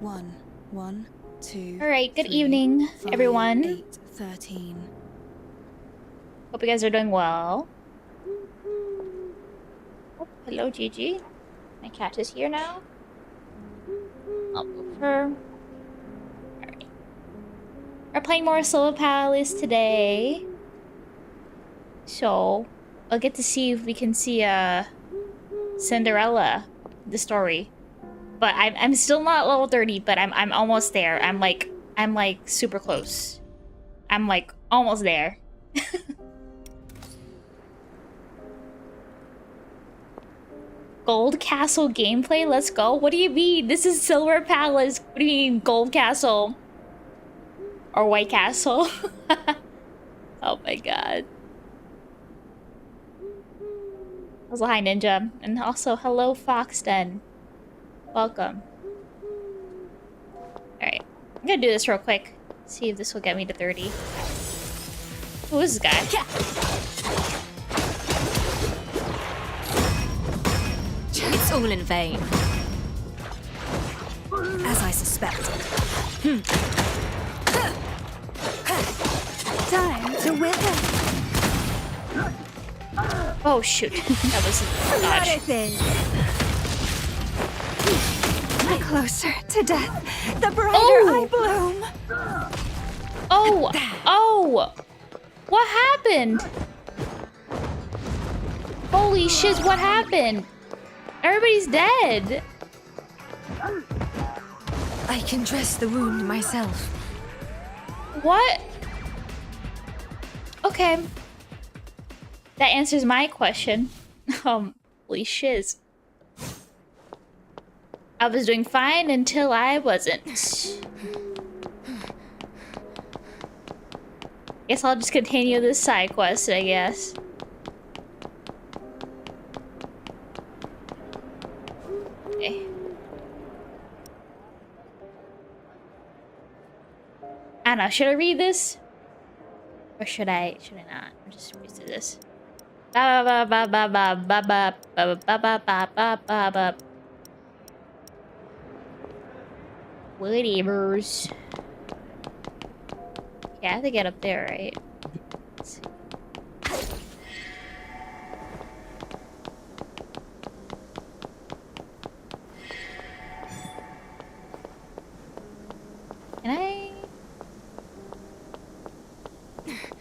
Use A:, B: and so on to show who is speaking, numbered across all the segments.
A: 1, 1, 2.
B: All right. Good
A: 3,
B: evening,
A: 5,
B: everyone.
A: 8, 13.
B: Hope you guys are doing well. Oh, hello, Gigi. My cat is here now. I'll move her. Alright. We're playing more Solo Palace today. So, I'll get to see if we can see Cinderella, the story. But I'm still not level 30, but I'm almost there. I'm like super close. I'm like almost there. Gold Castle gameplay, let's go. What do you mean? This is Silver Palace. What do you mean Gold Castle? Or White Castle? Oh my god. Also, hi Ninja. And also, hello Foxden. Welcome. Alright. I'm gonna do this real quick. See if this will get me to 30. Who is this guy?
A: Yeah. It's all in vain. As I suspected. Time to wither.
B: Oh shoot. That was a dodge.
A: The closer to death, the brighter I bloom.
B: Oh! Oh! What happened? Holy shit, what happened? Everybody's dead.
A: I can dress the wound myself.
B: What? Okay. That answers my question. Holy shiz. I was doing fine until I wasn't. Guess I'll just continue this side quest, I guess. Okay. I don't know, should I read this? Or should I not? I'll just read through this. Ba ba ba ba ba ba ba ba ba ba ba ba ba ba. Whatevers. Okay, I have to get up there, right? Let's see. Can I?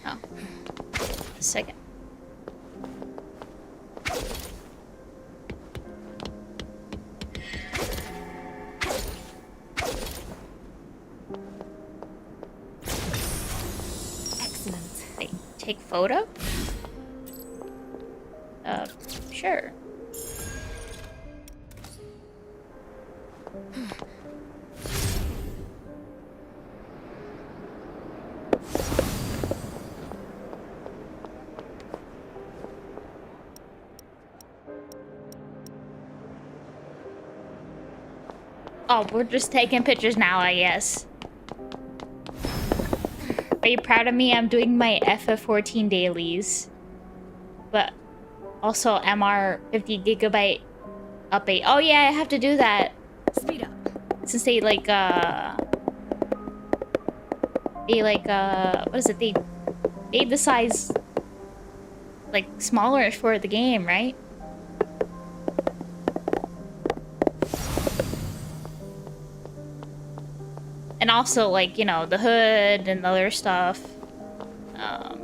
B: Oh. A second. Take photo? Sure. Oh, we're just taking pictures now, I guess. Are you proud of me? I'm doing my FF14 dailies. But also MR 50 gigabyte update. Oh yeah, I have to do that.
A: Speed up.
B: Since they like what is it? They made the size like smaller for the game, right? And also, like, you know, the hood and other stuff. I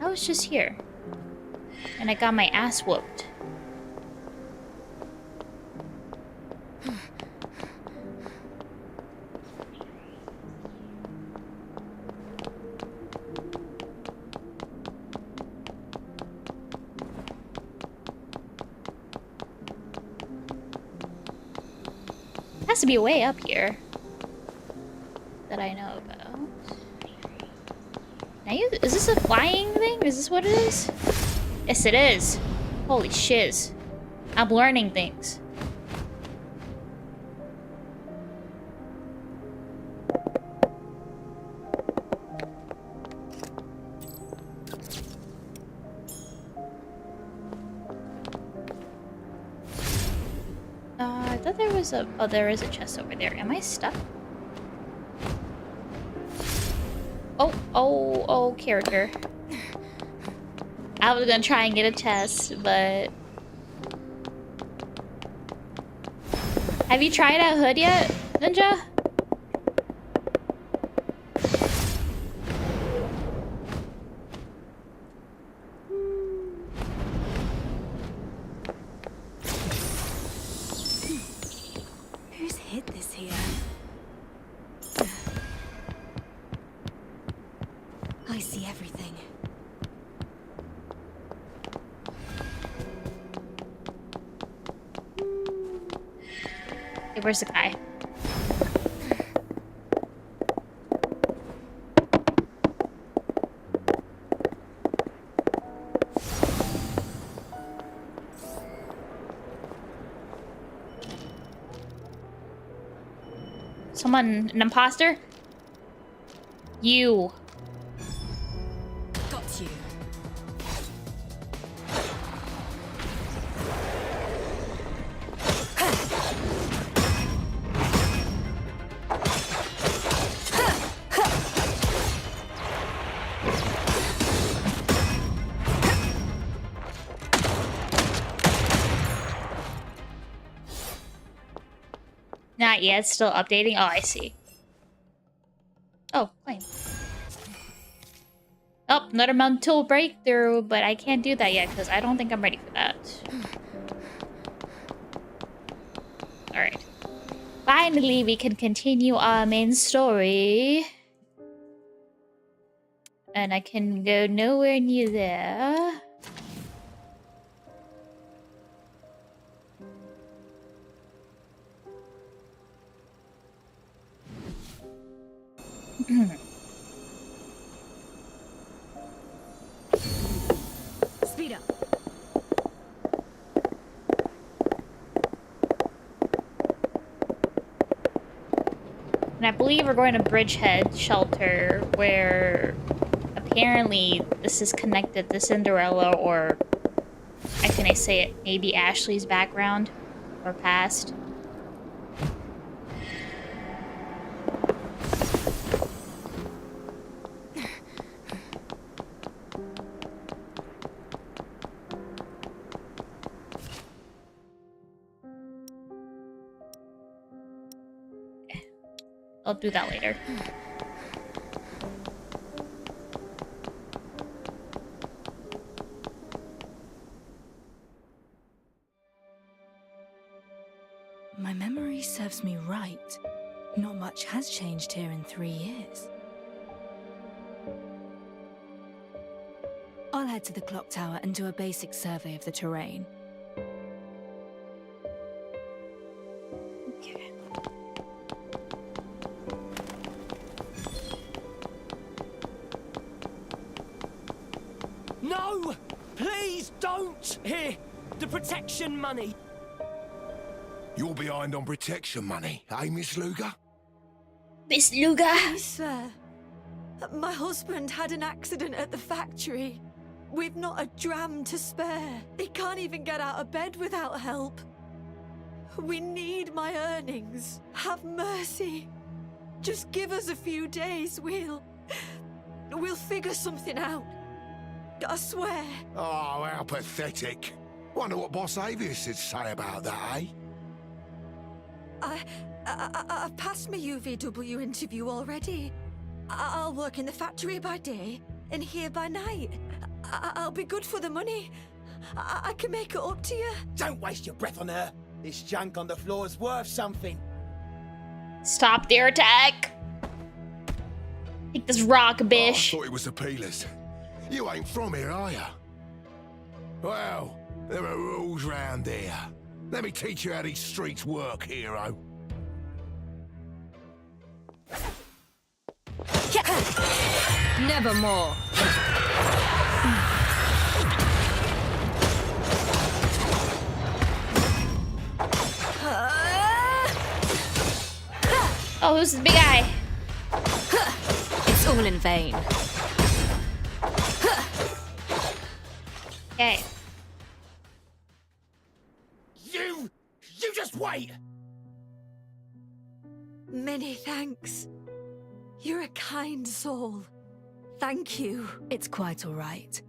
B: was just here. And I got my ass whooped. Has to be way up here that I know about. Now is this a flying thing? Is this what it is? Yes, it is. Holy shiz. I'm learning things. thought there was a... Oh, there is a chest over there. Am I stuck? Oh, character. I was gonna try and get a chest, but... Have you tried out Hood yet, Ninja?
A: Who's hid this here? I see everything.
B: Hey, where's the guy? Someone, an imposter? You.
A: Got you.
B: Not yet, still updating. Oh, I see. Oh, claim. Oh, another mental breakthrough, but I can't do that yet because I don't think I'm ready for that. Alright. Finally, we can continue our main story. And I can go nowhere near there.
A: Speed up.
B: And I believe we're going to Bridgehead Shelter, where apparently this is connected to Cinderella, or how can I say it? Maybe Ashley's background or past. I'll do that later.
A: My memory serves me right. Not much has changed here in 3 years. I'll head to the clock tower and do a basic survey of the terrain.
B: Okay.
C: No! Please don't! Here, the protection money.
D: You're behind on protection money, eh, Miss Luger?
B: Miss Luga!
A: Please, sir. My husband had an accident at the factory. We've not a dram to spare. He can't even get out of bed without help. We need my earnings. Have mercy. Just give us a few days. We'll figure something out. I swear.
D: Oh, how pathetic. Wonder what Boss Avius would say about that, eh?
A: I've passed my UVW interview already. I'll work in the factory by day and here by night. I'll be good for the money. I can make it up to you.
C: Don't waste your breath on her. This junk on the floor is worth something.
B: Stop their attack! Take this rock,
D: Oh, I
B: bish.
D: thought it was the peelers. You ain't from here, are ya? Well, there are rules round here. Let me teach you how these streets work, hero.
A: Nevermore.
B: Oh, who's this big guy?
A: It's all in vain.
B: Okay.
C: You just wait.
A: Many thanks. You're a kind soul. Thank you.
E: It's quite all right.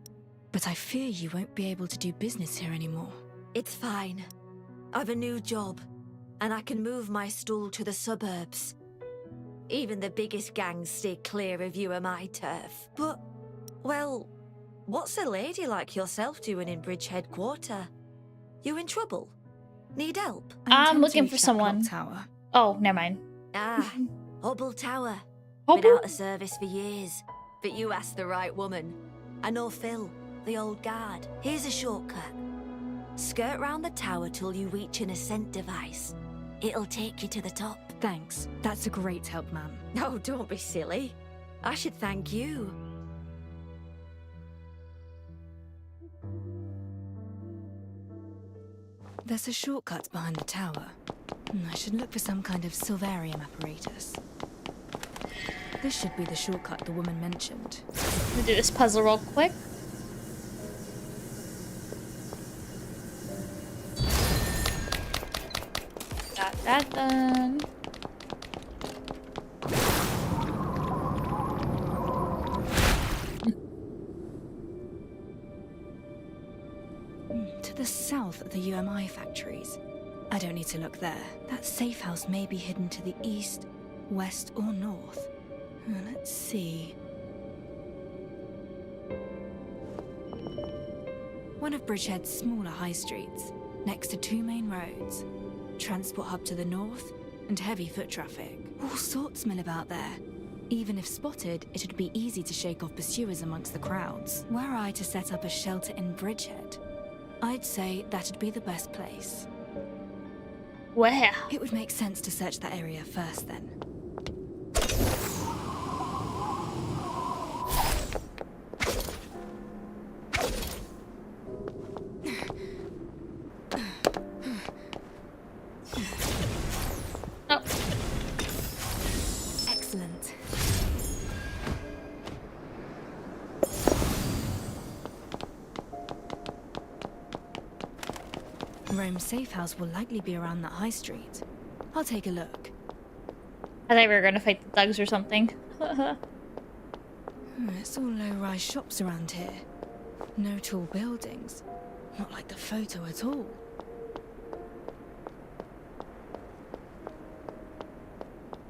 E: But I fear you won't be able to do business here anymore.
A: It's fine. I've a new job, and I can move my stall to the suburbs. Even the biggest gangs stay clear of you and my turf. But, well, what's a lady like yourself doing in Bridgehead Quarter? You in trouble? Need help?
B: I'm
E: intend to
B: looking
E: reach
B: for
E: that
B: someone.
E: clock tower.
B: Oh, never mind.
A: Ah, Hubble Tower.
B: Hubble?
A: Been out of service for years. But you asked the right woman. I know Phil, the old guard. Here's a shortcut. Skirt round the tower till you reach an ascent device. It'll take you to the top.
E: Thanks. That's a great help, ma'am.
A: No, don't be silly. I should thank you.
E: There's a shortcut behind the tower. I should look for some kind of silvarium apparatus. This should be the shortcut the woman mentioned.
B: Let me do this puzzle real quick. Got that done.
E: To the south of the UMI factories. I don't need to look there. That safe house may be hidden to the east, west, or north. Let's see. One of Bridgehead's smaller high streets, next to two main roads. Transport hub to the north, and heavy foot traffic. All sorts mill about there. Even if spotted, it would be easy to shake off pursuers amongst the crowds. Were I to set up a shelter in Bridgehead, I'd say that'd be the best place.
B: Where?
E: It would make sense to search that area first, then.
B: Oh.
E: Excellent. Rome's safe house will likely be around that high street. I'll take a look.
B: I thought we were gonna fight the thugs or something.
E: It's all low-rise shops around here. No tall buildings. Not like the photo at all.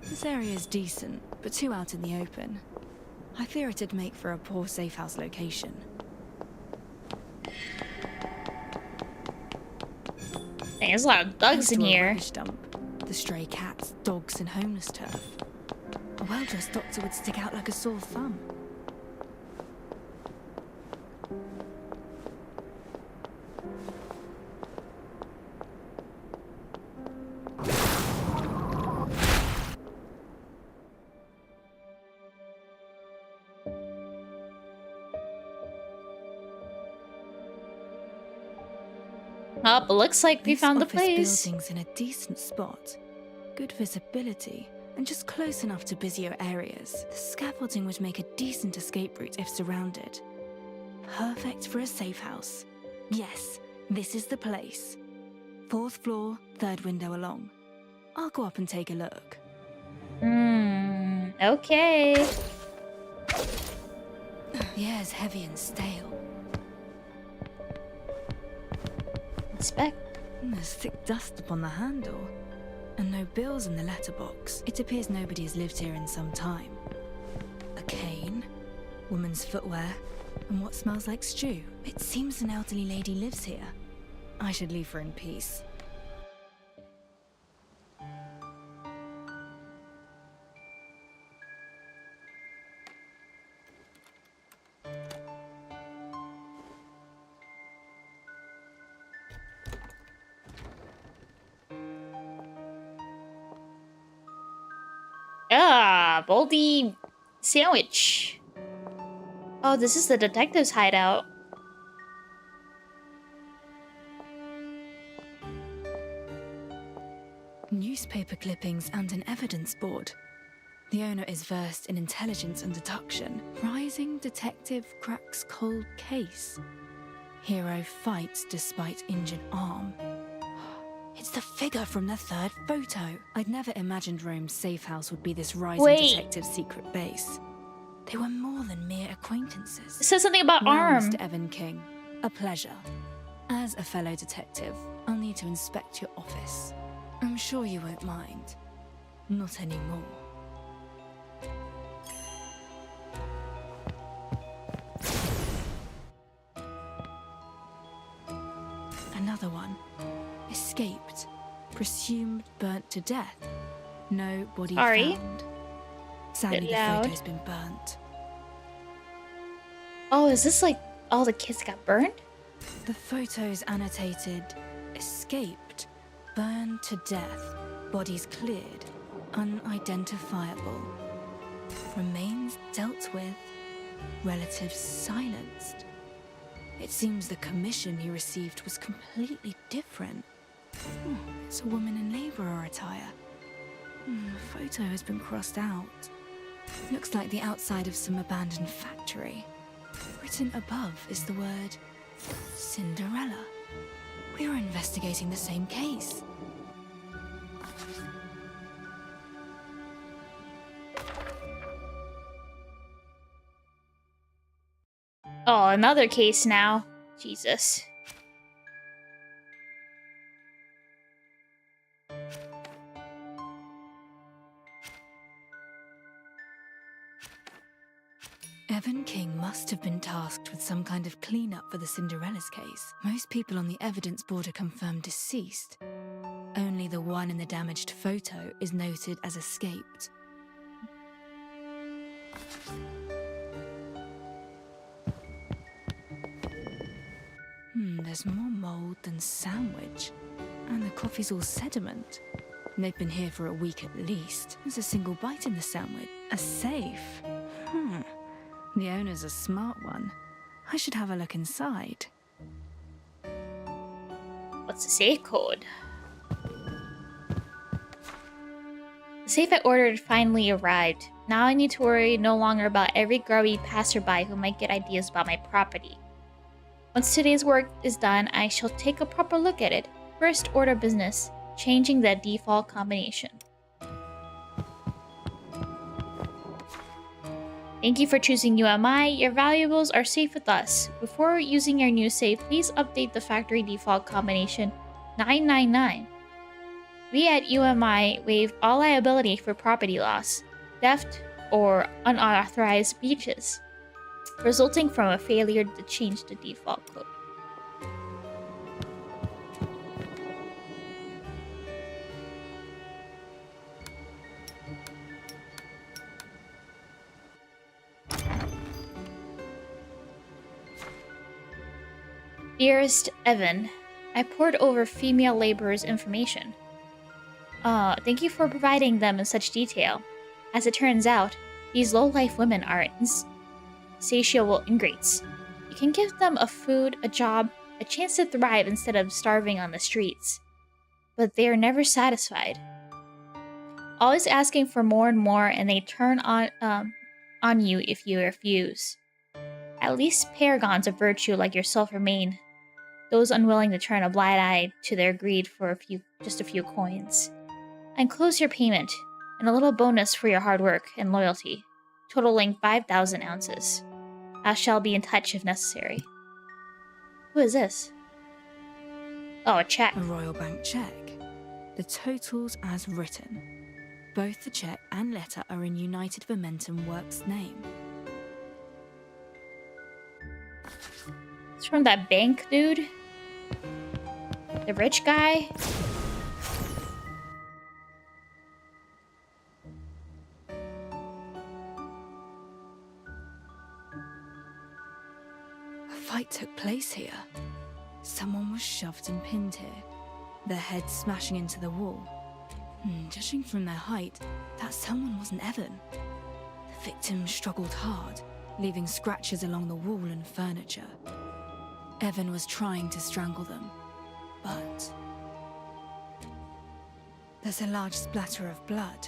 E: This area's decent, but too out in the open. I fear it'd make for a poor safe house location.
B: Dang, there's a lot of thugs in
E: Next to a
B: here.
E: rubbish dump. The stray cats, dogs, and homeless turf. A well-dressed doctor would stick out like a sore thumb.
B: Oh, but looks like we
E: This
B: found the
E: office
B: place.
E: building's in a decent spot. Good visibility, and just close enough to busier areas. The scaffolding would make a decent escape route if surrounded. Perfect for a safe house. Yes, this is the place. 4th floor, 3rd window along. I'll go up and take a look.
B: Okay.
E: The air's heavy and stale.
B: Inspect.
E: There's thick dust upon the handle. And no bills in the letterbox. It appears nobody has lived here in some time. A cane, woman's footwear, and what smells like stew. It seems an elderly lady lives here. I should leave her in peace.
B: Ah, Baldy sandwich. Oh, this is the detective's hideout.
E: Newspaper clippings and an evidence board. The owner is versed in intelligence and deduction. Rising detective cracks cold case. Hero fights despite injured arm. It's the figure from the third photo. I'd never imagined Rome's safe house would be this rising
B: Wait.
E: detective's secret base. They were more than mere acquaintances.
B: It says something about
E: Well,
B: arm.
E: Mr. Evan King, a pleasure. As a fellow detective, I'll need to inspect your office. I'm sure you won't mind. Not anymore. Another one. Escaped. Presumed burnt to death. No body
B: Sorry.
E: found. Sadly,
B: Bit
E: the
B: loud.
E: photo's been burnt.
B: Oh, is this like all the kids got burned?
E: The photo's annotated, escaped, burned to death, bodies cleared, unidentifiable. Remains dealt with, relatives silenced. It seems the commission you received was completely different. It's a woman in labourer attire. The photo has been crossed out. Looks like the outside of some abandoned factory. Written above is the word Cinderella. We are investigating the same case.
B: Oh, another case now. Jesus.
E: Evan King must have been tasked with some kind of cleanup for the Cinderella's case. Most people on the evidence board are confirmed deceased. Only the one in the damaged photo is noted as escaped. There's more mold than sandwich. And the coffee's all sediment. They've been here for a week at least. There's a single bite in the sandwich. A safe. The owner's a smart one. I should have a look inside.
B: What's the safe code? The safe I ordered finally arrived. Now I need to worry no longer about every grubby passerby who might get ideas about my property. Once today's work is done, I shall take a proper look at it. First order business, changing the default combination. Thank you for choosing UMI. Your valuables are safe with us. Before using your new safe, please update the factory default combination 999. We at UMI waive all liability for property loss, theft, or unauthorized breaches, resulting from a failure to change the default code. Dearest Evan, I poured over female laborers' information. Thank you for providing them in such detail. As it turns out, these low-life women are insatiable ingrates. You can give them a food, a job, a chance to thrive instead of starving on the streets. But they are never satisfied. Always asking for more and more, and they turn on you if you refuse. At least paragons of virtue like yourself remain. Those unwilling to turn a blind eye to their greed for just a few coins. I enclose your payment, and a little bonus for your hard work and loyalty, totaling 5,000 ounces. I shall be in touch if necessary. Who is this? Oh, a check.
E: A Royal Bank check. The totals as written. Both the check and letter are in United Momentum Works' name.
B: It's from that bank dude. The rich guy.
E: A fight took place here. Someone was shoved and pinned here, their heads smashing into the wall. Judging from their height, that someone wasn't Evan. The victim struggled hard, leaving scratches along the wall and furniture. Evan was trying to strangle them, but there's a large splatter of blood.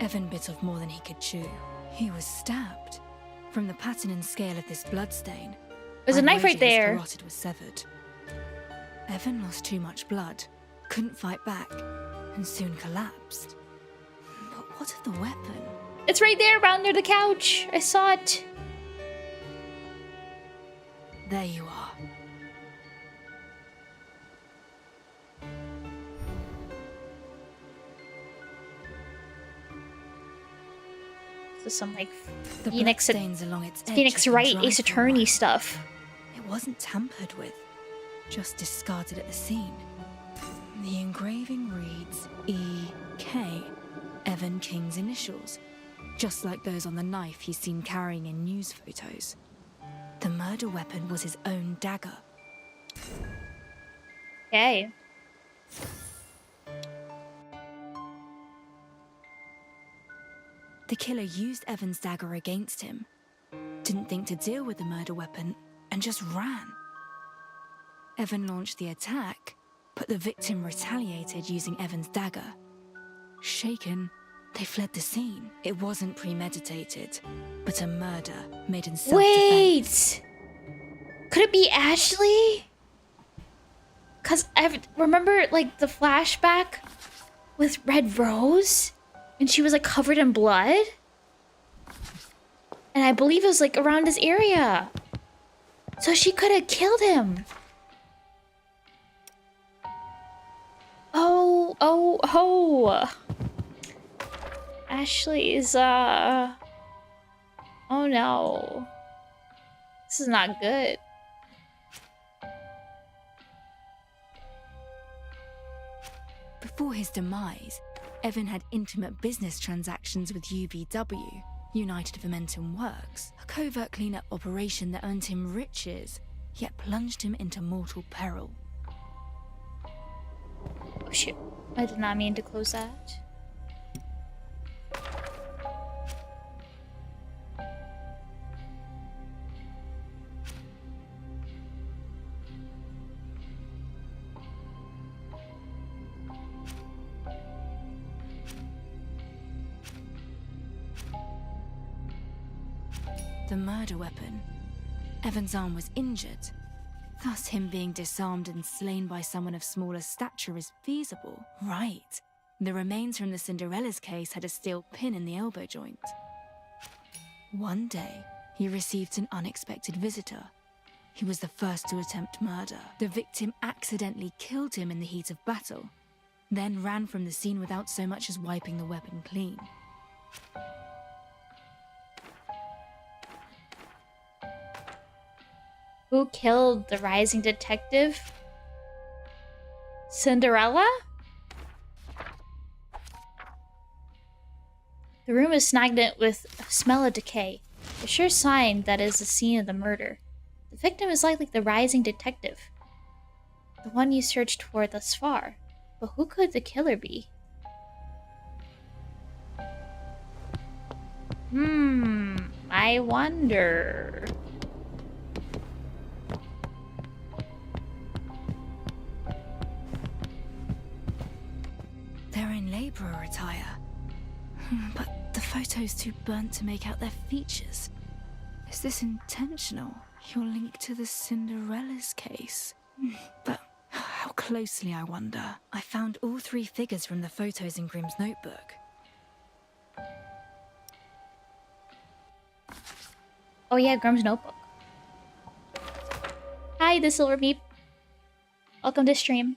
E: Evan bit off more than he could chew. He was stabbed. From the pattern and scale of this bloodstain,
B: There's a knife right there.
E: His carotid was severed. Evan lost too much blood. couldn't fight back, and soon collapsed. But what of the weapon?
B: It's right there, around near the couch. I saw it.
E: There you are.
B: This is some like
E: The
B: Phoenix,
E: blood stains along its edge
B: Phoenix
E: had been
B: Wright
E: dried
B: Ace
E: for a
B: Attorney
E: while.
B: stuff.
E: It wasn't tampered with, just discarded at the scene. The engraving reads E.K., Evan King's initials, just like those on the knife he's seen carrying in news photos. The murder weapon was his own dagger.
B: Okay.
E: The killer used Evan's dagger against him, didn't think to deal with the murder weapon, and just ran. Evan launched the attack, but the victim retaliated using Evan's dagger. Shaken, they fled the scene. It wasn't premeditated, but a murder made in self-defense.
B: Wait! Could it be Ashley? Cause I remember like the flashback with Red Rose, and she was like covered in blood. And I believe it was like around this area. So she could have killed him. Oh. Ashley is, oh no. This is not good.
E: Before his demise, Evan had intimate business transactions with UVW, United Momentum Works, a covert cleanup operation that earned him riches, yet plunged him into mortal peril.
B: Oh shit. I did not mean to close that.
E: The murder weapon. Evan's arm was injured. Thus, him being disarmed and slain by someone of smaller stature is feasible. Right. The remains from the Cinderella's case had a steel pin in the elbow joint. One day, he received an unexpected visitor. He was the first to attempt murder. The victim accidentally killed him in the heat of battle, then ran from the scene without so much as wiping the weapon clean.
B: Who killed the rising detective? Cinderella? The room is stagnant with a smell of decay. A sure sign that is the scene of the murder. The victim is likely the rising detective. The one you searched for thus far. But who could the killer be? I wonder.
E: They're in laborer attire. But the photo's too burnt to make out their features. Is this intentional? Your link to the Cinderella's case? But how closely, I wonder? I found all three figures from the photos in Grimm's notebook.
B: Oh yeah, Grimm's notebook. Hi, the Silver Meep. Welcome to stream.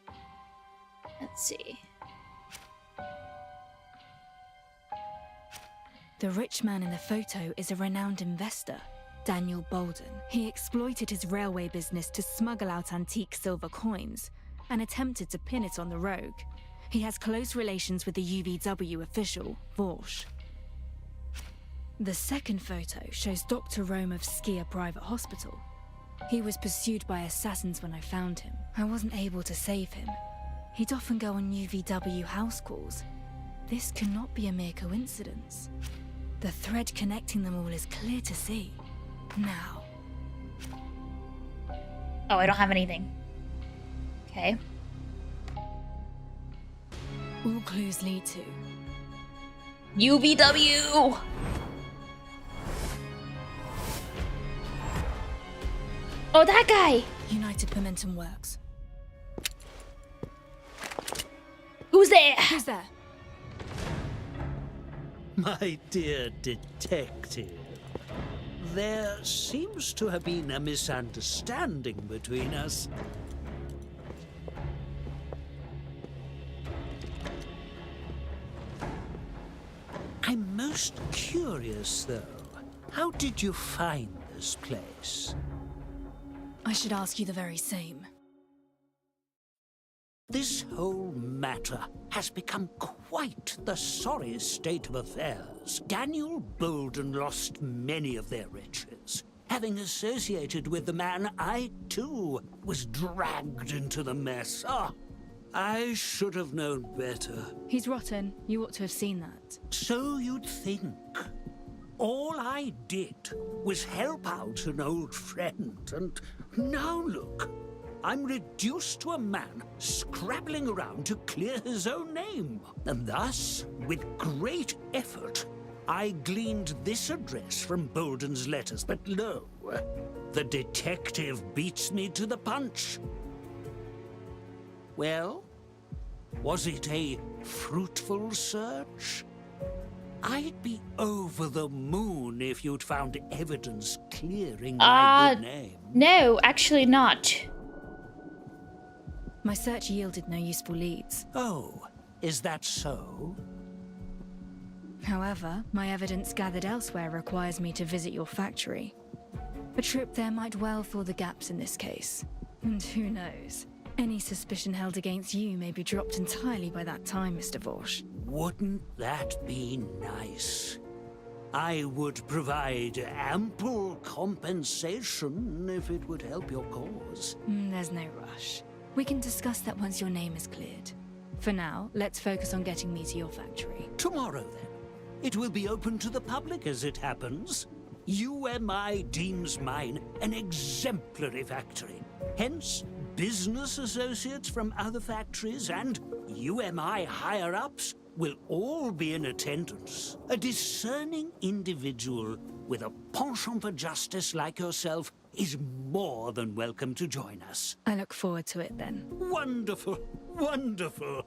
B: Let's see.
E: The rich man in the photo is a renowned investor, Daniel Bolden. He exploited his railway business to smuggle out antique silver coins and attempted to pin it on the rogue. He has close relations with the UVW official, Vorsch. The second photo shows Dr. Rome of Skia Private Hospital. He was pursued by assassins when I found him. I wasn't able to save him. He'd often go on UVW house calls. This cannot be a mere coincidence. The thread connecting them all is clear to see. Now.
B: Oh, I don't have anything. Okay.
E: All clues lead to
B: UVW! Oh, that guy!
E: United Momentum Works.
B: Who's there?
E: Who's there?
F: My dear detective, there seems to have been a misunderstanding between us. I'm most curious, though. How did you find this place?
E: I should ask you the very same.
F: This whole matter has become quite the sorry state of affairs. Daniel Bolden lost many of their riches. Having associated with the man, I, too, was dragged into the mess. I should have known better.
E: He's rotten. You ought to have seen that.
F: So you'd think. All I did was help out an old friend, and now look. I'm reduced to a man scrabbling around to clear his own name. And thus, with great effort, I gleaned this address from Bolden's letters. But lo, the detective beats me to the punch. Well, was it a fruitful search? I'd be over the moon if you'd found evidence clearing my good name.
B: No, actually not.
E: My search yielded no useful leads.
F: Oh, is that so?
E: However, my evidence gathered elsewhere requires me to visit your factory. A trip there might well fill the gaps in this case. And who knows? Any suspicion held against you may be dropped entirely by that time, Mr. Vorsh.
F: Wouldn't that be nice? I would provide ample compensation if it would help your cause.
E: There's no rush. We can discuss that once your name is cleared. For now, let's focus on getting me to your factory.
F: Tomorrow, then. It will be open to the public as it happens. UMI deems mine an exemplary factory. Hence, business associates from other factories and UMI higher-ups will all be in attendance. A discerning individual with a penchant for justice like yourself is more than welcome to join us.
E: I look forward to it then.
F: Wonderful, wonderful.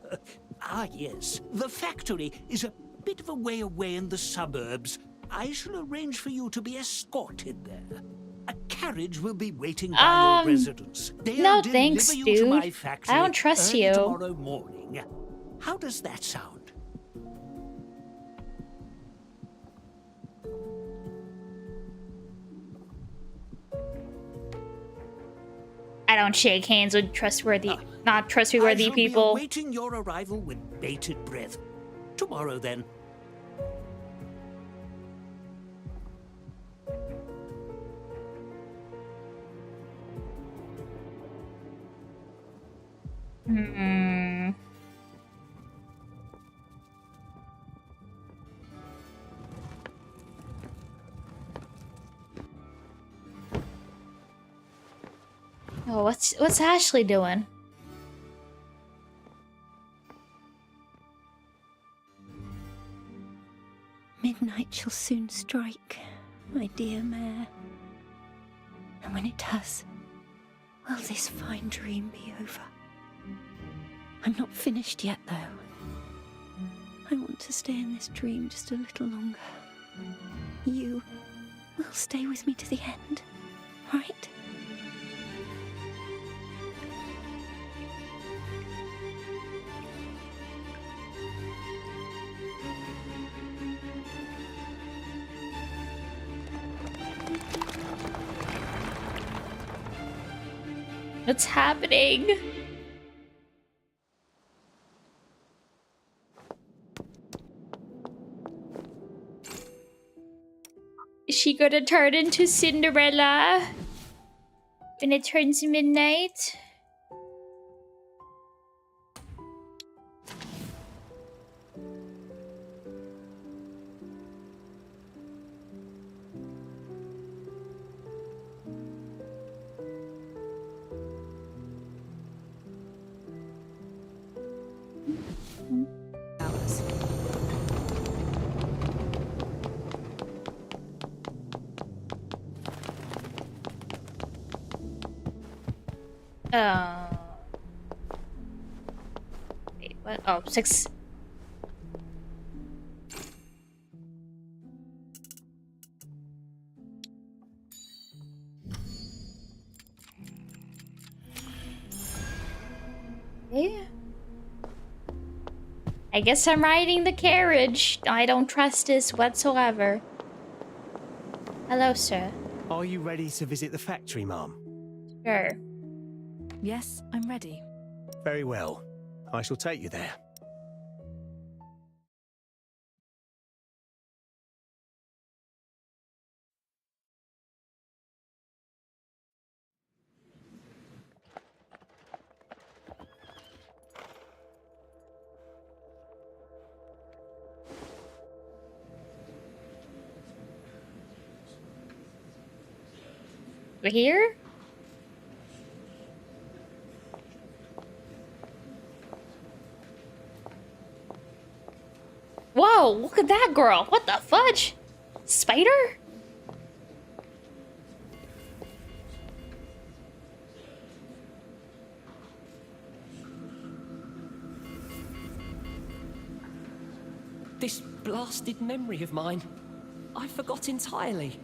F: Yes, the factory is a bit of a way away in the suburbs. I shall arrange for you to be escorted there. A carriage will be waiting by your residence.
B: No thanks,
F: you to
B: dude.
F: my factory
B: I don't trust
F: early
B: you.
F: tomorrow morning. How does that sound?
B: I don't shake hands with not trustworthy people.
F: I shall be awaiting your arrival with bated breath. Tomorrow, then.
B: Oh, what's Ashley doing?
G: Midnight shall soon strike, my dear mare. And when it does, will this fine dream be over? I'm not finished yet, though. I want to stay in this dream just a little longer. You will stay with me to the end, right?
B: What's happening? Is she gonna turn into Cinderella when it turns midnight? Wait. What? Oh, 6. Yeah. I guess I'm riding the carriage. I don't trust this whatsoever. Hello, sir.
C: Are you ready to visit the factory, Mum?
B: Sure.
E: Yes, I'm ready.
C: Very well. I shall take you there.
B: We're here? Whoa, look at that girl. What the fudge? Spider?
C: This blasted memory of mine, I forgot entirely.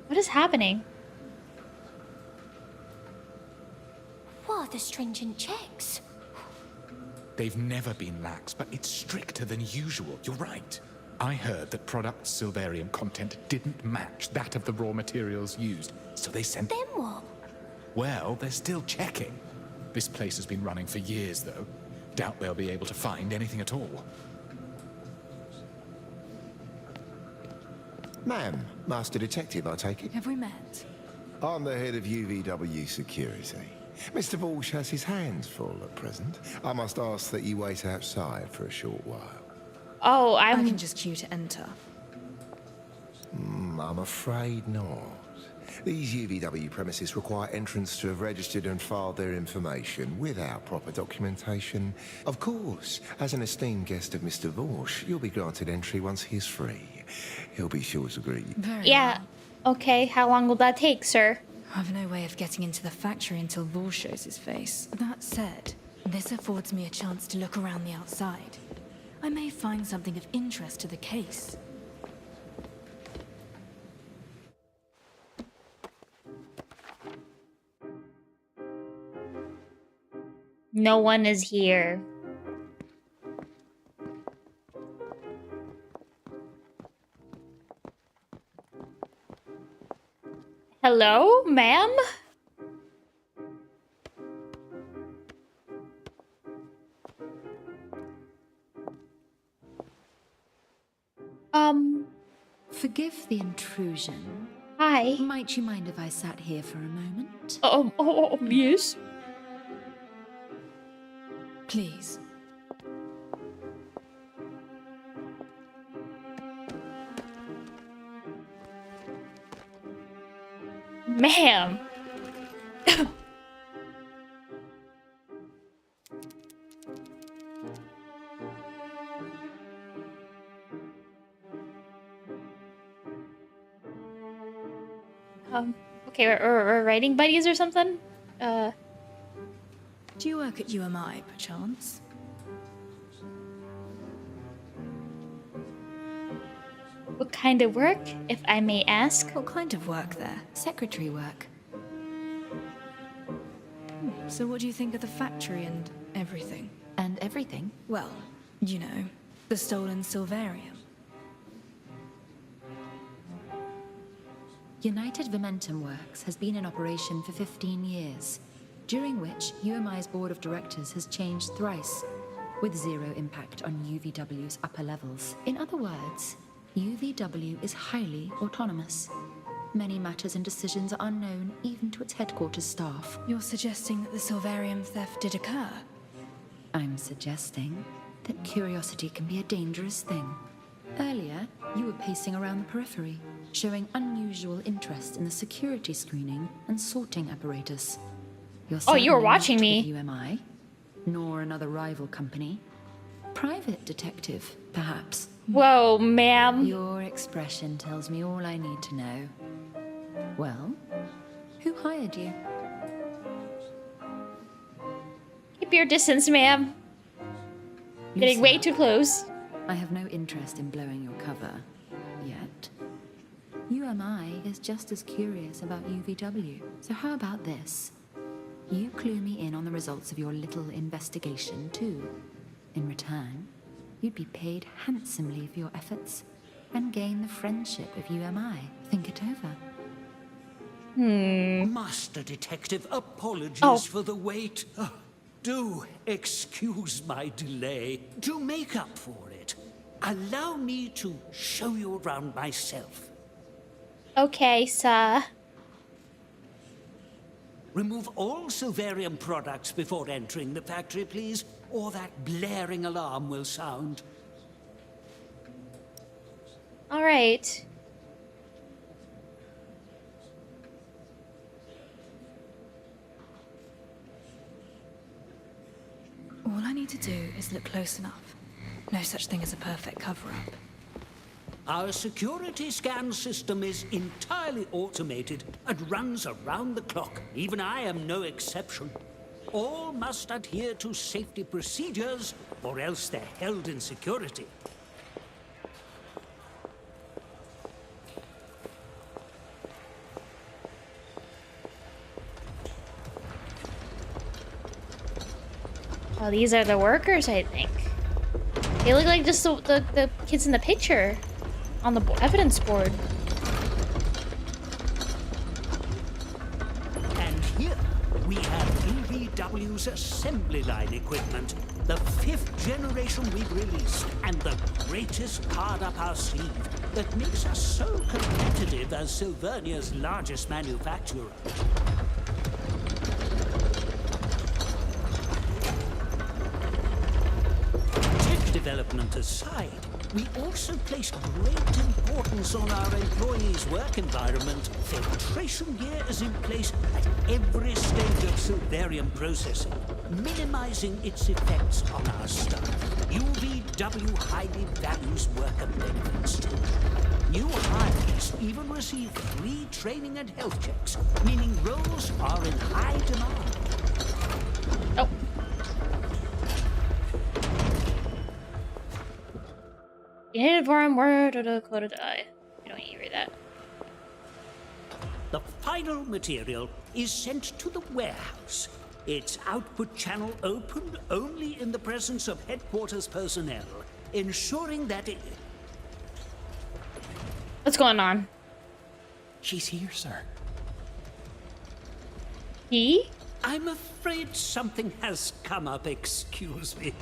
B: What is happening?
H: What are the stringent checks?
I: They've never been lax, but it's stricter than usual. You're right. I heard that product Silverium content didn't match that of the raw materials used, so they sent...
H: Then what?
I: Well, they're still checking. This place has been running for years, though. Doubt they'll be able to find anything at all.
D: Ma'am, Master Detective, I take it?
E: Have we met?
D: I'm the head of UVW Security. Mr. Walsh has his hands full at present. I must ask that you wait outside for a short while.
B: Oh,
E: I
B: I'm...
E: can just queue to enter.
D: I'm afraid not. These UVW premises require entrants to have registered and filed their information without proper documentation. Of course, as an esteemed guest of Mr. Walsh, you'll be granted entry once he's free. He'll be sure to greet you.
E: Very
B: Yeah.
E: well.
B: Okay, how long will that take, sir?
E: I've no way of getting into the factory until Vor shows his face. That said, this affords me a chance to look around the outside. I may find something of interest to the case.
B: No one is here. Hello, ma'am?
J: Forgive the intrusion.
B: Hi.
J: Might you mind if I sat here for a moment?
B: Yes.
E: Please.
B: Ma'am. Okay, we're writing buddies or something?
E: Do you work at UMI, perchance?
B: What kind of work, if I may ask?
E: What kind of work there?
J: Secretary work.
E: So what do you think of the factory and everything?
J: And everything?
E: Well, you know, the stolen Silverium.
J: United Momentum Works has been in operation for 15 years, during which UMI's board of directors has changed thrice, with zero impact on UVW's upper levels. In other words, UVW is highly autonomous. Many matters and decisions are unknown even to its headquarters staff.
E: You're suggesting that the Silverium theft did occur?
J: I'm suggesting that curiosity can be a dangerous thing. Earlier, you were pacing around the periphery, showing unusual interest in the security screening and sorting apparatus. You're
B: Oh, you were
J: certainly
B: watching
J: not
B: me.
J: with UMI, nor another rival company. private detective, perhaps.
B: Whoa, ma'am.
J: Your expression tells me all I need to know. Well, who hired you?
B: Keep your distance, ma'am. Getting way too close.
J: I have no interest in blowing your cover, yet. UMI is just as curious about UVW. So how about this? You clue me in on the results of your little investigation, too. In return, you'd be paid handsomely for your efforts and gain the friendship of UMI. Think it over.
F: Master Detective, apologies for the wait. Do excuse my delay. To make up for it, allow me to show you around myself.
B: Okay, sir.
F: Remove all Silverium products before entering the factory, please, or that blaring alarm will sound.
B: All right.
E: All I need to do is look close enough. No such thing as a perfect cover-up.
F: Our security scan system is entirely automated and runs around the clock. Even I am no exception. All must adhere to safety procedures, or else they're held in security.
B: Well, these are the workers, I think. They look like just the kids in the picture on the evidence board.
F: And here we have UVW's assembly line equipment, the 5th generation we've released, and the greatest card up our sleeve that makes us so competitive as Silvernia's largest manufacturer. Development aside, we also place great importance on our employees' work environment. Filtration gear is in place at every stage of Silverium processing, minimizing its effects on our staff. UVW highly values worker benefits too. New hires even receive free training and health checks, meaning roles are in high demand.
B: Oh. Uniform word or code die. You don't need to read that.
F: The final material is sent to the warehouse. Its output channel opened only in the presence of headquarters personnel, ensuring that it...
B: What's going on?
I: She's here, sir.
B: He?
F: I'm afraid something has come up. Excuse me.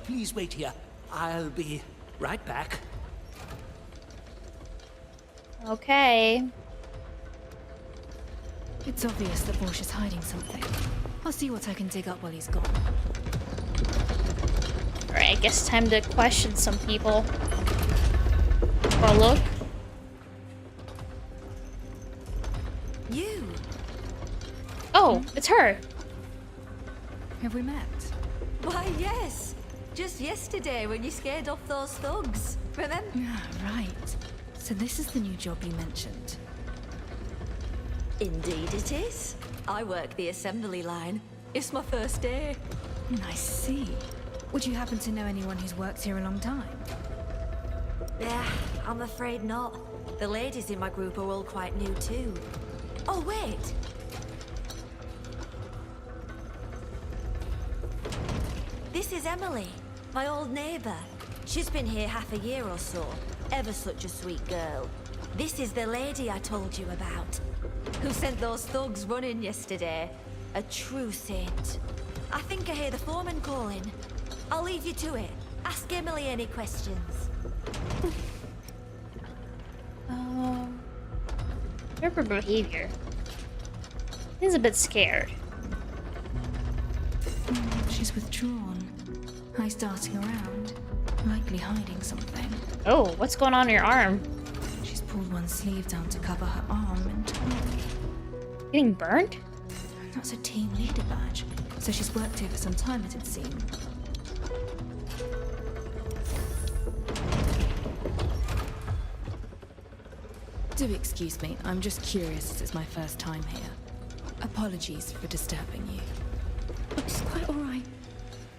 F: Please wait here. I'll be right back.
B: Okay.
E: It's obvious that Borsch is hiding something. I'll see what I can dig up while he's gone.
B: Alright, I guess time to question some people. Or look.
E: You!
B: Oh, it's her.
E: Have we met?
A: Why, yes. Just yesterday when you scared off those thugs. Remember?
E: Ah, right. So this is the new job you mentioned.
A: Indeed it is. I work the assembly line. It's my first day.
E: I see. Would you happen to know anyone who's worked here a long time?
A: Yeah, I'm afraid not. The ladies in my group are all quite new too. Oh, wait. This is Emily, my old neighbour. She's been here half a year or so. Ever such a sweet girl. This is the lady I told you about, who sent those thugs running yesterday. A true saint. I think I hear the foreman calling. I'll leave you to it. Ask Emily any questions.
B: Her behavior. He's a bit scared.
E: She's withdrawn. Eyes darting around, likely hiding something.
B: Oh, what's going on in your arm?
E: She's pulled one sleeve down to cover her arm and...
B: Getting burnt?
E: That's a team leader badge, so she's worked here for some time, it'd seem. Do excuse me, I'm just curious as it's my first time here. Apologies for disturbing you.
G: It's quite alright.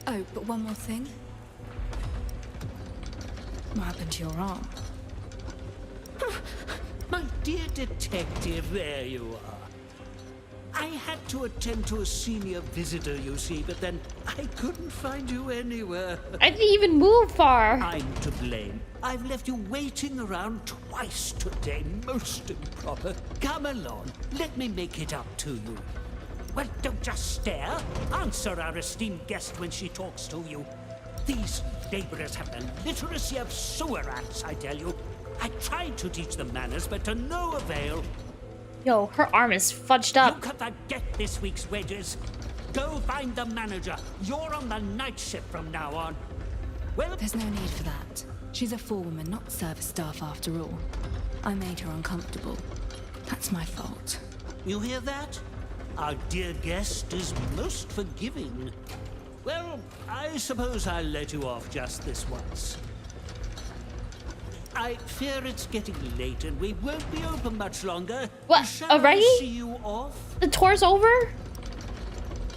E: Oh, but one more thing. What happened to your arm?
F: My dear detective, there you are. I had to attend to a senior visitor, you see, but then I couldn't find you anywhere.
B: I didn't even move far.
F: I'm to blame. I've left you waiting around twice today. Most improper. Come along. Let me make it up to you. Well, don't just stare. Answer our esteemed guest when she talks to you. These laborers have the literacy of sewer rats, I tell you. I tried to teach them manners, but to no avail.
B: Yo, her arm is fudged up.
F: You can forget this week's wages. Go find the manager. You're on the night shift from now on. Well,
E: There's no need for that. She's a forewoman, not service staff after all. I made her uncomfortable. That's my fault.
F: you hear that? Our dear guest is most forgiving. Well, I suppose I'll let you off just this once. I fear it's getting late and we won't be open much longer.
B: What?
F: Shall
B: Already?
F: I see you off?
B: The tour's over?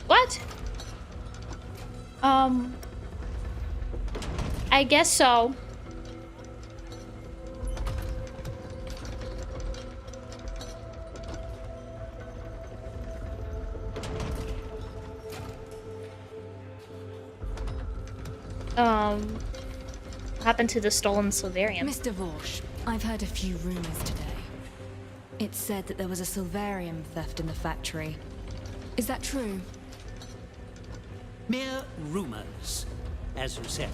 B: What? I guess so. What happened to the stolen Silvarium?
E: Mr. Vorsh, I've heard a few rumors today. It's said that there was a Silvarium theft in the factory. Is that true?
F: Mere rumors, as you said.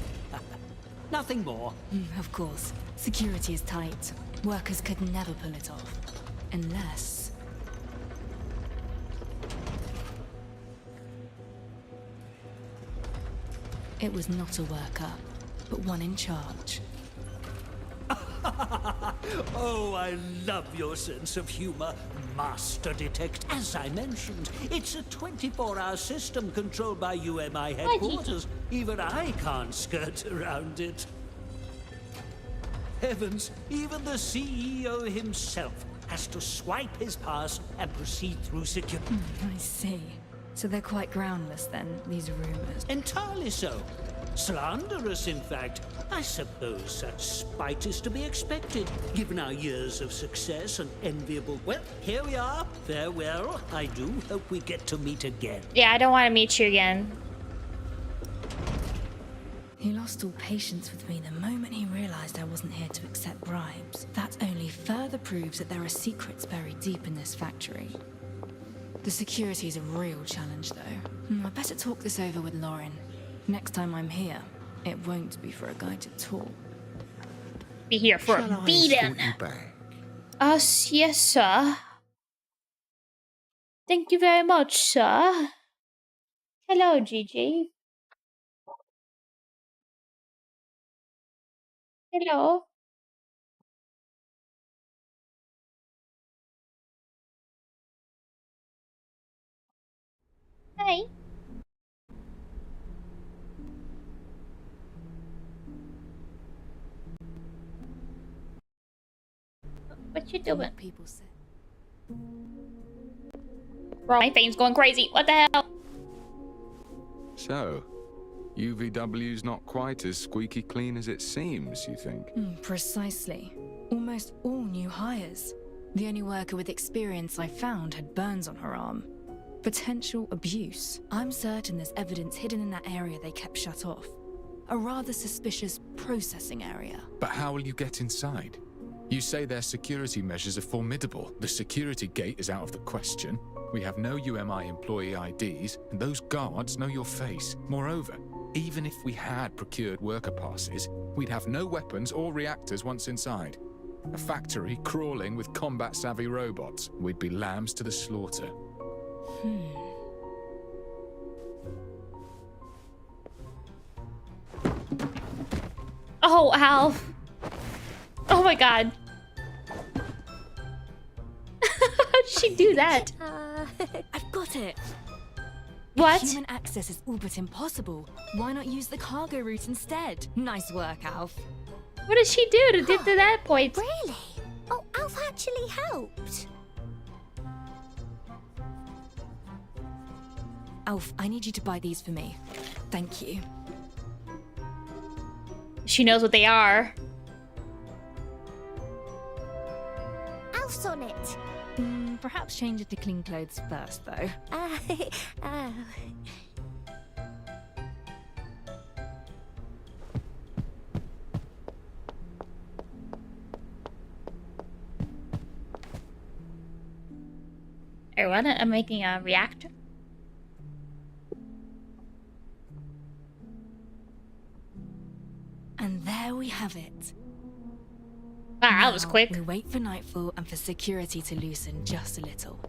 F: Nothing more.
E: Of course. Security is tight. Workers could never pull it off. Unless... It was not a worker, but one in charge.
F: Oh, I love your sense of humor, Master Detect. As I mentioned, it's a 24-hour system controlled by UMI headquarters. Even I can't skirt around it. Heavens, even the CEO himself has to swipe his pass and proceed through security.
E: I see. So they're quite groundless then, these rumors.
F: Entirely so. Slanderous, in fact. I suppose such spite is to be expected, given our years of success and enviable... Well, here we are. Farewell. I do hope we get to meet again.
B: Yeah, I don't want to meet you again.
E: He lost all patience with me the moment he realized I wasn't here to accept bribes. That only further proves that there are secrets buried deep in this factory. The security is a real challenge, though. I better talk this over with Lauren. Next time I'm here, it won't be for a guided tour.
B: Be here for
D: Shall
B: a
D: I
B: beating.
D: escort you back?
B: Yes, sir. Thank you very much, sir. Hello, Gigi. Hello. Hi. What you doing?
E: People say.
B: Bro, my phone's going crazy. What the hell?
K: So, UVW's not quite as squeaky clean as it seems, you think?
E: Precisely. Almost all new hires. The only worker with experience I found had burns on her arm. Potential abuse. I'm certain there's evidence hidden in that area they kept shut off. A rather suspicious processing area.
I: But how will you get inside? You say their security measures are formidable. The security gate is out of the question. We have no UMI employee IDs, and those guards know your face. Moreover, even if we had procured worker passes, we'd have no weapons or reactors once inside. A factory crawling with combat-savvy robots. We'd be lambs to the slaughter.
B: Oh, Alf. Oh my god. How'd she do that?
E: I've got it!
B: What?
E: If human access is all but impossible, why not use the cargo route instead? Nice work, Alf.
B: What did she do to get to that point?
H: Really? Oh, Alf had actually helped.
E: Alf, I need you to buy these for me. Thank you.
B: She knows what they are.
H: Alf's on it.
E: Perhaps change it to clean clothes first, though.
H: Oh.
B: Everyone, I'm making a reactor.
E: And there we have it.
B: Wow, that was
E: Now,
B: quick.
E: We wait for nightfall and for security to loosen just a little.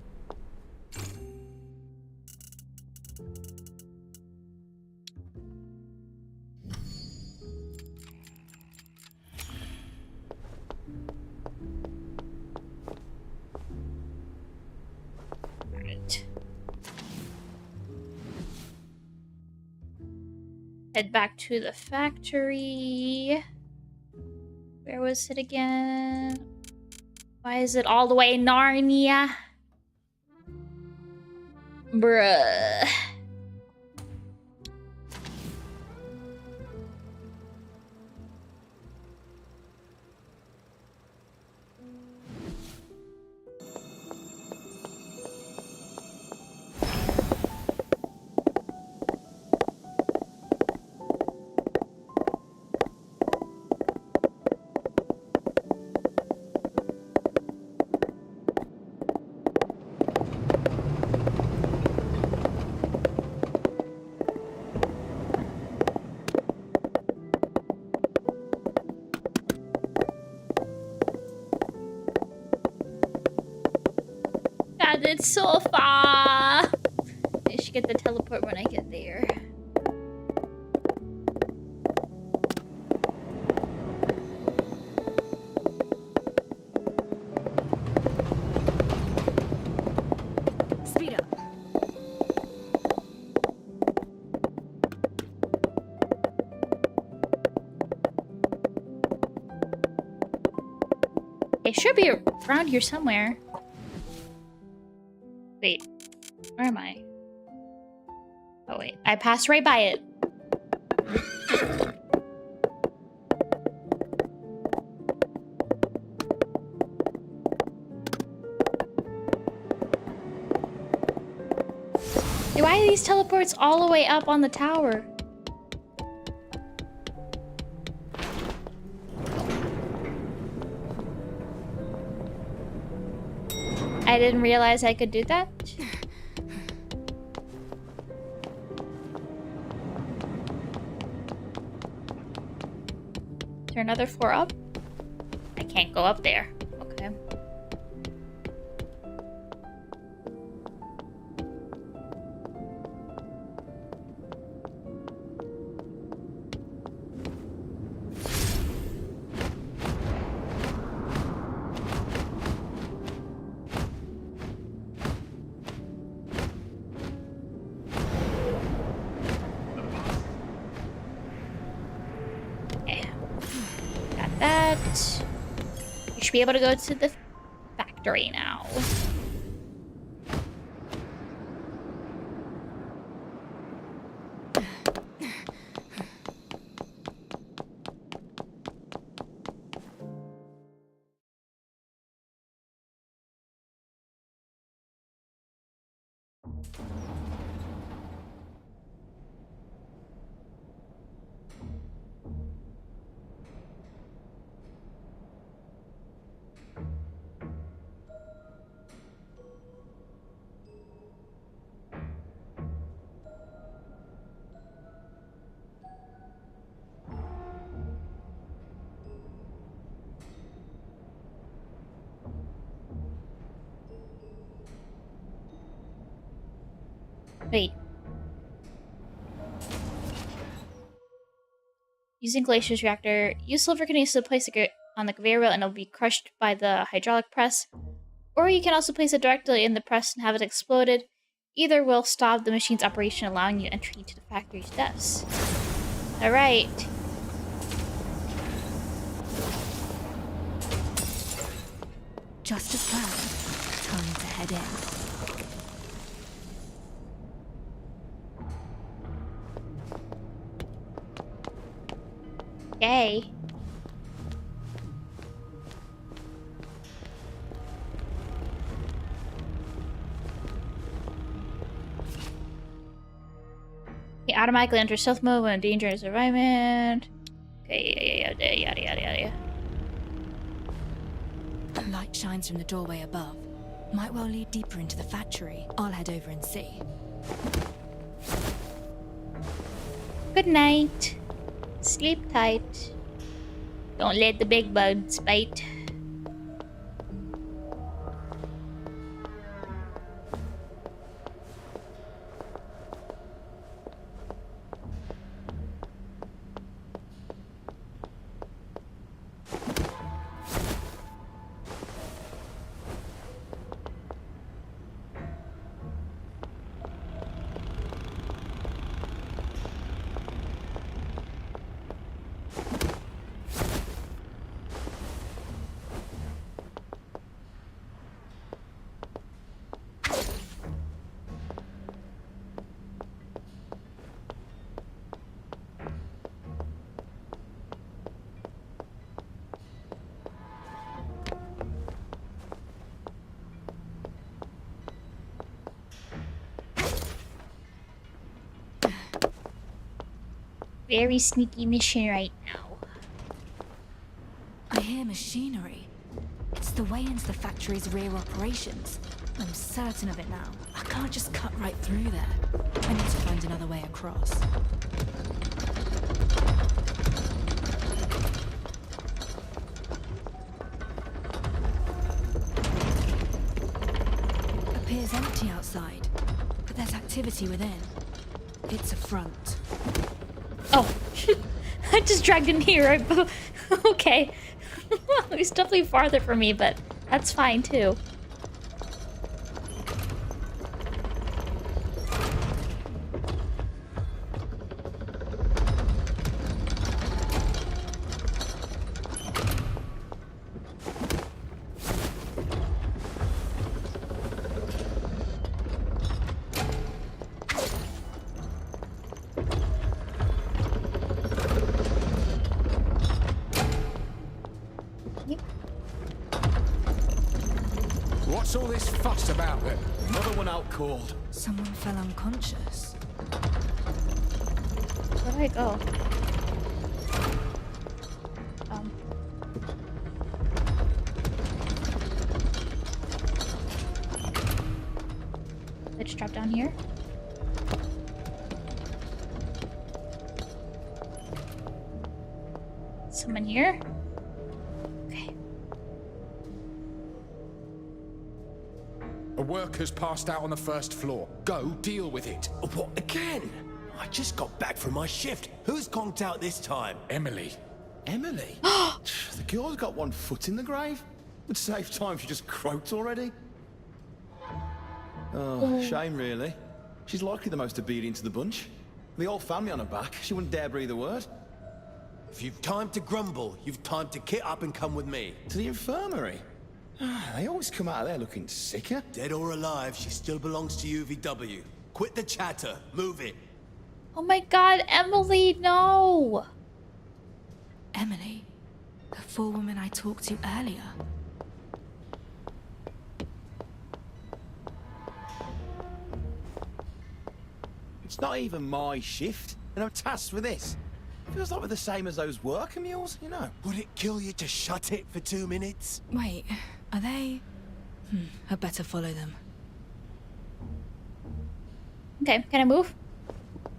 B: Right. Head back to the factory. Where was it again? Why is it all the way in Narnia? Bruh. God, it's so far. I should get the teleport when I get there.
E: Speed up.
B: It should be around here somewhere. Wait, where am I? Oh wait, I passed right by it. Hey, why are these teleports all the way up on the tower? I didn't realize I could do that. Is there another floor up? I can't go up there. Okay. You should be able to go to the factory now. Wait. Using Glacier's reactor, use silver canoes to place it on the conveyor belt and it'll be crushed by the hydraulic press. Or you can also place it directly in the press and have it exploded. Either will stop the machine's operation, allowing you entry into the factory's depths. Alright.
E: Just as planned. Time to head in.
B: Yay. He automatically enters stealth mode when dangerous environment. Okay, yada.
E: A light shines from the doorway above. Might well lead deeper into the factory. I'll head over and see.
B: Good night. Sleep tight. Don't let the big bugs bite. Very sneaky mission right now.
E: I hear machinery. It's the way into the factory's rear operations. I'm certain of it now. I can't just cut right through there. I need to find another way across. Appears empty outside, but there's activity within. It's a front.
B: Oh, I just dragged in here. Okay. It's definitely farther from me, but that's fine too.
L: What's all this fuss about then? Another one out cold.
E: Someone fell unconscious.
B: Where do I go? I just drop down here. Someone here? Okay.
I: A worker's passed out on the first floor. Go deal with it.
C: What again? I just got back from my shift. Who's conked out this time?
I: Emily.
L: Emily? The girl's got one foot in the grave. Would save time if she just croaked already. Oh, shame really. She's likely the most obedient to the bunch. The whole family on her back. She wouldn't dare breathe a word.
C: If you've time to grumble, you've time to kit up and come with me.
L: To the infirmary. They always come out of there looking sicker.
C: Dead or alive, she still belongs to UVW. Quit the chatter. Move it.
B: Oh my god, Emily, no!
E: Emily, the forewoman I talked to earlier.
L: It's not even my shift, and I'm tasked with this. Feels like we're the same as those worker mules, you know.
C: Would it kill you to shut it for 2 minutes?
E: Wait, are they? I'd better follow them.
B: Okay, can I move?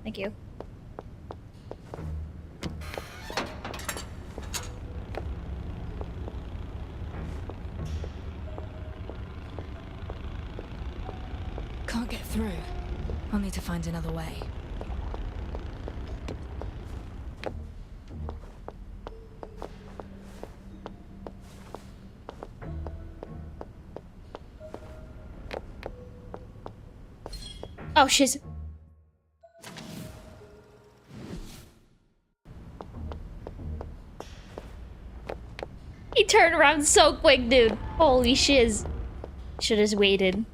B: Thank you.
E: Can't get through. I'll need to find another way.
B: Oh, she's... He turned around so quick, dude. Holy shiz. Should have waited.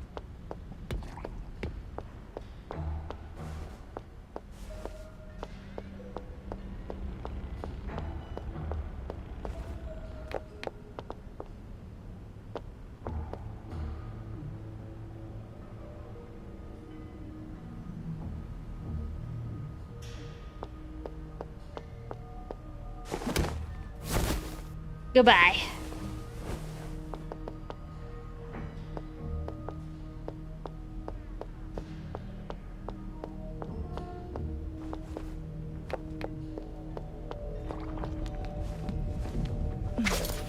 B: Goodbye.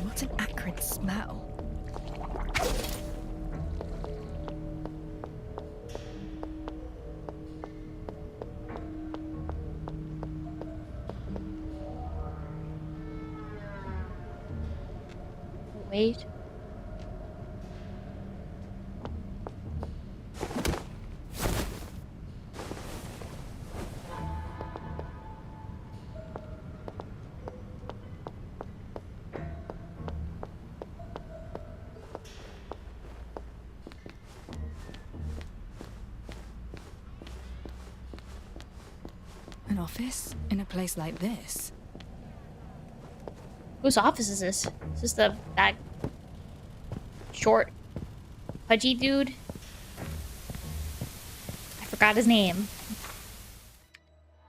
E: What an acrid smell.
B: Wait.
E: An office in a place like this?
B: Whose office is this? Is this that short, pudgy dude? I forgot his name.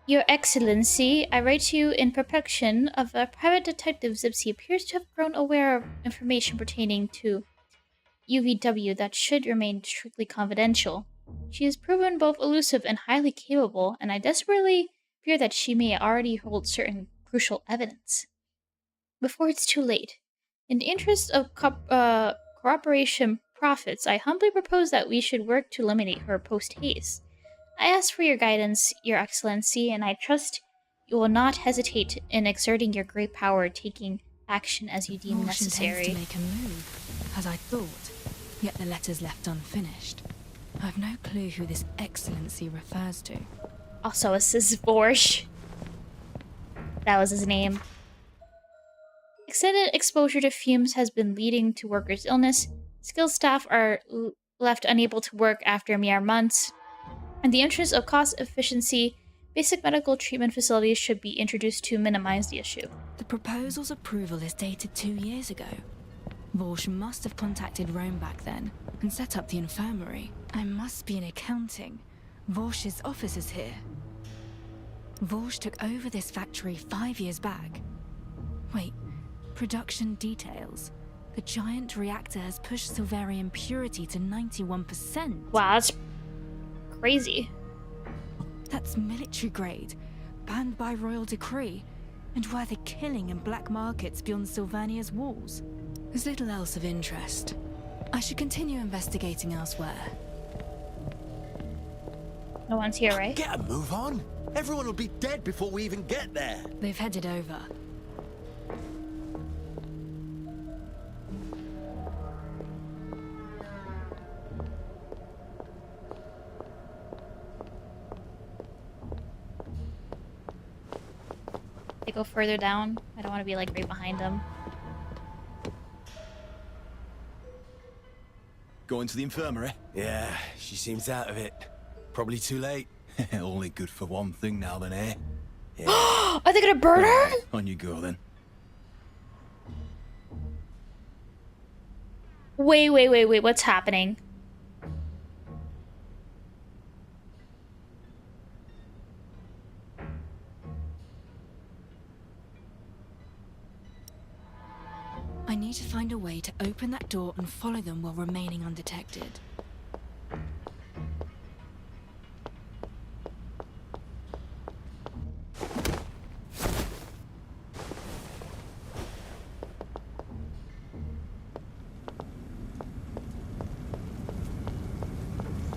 B: Your Excellency, I write to you in perplexion of a private detective Zipsy appears to have grown aware of information pertaining to UVW that should remain strictly confidential. She has proven both elusive and highly capable, and I desperately fear that she may already hold certain crucial evidence. Before it's too late, in the interest of corporation profits, I humbly propose that we should work to eliminate her post-haste. I ask for your guidance, Your Excellency, and I trust you will not hesitate in exerting your great power, taking action as you deem necessary.
E: To make a move, as I thought, yet the letter's left unfinished. I've no clue who this Excellency refers to.
B: Also, this is Vorsh. That was his name. Extended exposure to fumes has been leading to workers' illness. Skilled staff are left unable to work after mere months. In the interest of cost efficiency, basic medical treatment facilities should be introduced to minimize the issue.
E: The proposal's approval is dated 2 years ago. Vorsh must have contacted Rome back then and set up the infirmary. I must be in accounting. Vorsh's office is here. Vorsh took over this factory 5 years back. Wait, production details. The giant reactor has pushed Silverian purity to 91%.
B: Wow, that's crazy.
E: That's military grade, banned by royal decree, and where they're killing in black markets beyond Sylvania's walls. There's little else of interest. I should continue investigating elsewhere.
B: No one's here, right?
L: Get a move on. Everyone will be dead before we even get there.
E: They've headed over.
B: They go further down. I don't want to be like right behind them.
L: Going to the infirmary?
C: Yeah, she seems out of it. Probably too late.
L: Only good for one thing now then, eh?
C: Yeah.
B: Are they gonna burn her?
L: On you go then.
B: Wait, what's happening?
E: I need to find a way to open that door and follow them while remaining undetected.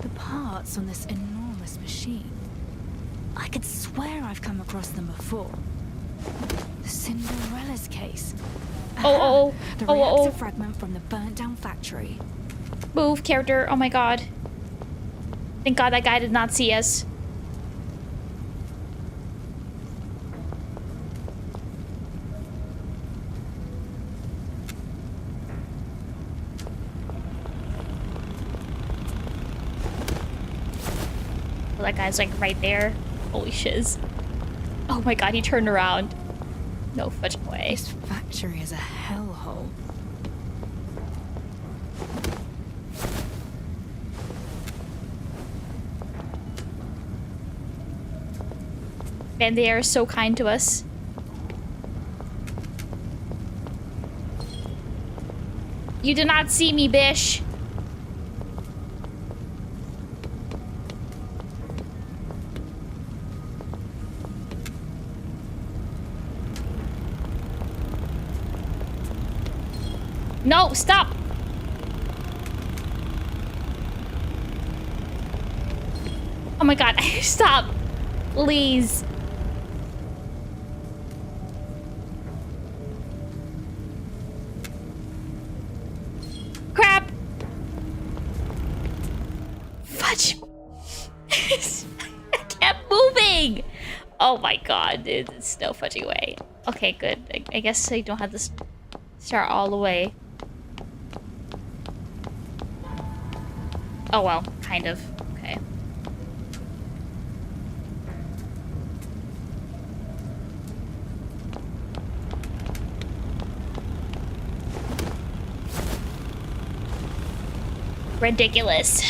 E: The parts on this enormous machine. I could swear I've come across them before. The Cinderella's case. The reactor fragment from the burnt-down factory.
B: Move, character. Oh my god. Thank god that guy did not see us. that guy's like right there. Holy shiz. Oh my god, he turned around. No fudging way.
E: This factory is a hellhole.
B: Man, they are so kind to us. You did not see me, bish. No, stop! Oh my god, stop! Please. Crap! Fudge! I kept moving! Oh my god, dude, it's no fudging way. Okay, good. I guess I don't have to start all the way. Oh well, kind of. Okay. Ridiculous.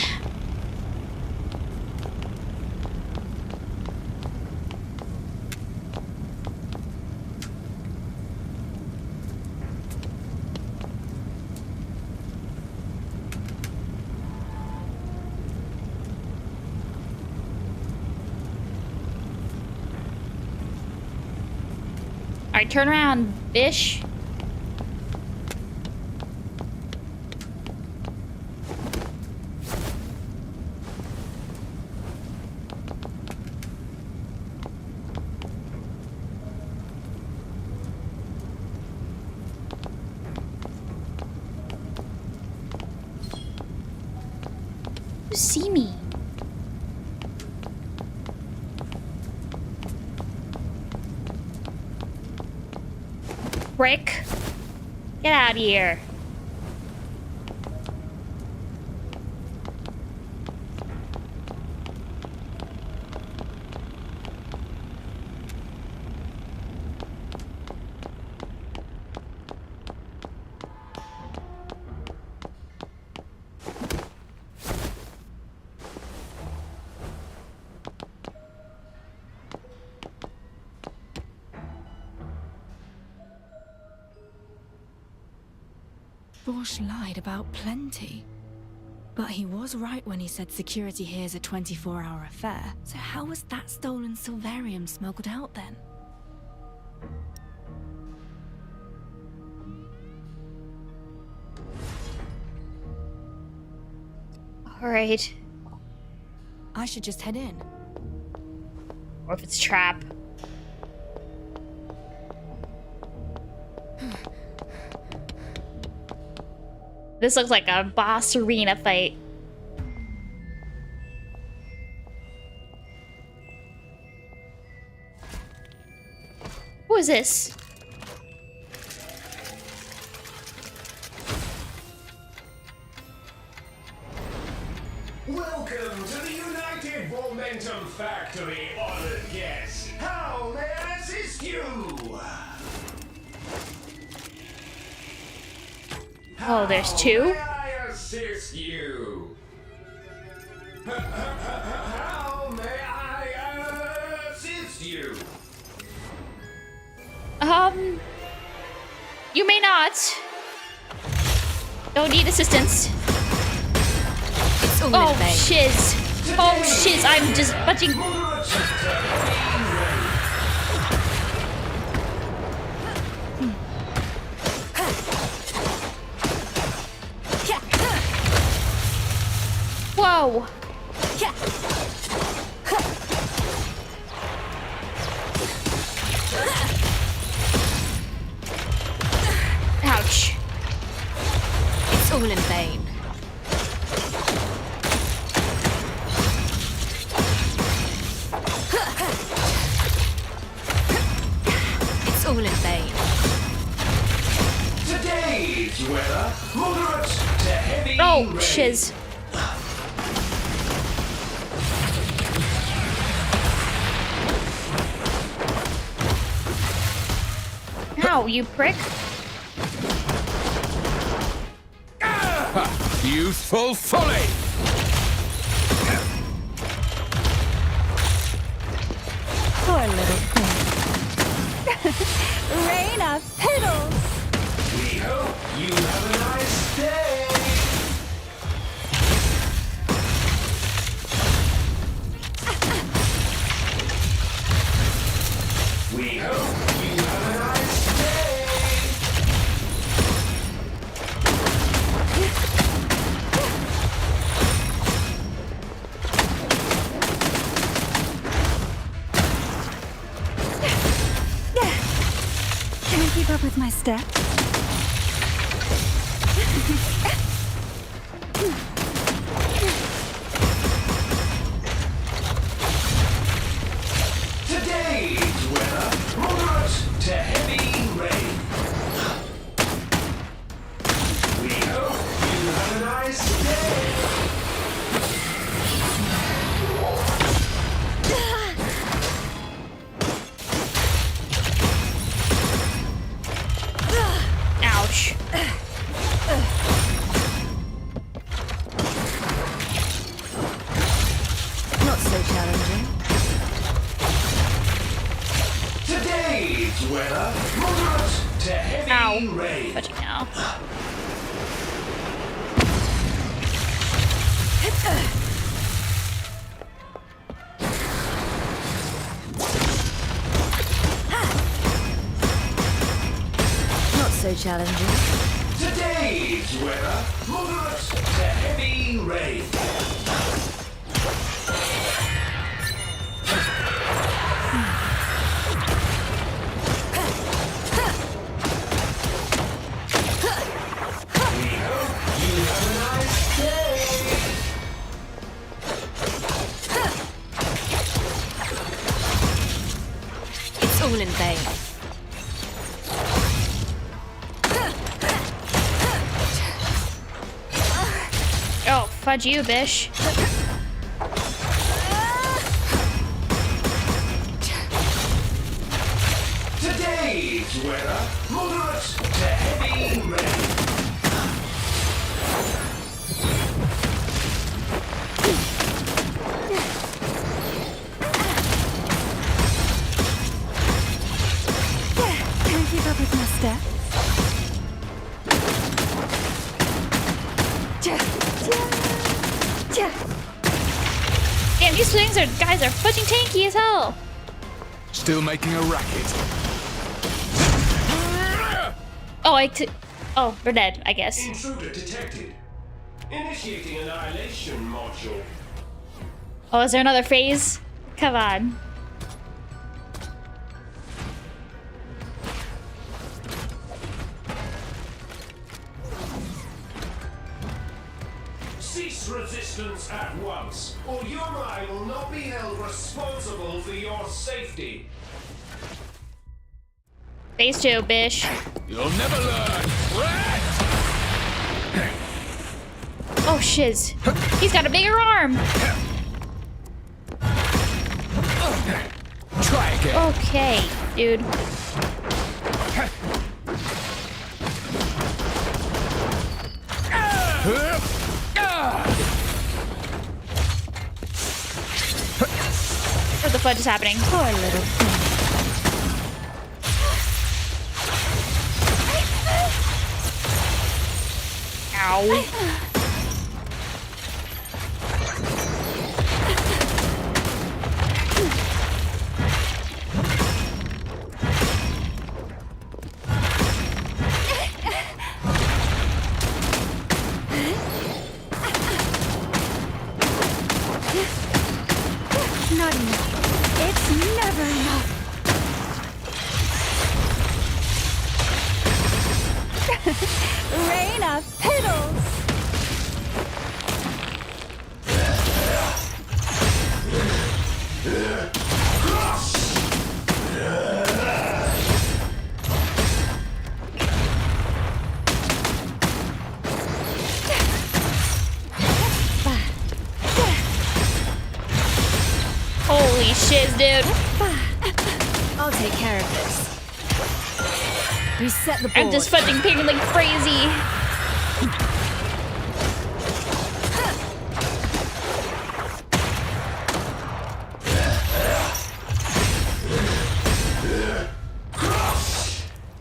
B: Alright, turn around, bish. You see me. Brick, get out of here.
E: Bosch lied about plenty. But he was right when he said security here is a 24-hour affair. So how was that stolen silvarium smuggled out then?
B: All right.
E: I should just head in.
B: Or if it's a trap. This looks like a boss arena fight. Who is this?
M: Welcome to the United Momentum Factory, honored guests. How may I assist you?
B: Oh, there's two?
M: How may I assist you? How may I assist you?
B: You may not. Don't need assistance. Oh, shiz. Oh, shiz. I'm just punching. Whoa. Ouch.
E: It's all in vain. It's all in vain.
M: Today's weather, moderate to heavy
B: Oh,
M: rain.
B: shiz. Ow, you prick.
K: Youthful folly!
G: Poor little thing. Rain of piddles!
M: We hope you have a nice day. We hope you have a nice day.
G: Can I keep up with my step?
M: Today's weather, moderate to heavy rain. We hope you have a nice day.
B: Ouch.
E: Not so challenging.
M: Today's weather, moderate to heavy rain.
B: Touching now.
E: Not so challenging.
M: Today's weather, moderate to heavy rain. We hope you have a nice day.
E: It's all in vain.
B: Oh, fudge you, bish.
M: Today's weather, moderate to heavy rain.
G: Can I keep up with my step?
B: Damn, these swings are guys are fudging tanky as hell.
I: Still making a racket.
B: Oh, we're dead, I guess.
M: Intruder detected. Initiating annihilation module.
B: Oh, is there another phase? Come on.
M: Cease resistance at once, or you and I will not be held responsible for your safety.
B: Phase 2, bish.
I: You'll never learn. Rat!
B: Oh, shiz. He's got a bigger arm.
I: Try again.
B: Okay, dude. What the fudge is happening?
G: Poor little thing.
B: Ow.
G: Not enough. It's never enough. Rain of piddles.
B: Holy shiz, dude.
E: I'll take care of this. Reset the board.
B: I'm just fudging ping like crazy.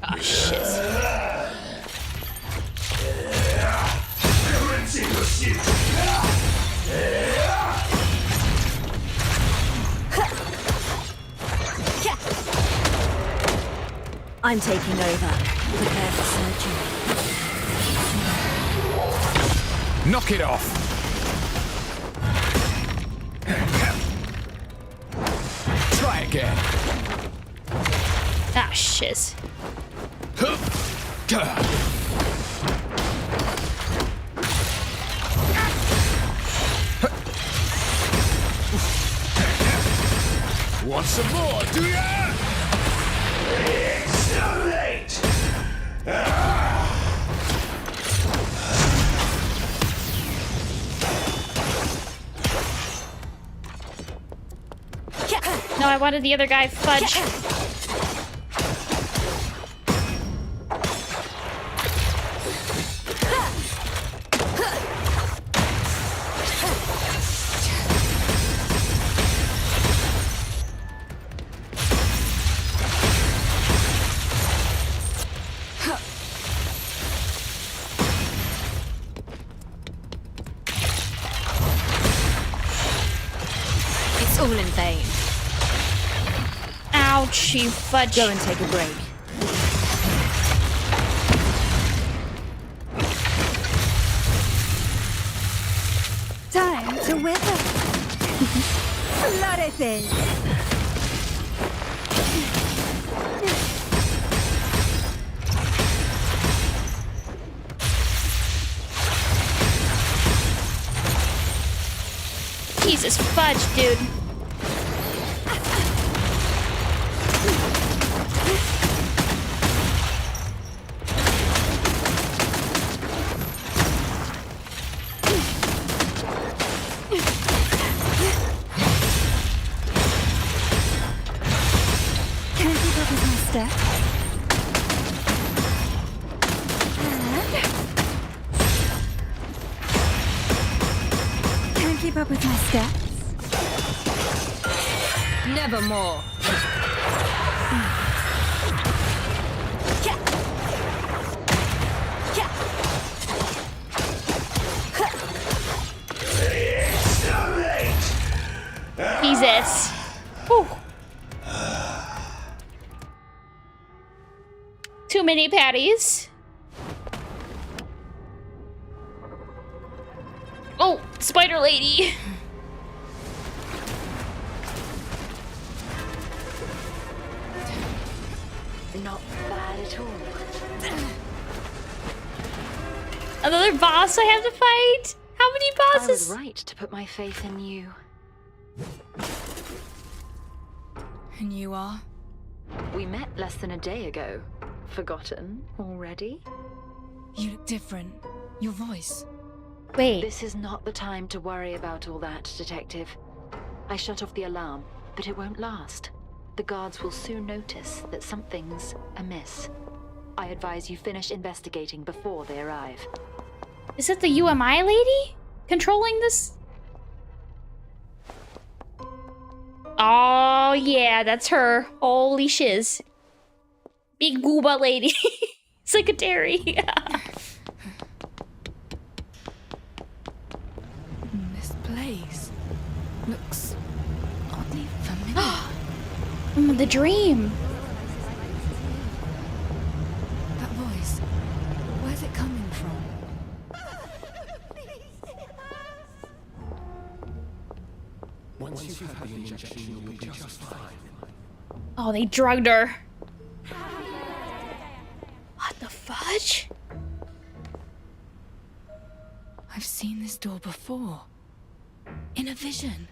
B: Oh shit.
A: I'm taking over. Prepare for surgery.
I: Knock it off! Try again.
B: Ah shit.
I: Want some more, do ya?
M: Accelerate!
B: No, I wanted the other guy fudge.
E: It's all in vain.
B: Ouch, you fudge.
E: Go and take a break.
A: Time to wither. Florescence.
B: Jesus fudge, dude.
A: Can't keep up with my step. Can't keep up with my steps.
E: Nevermore.
B: Jesus. Whew. Too many patties. Oh, spider lady.
J: Not bad at all.
B: Another boss I have to fight? How many
J: I
B: bosses?
J: was right to put my faith in you.
E: And you are?
J: We met less than a day ago. Forgotten already?
E: You look different. Your voice.
B: Wait.
J: This is not the time to worry about all that, Detective. I shut off the alarm, but it won't last. The guards will soon notice that something's amiss. I advise you finish investigating before they arrive.
B: Is it the UMI lady controlling this? Oh yeah, that's her. Holy shiz. Big gooba lady. Secretary.
E: This place looks oddly familiar.
B: The dream.
E: That voice. Where's it coming from?
M: Once you've had the injection, you'll be just fine.
B: Oh, they drugged her. What the fudge?
E: I've seen this door before. In a vision.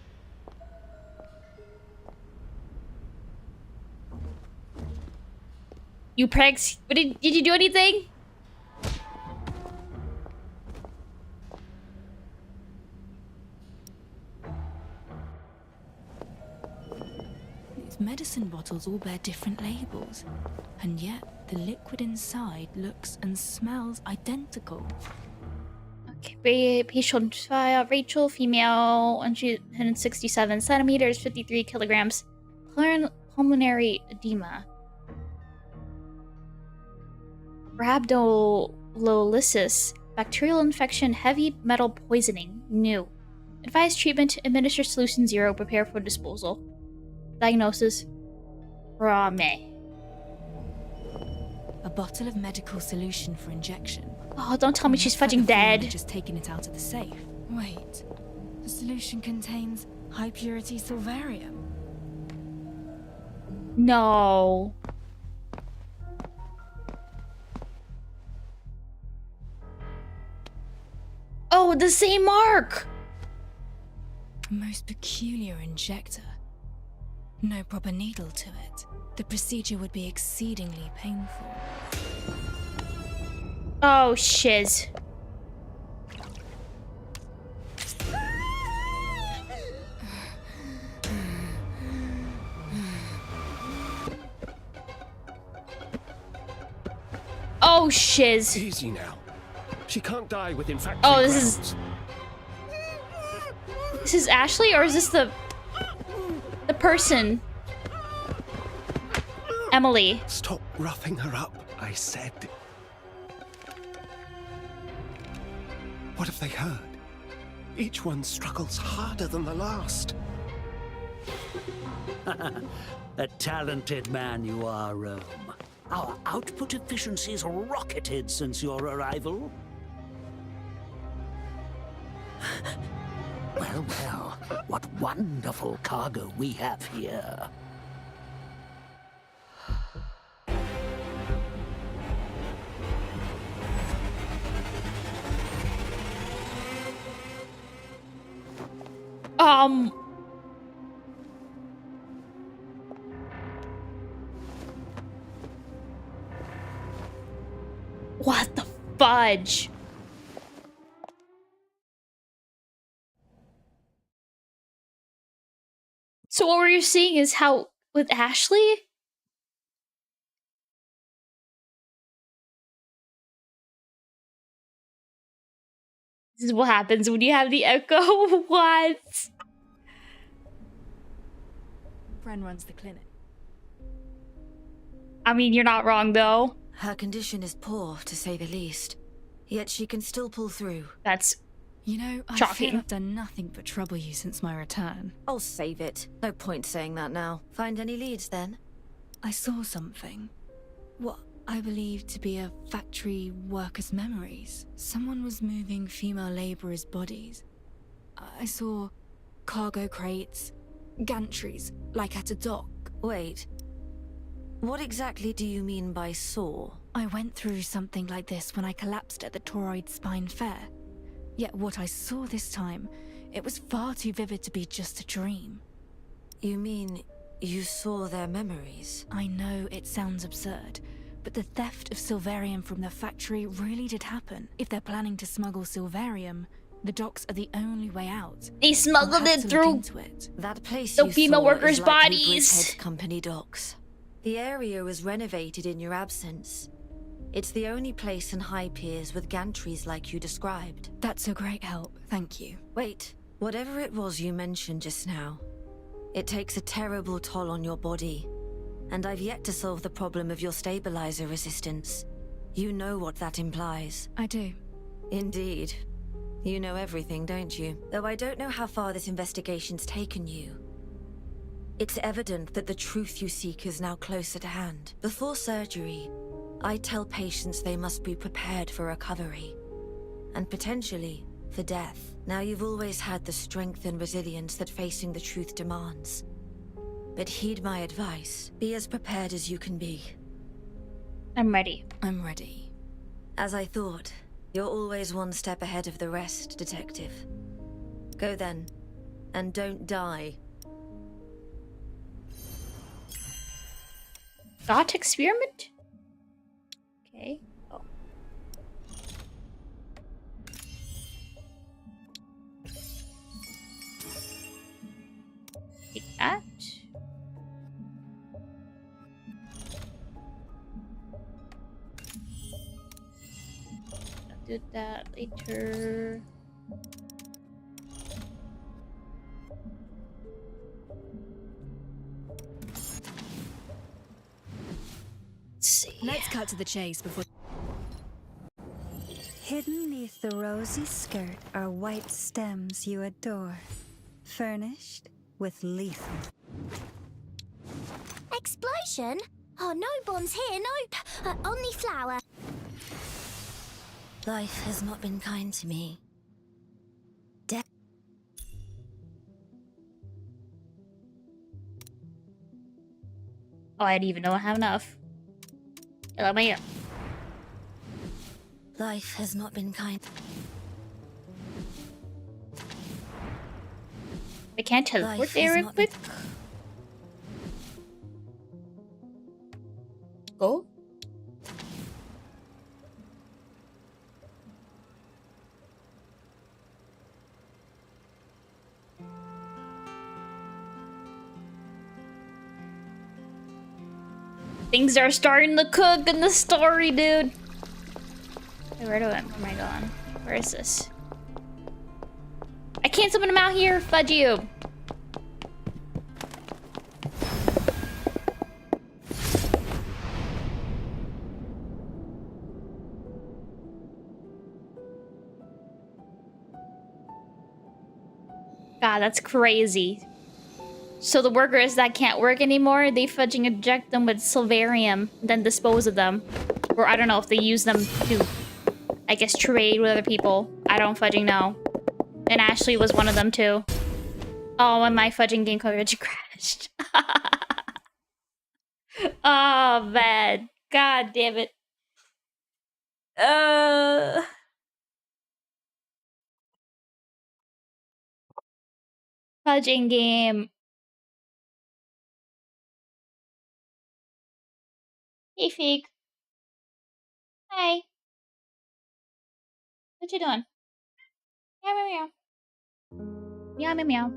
B: You pregs. What did you do anything?
E: These medicine bottles all bear different labels. And yet, the liquid inside looks and smells identical.
B: Okay, patient file, Rachel, female, 167 centimeters, 53 kilograms, pulmonary edema. Rhabdolysis, bacterial infection, heavy metal poisoning, new. Advised treatment, administer solution 0, prepare for disposal. Diagnosis, Rame.
E: A bottle of medical solution for injection.
B: Oh, don't tell me she's fucking dead.
E: Just taking it out of the safe. Wait, the solution contains high purity silvarium.
B: No. Oh, the same mark!
E: A most peculiar injector. No proper needle to it. The procedure would be exceedingly painful.
B: Oh, shiz. Oh, shiz.
C: Easy now. She can't die within factory
B: Oh,
C: grounds.
B: This is Ashley, or is this the person? Emily.
C: Stop roughing her up, I said. What have they heard? Each one struggles harder than the last.
F: A talented man you are, Rome. Our output efficiency's rocketed since your arrival. Well, well, what wonderful cargo we have here.
B: What the fudge? So what we're seeing is how with Ashley? This is what happens when you have the echo. What?
E: Friend runs the clinic.
B: I mean, you're not wrong though.
A: Her condition is poor, to say the least. Yet she can still pull through.
B: That's
E: You know, I
B: shocking.
E: feel I've done nothing but trouble you since my return.
A: I'll save it. No point saying that now. Find any leads then?
E: I saw something. What I believe to be a factory worker's memories. Someone was moving female laborers' bodies. I saw cargo crates, gantries, like at a dock.
A: Wait. What exactly do you mean by saw?
E: I went through something like this when I collapsed at the Toroid Spine Fair. Yet what I saw this time, it was far too vivid to be just a dream.
A: You mean you saw their memories?
E: I know it sounds absurd, but the theft of Silvarium from the factory really did happen. If they're planning to smuggle Silvarium, the docks are the only way out.
B: They smuggled it through
A: that place
B: the
A: you
B: female
A: saw
B: workers'
A: is likely
B: bodies.
A: Bridgehead Company docks. The area was renovated in your absence. It's the only place in High Piers with gantries like you described.
E: That's a great help, thank you.
A: Wait, whatever it was you mentioned just now, it takes a terrible toll on your body. And I've yet to solve the problem of your stabilizer resistance. You know what that implies.
E: I do.
A: Indeed. You know everything, don't you? Though I don't know how far this investigation's taken you. It's evident that the truth you seek is now closer to hand. Before surgery, I tell patients they must be prepared for recovery. And potentially, for death. Now you've always had the strength and resilience that facing the truth demands. But heed my advice. Be as prepared as you can be.
B: I'm ready.
E: I'm ready.
A: As I thought, you're always one step ahead of the rest, Detective. Go then, and don't die.
B: Thought experiment? Okay. Oh. Take that. do that later. Let's see.
E: Let's cut to the chase before.
N: Hidden neath the rosy skirt are white stems you adore, furnished with lethal.
H: Explosion? Oh, no bombs here, nope. Only flour.
G: Life has not been kind to me. Death.
B: Oh, I didn't even know I have enough. Let me.
G: Life has not been kind.
B: I can't teleport there real quick. Go. Things are starting to cook in the story, dude. Hey, where am I going? Where is this? I can't summon him out here. Fudge you. God, that's crazy. So the workers that can't work anymore, they fudging inject them with silvarium, then dispose of them. Or I don't know if they use them to, I guess, trade with other people. I don't fudging know. And Ashley was one of them too. Oh, and my fudging game coverage crashed. Oh, man. God damn it. Fudging game. Hey, Fig. Hi. What you doing? Meow, meow, meow. Meow, meow, meow.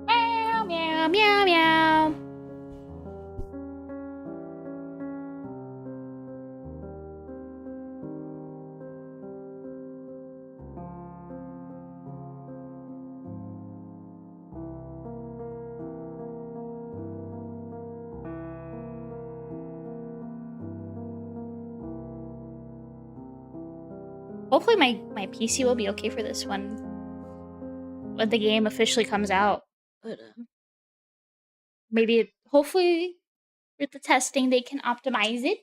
B: Meow, meow, meow, meow. Hopefully my PC will be okay for this one when the game officially comes out. But maybe, hopefully, with the testing, they can optimize it.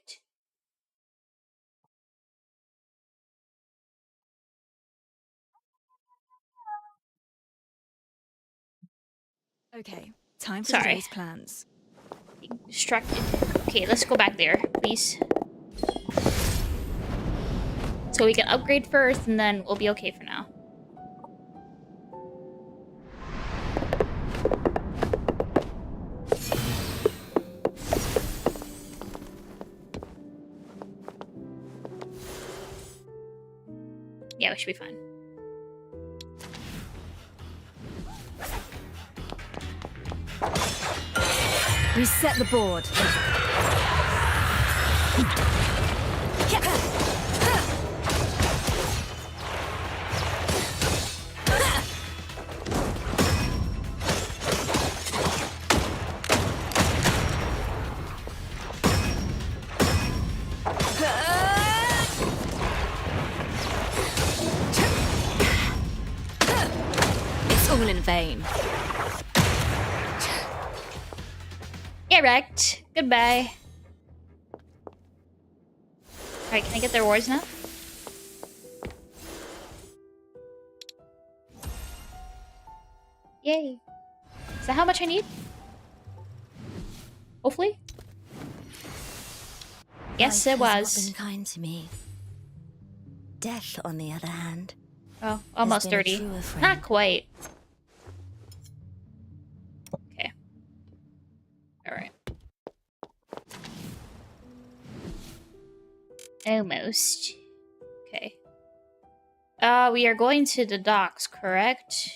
E: Okay, time for
B: Sorry.
E: today's plans.
B: Being distracted. Okay, let's go back there, please. So we can upgrade first, and then we'll be okay for now. Yeah, we should be fine.
E: Reset the board. It's all in vain.
B: Erect. Goodbye. Alright, can I get the rewards now? Yay. Is that how much I need? Hopefully? Yes, it
G: Life has
B: was.
G: not been kind to me. Death, on the other hand.
B: Oh, almost
G: been a
B: 30.
G: truer friend.
B: Not quite. Okay. Alright. Almost. Okay. We are going to the docks, correct?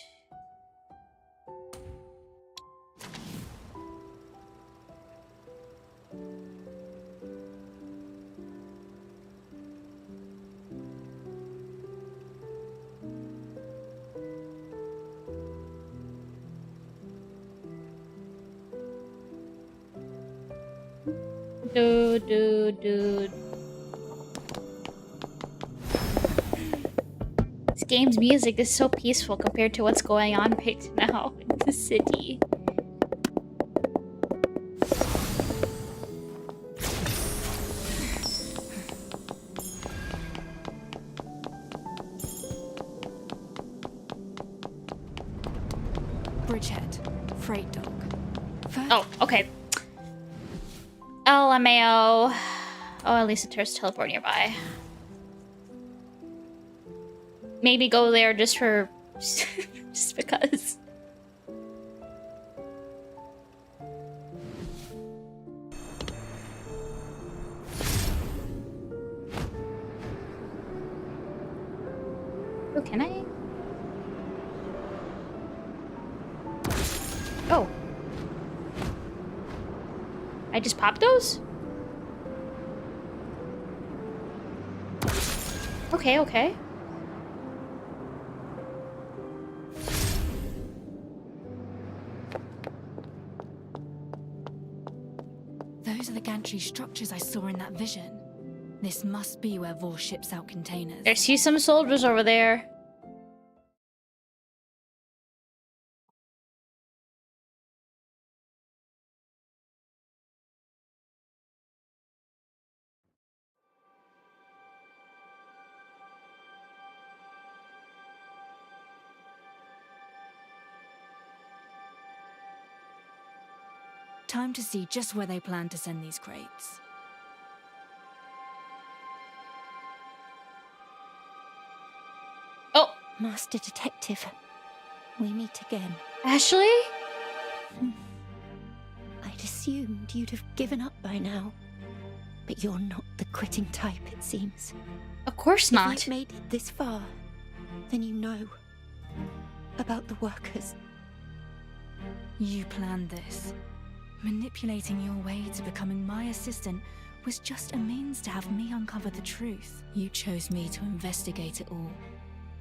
B: Dude. This game's music is so peaceful compared to what's going on right now in the city.
E: Bridgehead, freight dock.
B: Oh, okay. LMAO. Oh, at least there's teleport nearby. Maybe go there just for... just because. Oh, can I? Oh. I just popped those? Okay.
E: Those are the gantry structures I saw in that vision. This must be where Vor ships out containers.
B: I see some soldiers over there.
E: Time to see just where they plan to send these crates.
B: Oh!
G: Master Detective, we meet again.
B: Ashley?
G: I'd assumed you'd have given up by now. But you're not the quitting type, it seems.
B: Of course not.
G: If you've made it this far, then you know about the workers.
E: You planned this. Manipulating your way to becoming my assistant was just a means to have me uncover the truth. You chose me to investigate it all.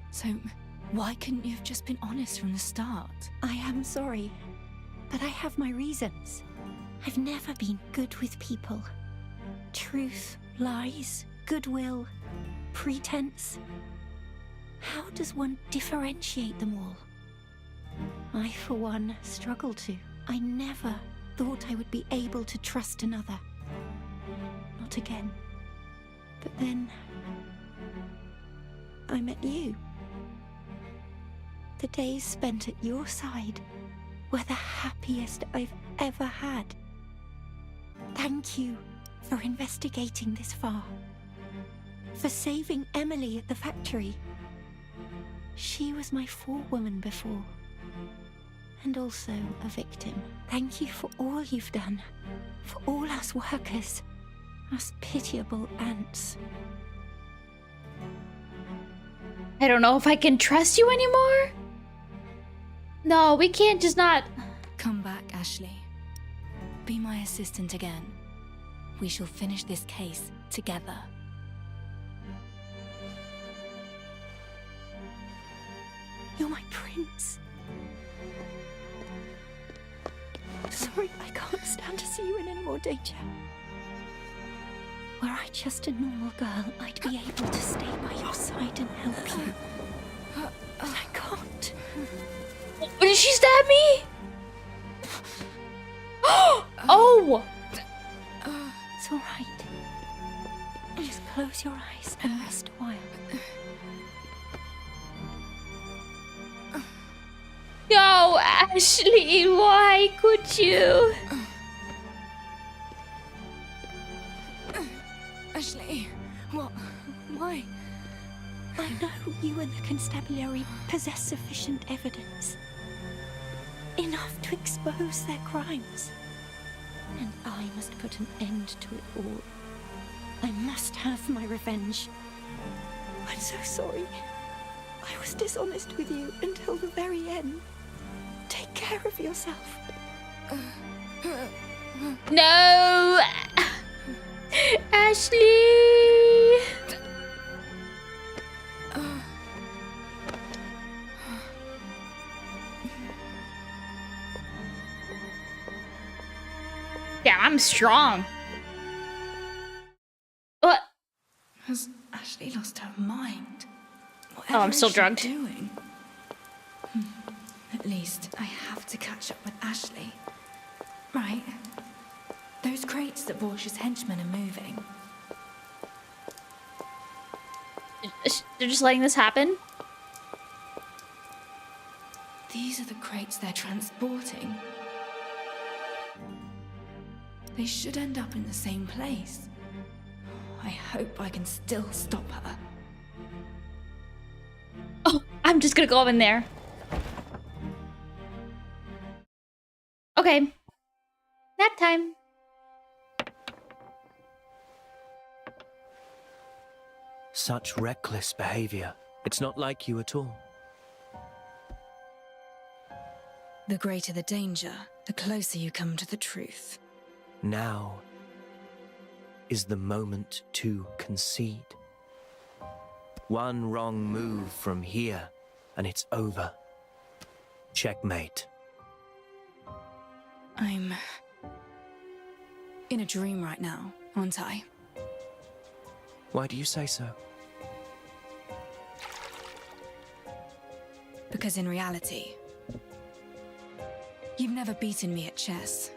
E: So, why couldn't you have just been honest from the start?
G: I am sorry, but I have my reasons. I've never been good with people. Truth, lies, goodwill, pretense. How does one differentiate them all? I, for one, struggle to. I never thought I would be able to trust another. Not again. But then I met you. The days spent at your side were the happiest I've ever had. Thank you for investigating this far. For saving Emily at the factory. She was my forewoman before. And also a victim. Thank you for all you've done. For all us workers. Us pitiable ants.
B: I don't know if I can trust you anymore. No, we can't just not...
E: Come back, Ashley. Be my assistant again. We shall finish this case together.
G: You're my prince. Sorry, I can't stand to see you in any more danger. Were I just a normal girl, I'd be able to stay by your side and help you. But I can't.
B: Did she stab me? Oh!
G: It's all right. Just close your eyes and rest a while.
B: No, Ashley, why could you?
E: Ashley, what? Why?
G: I know you and the constabulary possess sufficient evidence. Enough to expose their crimes. And I must put an end to it all. I must have my revenge. I'm so sorry. I was dishonest with you until the very end. Take care of yourself.
B: No! Ashley! Yeah, I'm strong.
E: Has Ashley lost her mind?
B: Oh, I'm still
E: Whatever is she
B: drugged.
E: doing? At least I have to catch up with Ashley. Right. Those crates that Borch's henchmen are moving.
B: They're just letting this happen?
E: These are the crates they're transporting. They should end up in the same place. I hope I can still stop her.
B: Oh, I'm just gonna go in there. Okay. Nap time.
O: Such reckless behavior. It's not like you at all.
E: The greater the danger, the closer you come to the truth.
O: Now is the moment to concede. One wrong move from here, and it's over. Checkmate.
E: I'm in a dream right now, aren't I?
O: Why do you say so?
E: Because in reality, you've never beaten me at chess.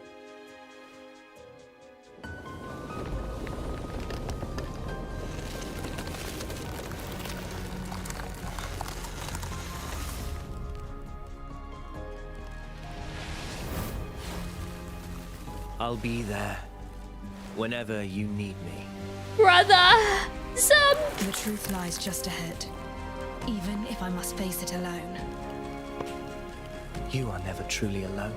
O: I'll be there whenever you need me.
B: Brother! Son!
E: The truth lies just ahead, even if I must face it alone.
O: You are never truly alone.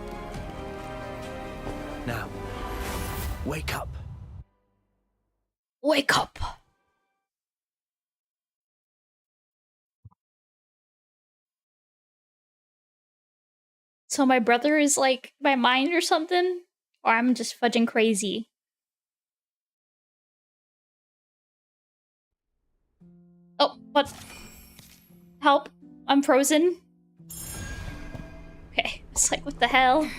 O: Now, wake up.
B: Wake up. So my brother is like my mind or something? Or I'm just fudging crazy. Oh, what? Help. I'm frozen. Okay, it's like, what the hell?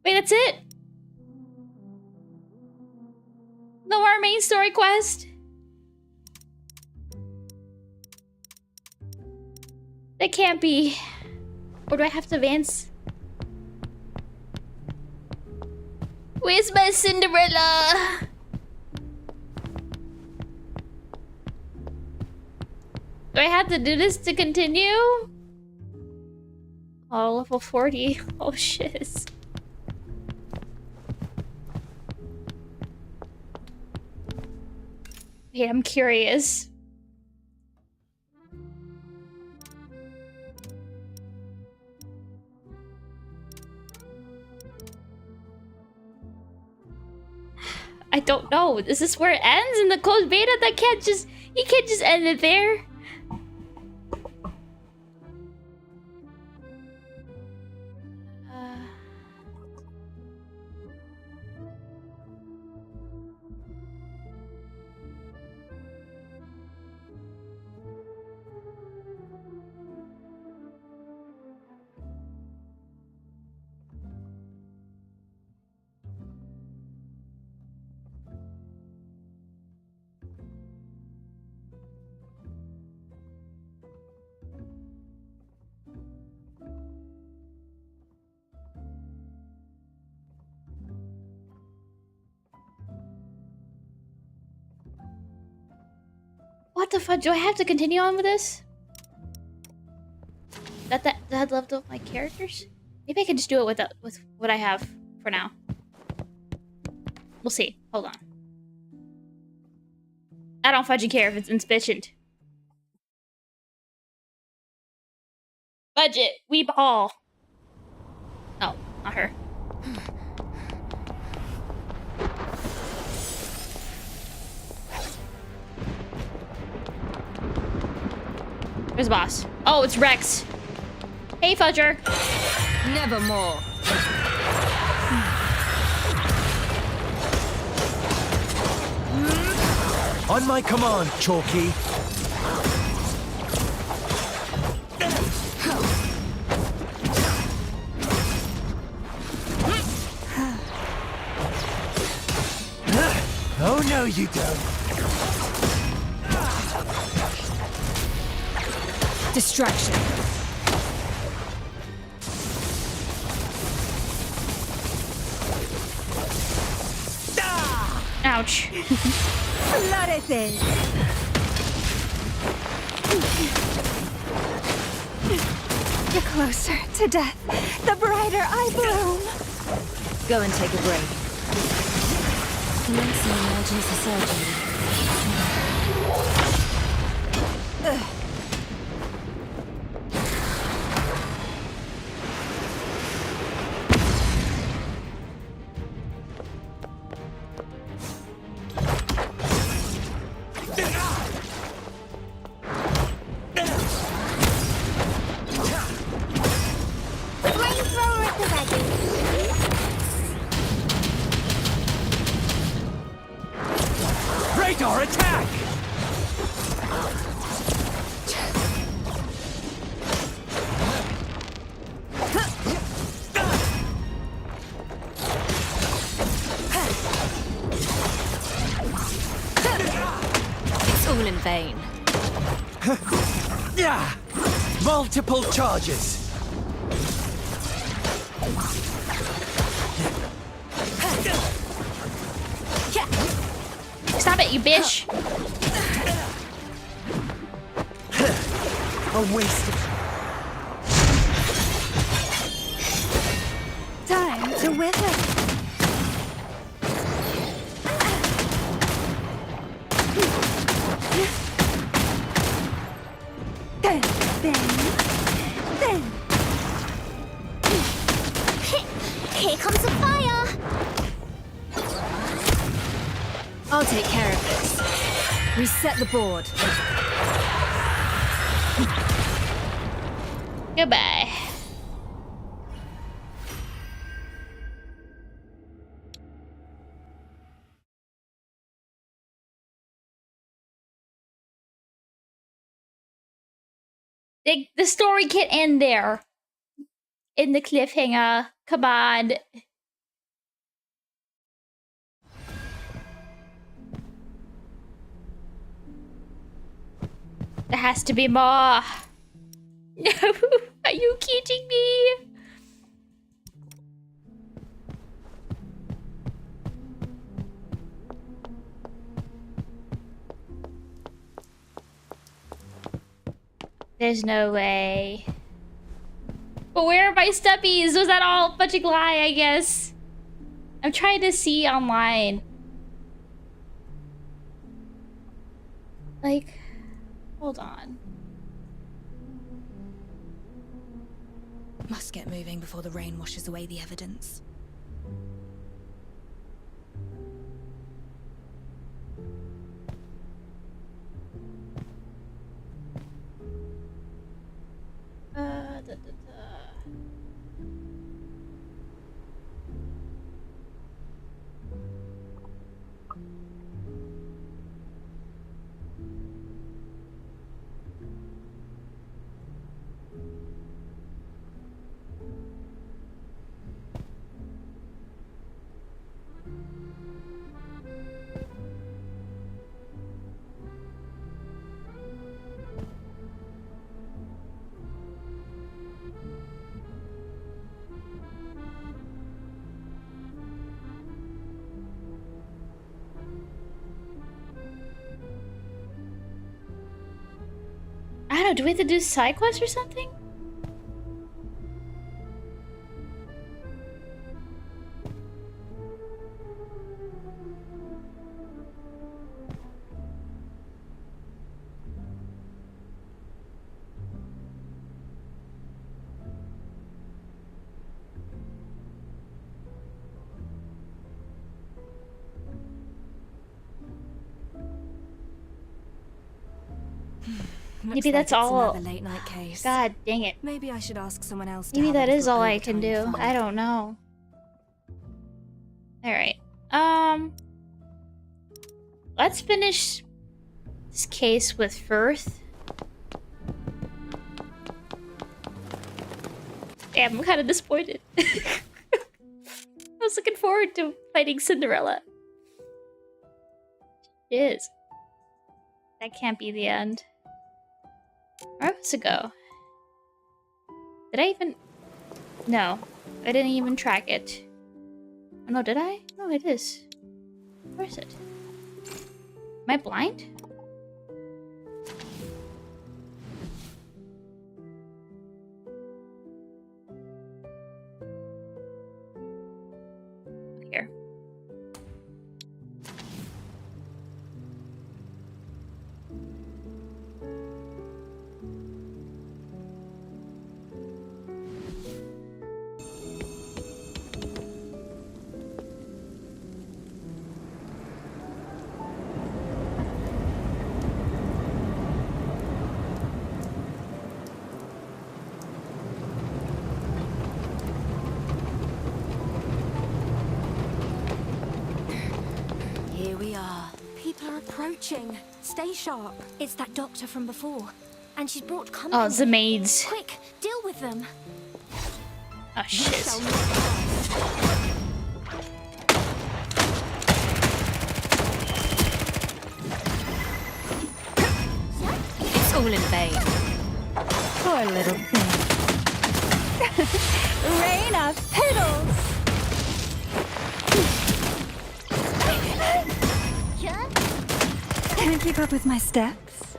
B: Wait, that's it? No more main story quest? That can't be. Or do I have to advance? Where's my Cinderella? Do I have to do this to continue? Oh, level 40. Oh, shit. Wait, I'm curious. I don't know. Is this where it ends in the closed beta? That can't just... You can't just end it there. What the fuck? Do I have to continue on with this? That leveled up my characters? Maybe I can just do it with what I have for now. We'll see. Hold on. I don't fudging care if it's insufficient. Budget. We ball. Oh, not her. Where's the boss? Oh, it's Rex. Hey, Fudger.
P: Nevermore.
L: On my command, Chalky. No, you don't.
P: Distraction.
B: Ouch.
N: Florece. The closer to death, the brighter I bloom.
P: Go and take a break.
E: Commencing emergency surgery.
H: Flamethrower at the ready.
L: Radar attack!
P: It's all in vain.
L: Yeah! Multiple charges!
B: Stop it, you bitch!
L: A waste.
N: Time to wither. Then.
H: Here comes the fire.
P: I'll take care of this. Reset the board.
B: Goodbye. The story can't end there. In the cliffhanger. Come on. There has to be more. No, are you kidding me? There's no way. But where are my steppies? Was that all a bunch of lie, I guess? I'm trying to see online. Like, hold on.
E: Must get moving before the rain washes away the evidence.
B: I don't know, do we have to do side quests or something? Maybe that's all.
E: Late night case.
B: God dang it.
E: Maybe I should ask someone else.
B: Maybe that is all I can do. I don't know. Alright. Let's finish this case with Firth. Damn, I'm kind of disappointed. I was looking forward to fighting Cinderella. It is. That can't be the end. Where was it go? Did I even... No. I didn't even track it. Oh, no, did I? No, it is. Where is it? Am I blind? Here.
E: Here we are. People are approaching. Stay sharp.
H: It's that doctor from before. And she's brought company.
B: Oh, it's the maids.
H: Quick, deal with them.
B: Oh, shit.
E: It's all in vain.
N: Poor little thing. Rain of piddles! Can't keep up with my steps.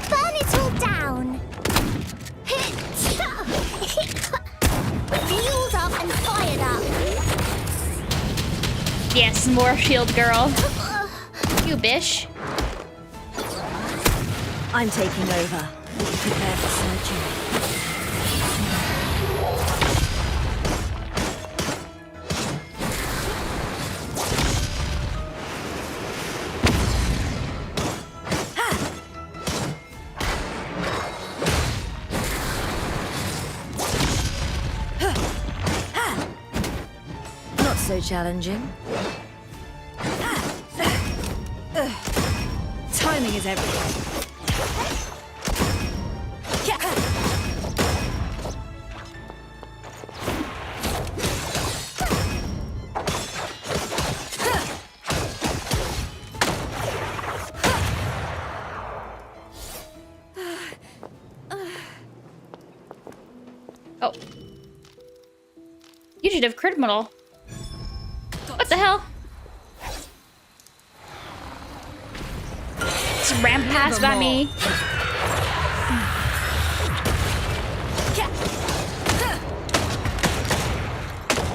H: Burn it all down. Fueled up and fired up.
B: Yes, more shield girl. You bish.
P: I'm taking over. Prepare for surgery. Not so challenging.
E: Timing is everything.
B: Oh. Fugitive criminal. What the hell? Just ran past by me.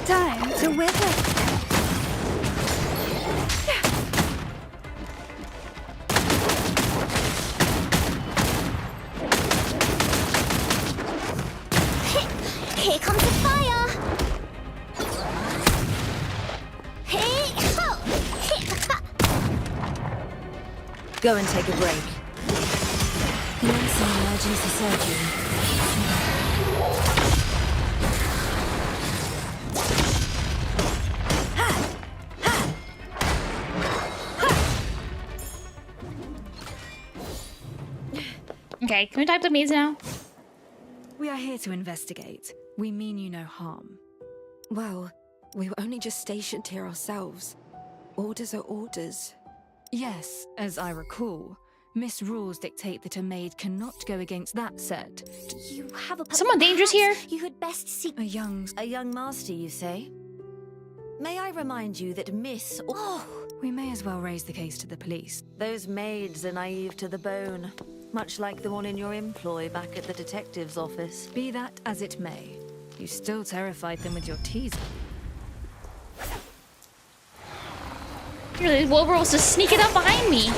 N: Time to wither.
H: Here comes the fire.
P: Go and take a break. You want some emergency surgery?
B: Okay, can we type the Meezie now?
E: We are here to investigate. We mean you no harm. Well, we were only just stationed here ourselves. Orders are orders. Yes, as I recall, Miss rules dictate that a maid cannot go against that set.
H: You have a
B: Someone dangerous here?
H: You had best seek
E: a young
P: master, you say? May I remind you that Miss...
E: Oh, we may as well raise the case to the police.
P: Those maids are naive to the bone, much like the one in your employ back at the detective's office.
E: Be that as it may, you still terrified them with your teasing.
B: Really, Wilbur was just sneaking up behind me.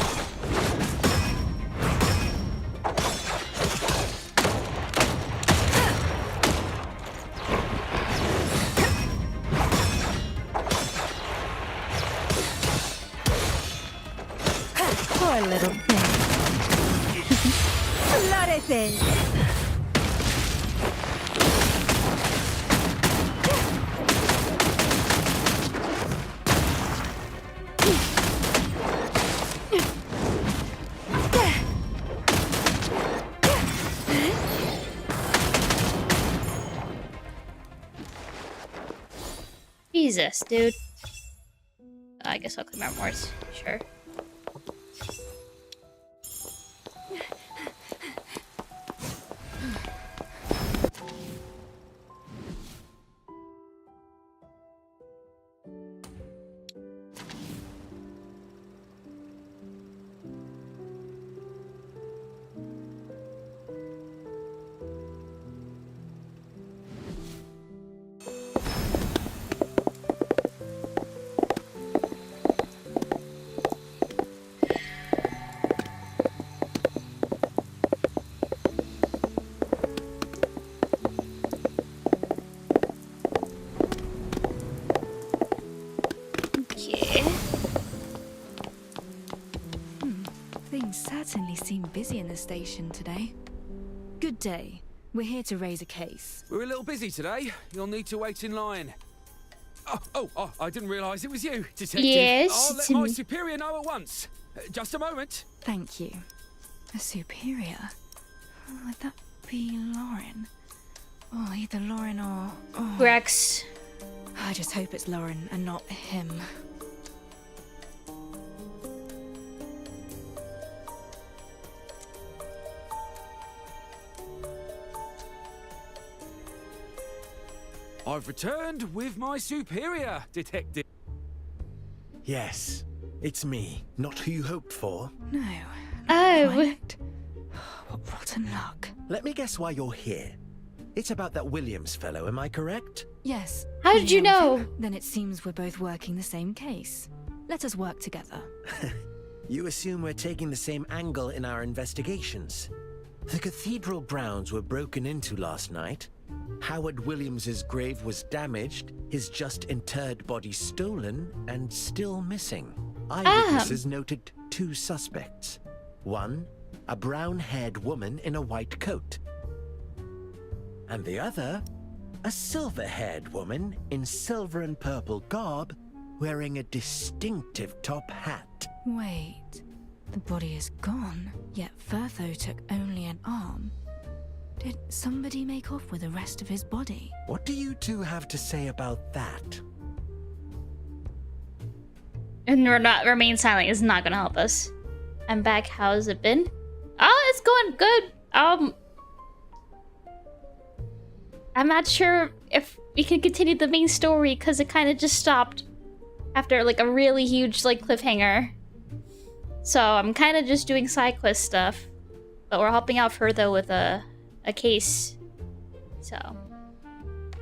N: Poor little thing. Bloody thing.
B: Jesus, dude. I guess I'll clean my remorse. Sure.
E: Things certainly seem busy in the station today. Good day. We're here to raise a case.
Q: We're a little busy today. You'll need to wait in line. Oh, I didn't realise it was you, Detective.
B: Yes.
Q: I'll let my superior know at once. Just a moment.
E: Thank you. A superior? Would that be Lauren? Oh, either Lauren or... Oh.
B: Rex.
E: I just hope it's Lauren and not him.
Q: I've returned with my superior, Detective.
L: Yes, it's me. Not who you hoped for.
E: No.
B: Oh.
E: What rotten luck.
L: Let me guess why you're here. It's about that Williams fellow, am I correct?
E: Yes.
B: How did you know?
E: Then it seems we're both working the same case. Let us work together.
L: You assume we're taking the same angle in our investigations. The cathedral grounds were broken into last night. Howard Williams's grave was damaged, his just interred body stolen, and still missing. Eyewitnesses noted 2 suspects. One, a brown-haired woman in a white coat. And the other, a silver-haired woman in silver and purple garb, wearing a distinctive top hat.
E: Wait, the body is gone, yet Firtho took only an arm. Did somebody make off with the rest of his body?
L: What do you two have to say about that?
B: And remain silent is not gonna help us. I'm back. How's it been? Oh, it's going good. I'm not sure if we can continue the main story because it kind of just stopped after like a really huge like cliffhanger. So I'm kind of just doing side quest stuff, but we're helping out further with a case. So.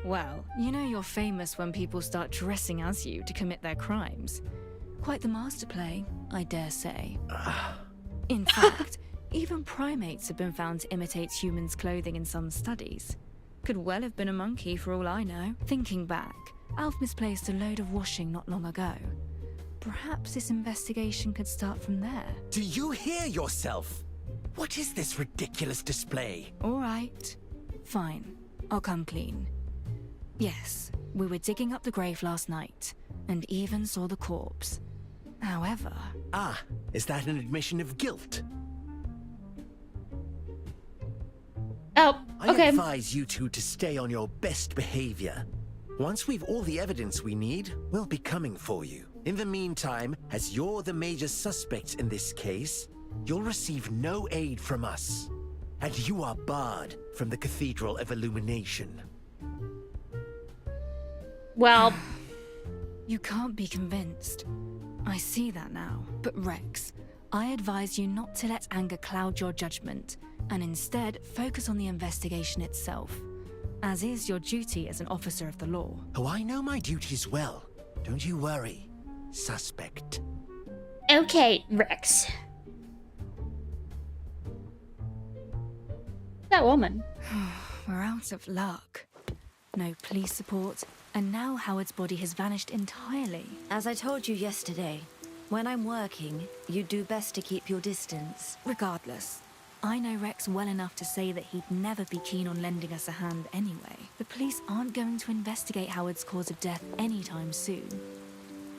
E: Well, you know you're famous when people start dressing as you to commit their crimes. Quite the master play, I dare say. In fact, even primates have been found to imitate humans' clothing in some studies. Could well have been a monkey for all I know. Thinking back, Alf misplaced a load of washing not long ago. Perhaps this investigation could start from there.
L: Do you hear yourself? What is this ridiculous display?
E: All right. Fine. I'll come clean. Yes, we were digging up the grave last night, and even saw the corpse. However...
L: Ah, is that an admission of guilt?
B: Oh, okay.
L: I advise you two to stay on your best behavior. Once we've all the evidence we need, we'll be coming for you. In the meantime, as you're the major suspects in this case, you'll receive no aid from us. And you are barred from the Cathedral of Illumination.
B: Well...
E: You can't be convinced. I see that now. But Rex, I advise you not to let anger cloud your judgment, and instead focus on the investigation itself, as is your duty as an officer of the law.
L: Oh, I know my duties well. Don't you worry, suspect.
B: Okay, Rex. That woman.
E: We're out of luck. No police support, and now Howard's body has vanished entirely.
P: As I told you yesterday, when I'm working, you do best to keep your distance.
E: Regardless, I know Rex well enough to say that he'd never be keen on lending us a hand anyway. The police aren't going to investigate Howard's cause of death anytime soon.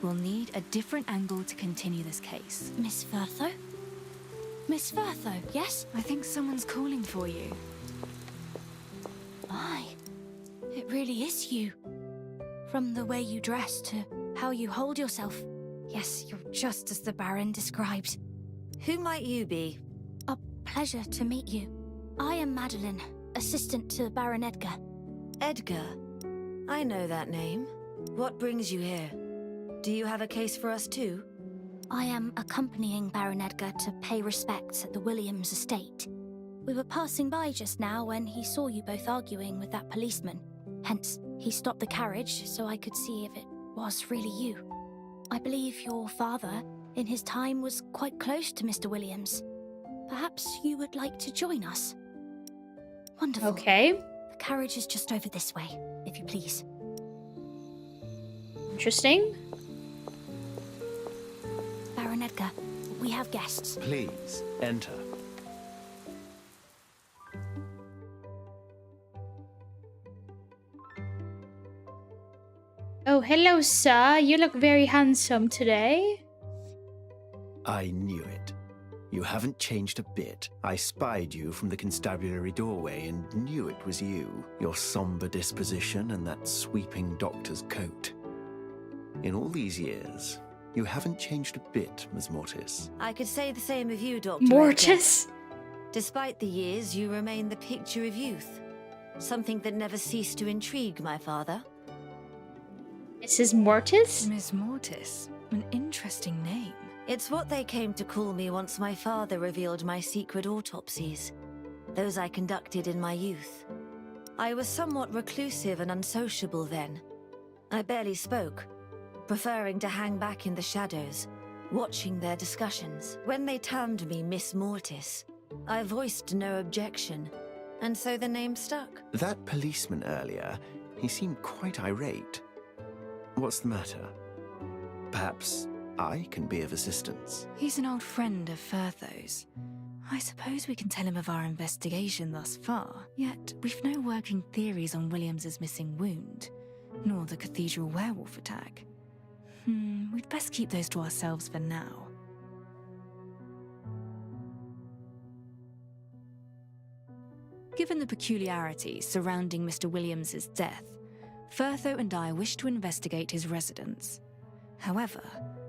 E: We'll need a different angle to continue this case.
H: Miss Firtho? Miss Firtho, yes?
E: I think someone's calling for you.
H: Aye. It really is you.
E: From the way you dress to how you hold yourself. Yes, you're just as the Baron described.
P: Who might you be?
H: A pleasure to meet you. I am Madeline, assistant to Baron Edgar.
P: Edgar? I know that name. What brings you here? Do you have a case for us too?
H: I am accompanying Baron Edgar to pay respects at the Williams estate. We were passing by just now when he saw you both arguing with that policeman. Hence, he stopped the carriage so I could see if it was really you. I believe your father, in his time, was quite close to Mr. Williams. Perhaps you would like to join us? Wonderful.
B: Okay.
H: The carriage is just over this way, if you please.
B: Interesting.
H: Baron Edgar, we have guests.
O: Please, enter.
B: Oh, hello, sir. You look very handsome today.
O: I knew it. You haven't changed a bit. I spied you from the constabulary doorway and knew it was you. Your somber disposition and that sweeping doctor's coat. In all these years, you haven't changed a bit, Ms. Mortis.
P: I could say the same of you, Dr.
B: Mortis.
P: Edgar. Despite the years, you remain the picture of youth. Something that never ceased to intrigue my father.
B: Mrs. Mortis?
E: Miss Mortis. An interesting name.
P: It's what they came to call me once my father revealed my secret autopsies. Those I conducted in my youth. I was somewhat reclusive and unsociable then. I barely spoke, preferring to hang back in the shadows, watching their discussions. When they termed me Miss Mortis, I voiced no objection, and so the name stuck.
O: That policeman earlier, he seemed quite irate. What's the matter? Perhaps I can be of assistance.
E: He's an old friend of Firtho's. I suppose we can tell him of our investigation thus far. Yet, we've no working theories on Williams's missing wound, nor the cathedral werewolf attack. We'd best keep those to ourselves for now. Given the peculiarities surrounding Mr. Williams's death, Firtho and I wish to investigate his residence. However,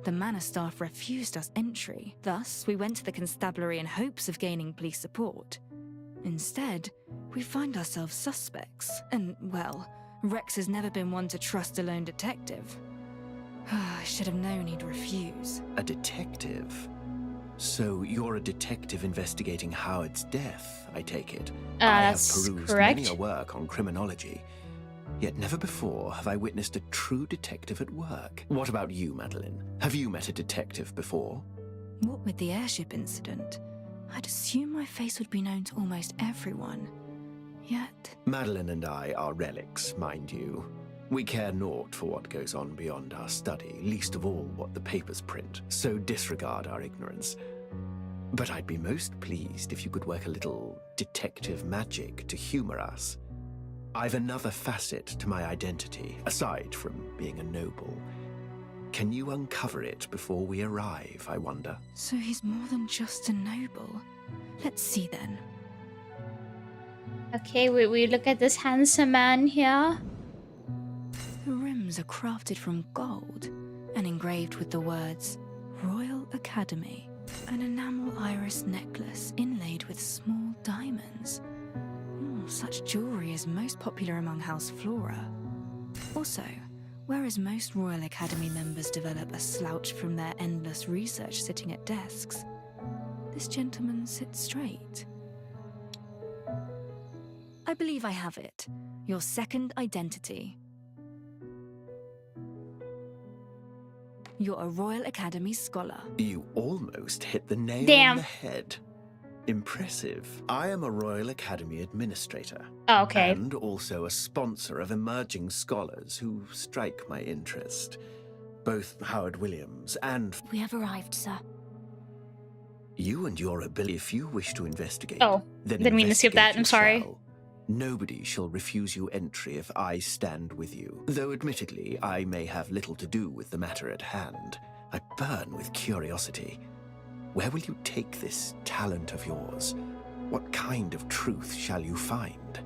E: the manor staff refused us entry. Thus, we went to the constabulary in hopes of gaining police support. Instead, we find ourselves suspects. And, well, Rex has never been one to trust a lone detective. I should have known he'd refuse.
O: A detective? So you're a detective investigating Howard's death, I take it. I have
B: That's
O: perused
B: correct.
O: many a work on criminology. Yet never before have I witnessed a true detective at work. What about you, Madeline? Have you met a detective before?
E: What with the airship incident, I'd assume my face would be known to almost everyone. Yet...
O: Madeline and I are relics, mind you. We care naught for what goes on beyond our study, least of all what the papers print, so disregard our ignorance. But I'd be most pleased if you could work a little detective magic to humor us. I've another facet to my identity, aside from being a noble. Can you uncover it before we arrive, I wonder?
E: So he's more than just a noble. Let's see then.
B: Okay, we look at this handsome man here.
E: The rims are crafted from gold and engraved with the words Royal Academy. An enamel iris necklace inlaid with small diamonds. Such jewelry is most popular among House Flora. Also, whereas most Royal Academy members develop a slouch from their endless research sitting at desks, this gentleman sits straight. I believe I have it. Your second identity. You're a Royal Academy scholar.
O: You almost hit the nail
B: Damn.
O: on the head. Impressive. I am a Royal Academy administrator.
B: Oh, okay.
O: And also a sponsor of emerging scholars who strike my interest. Both Howard Williams and...
H: We have arrived, sir.
O: You and your ability, if you wish to investigate...
B: Oh, didn't mean to skip that. I'm sorry.
O: shall. Nobody shall refuse you entry if I stand with you. Though admittedly, I may have little to do with the matter at hand. I burn with curiosity. Where will you take this talent of yours? What kind of truth shall you find?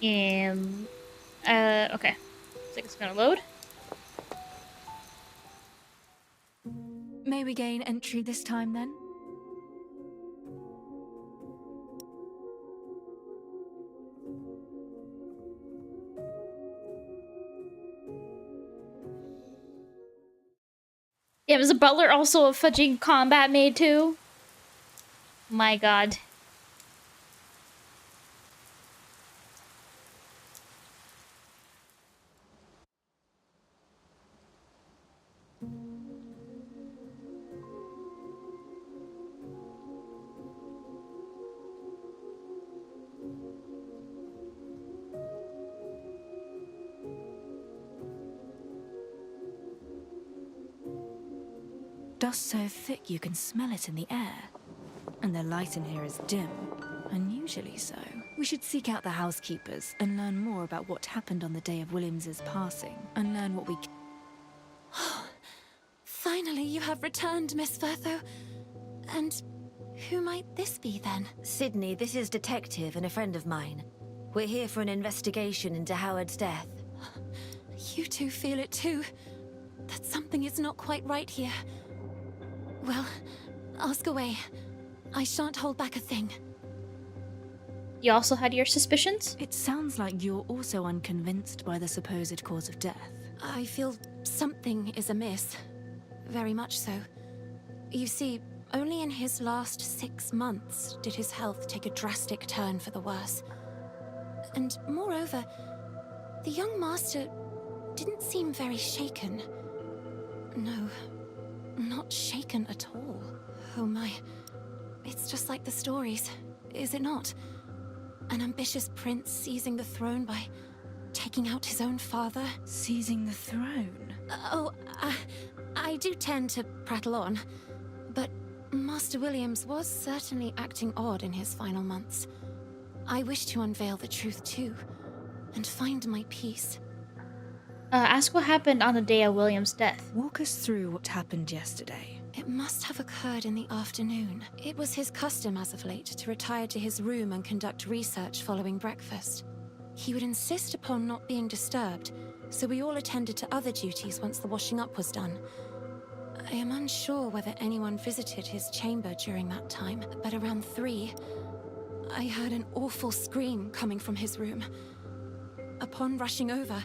B: Okay. Looks like it's gonna load.
E: May we gain entry this time then?
B: Yeah, was the butler also a fudging combat maid too? My god.
E: Dust so thick you can smell it in the air. And the light in here is dim, unusually so. We should seek out the housekeepers and learn more about what happened on the day of Williams's passing, and learn what we can.
R: Finally, you have returned, Miss Vertho. And who might this be then?
P: Sydney, this is Detective and a friend of mine. We're here for an investigation into Howard's death.
R: You two feel it too. That something is not quite right here. Well, ask away. I shan't hold back a thing.
B: You also had your suspicions?
E: It sounds like you're also unconvinced by the supposed cause of death.
R: I feel something is amiss. Very much so. You see, only in his last 6 months did his health take a drastic turn for the worse. And moreover, the young master didn't seem very shaken. No, not shaken at all. Oh my, it's just like the stories, is it not? An ambitious prince seizing the throne by taking out his own father.
E: Seizing the throne?
R: I do tend to prattle on, but Master Williams was certainly acting odd in his final months. I wish to unveil the truth too, and find my peace.
B: Ask what happened on the day of William's death.
E: Walk us through what happened yesterday.
R: It must have occurred in the afternoon. It was his custom as of late to retire to his room and conduct research following breakfast. He would insist upon not being disturbed, so we all attended to other duties once the washing up was done. I am unsure whether anyone visited his chamber during that time, but around 3, I heard an awful scream coming from his room. Upon rushing over,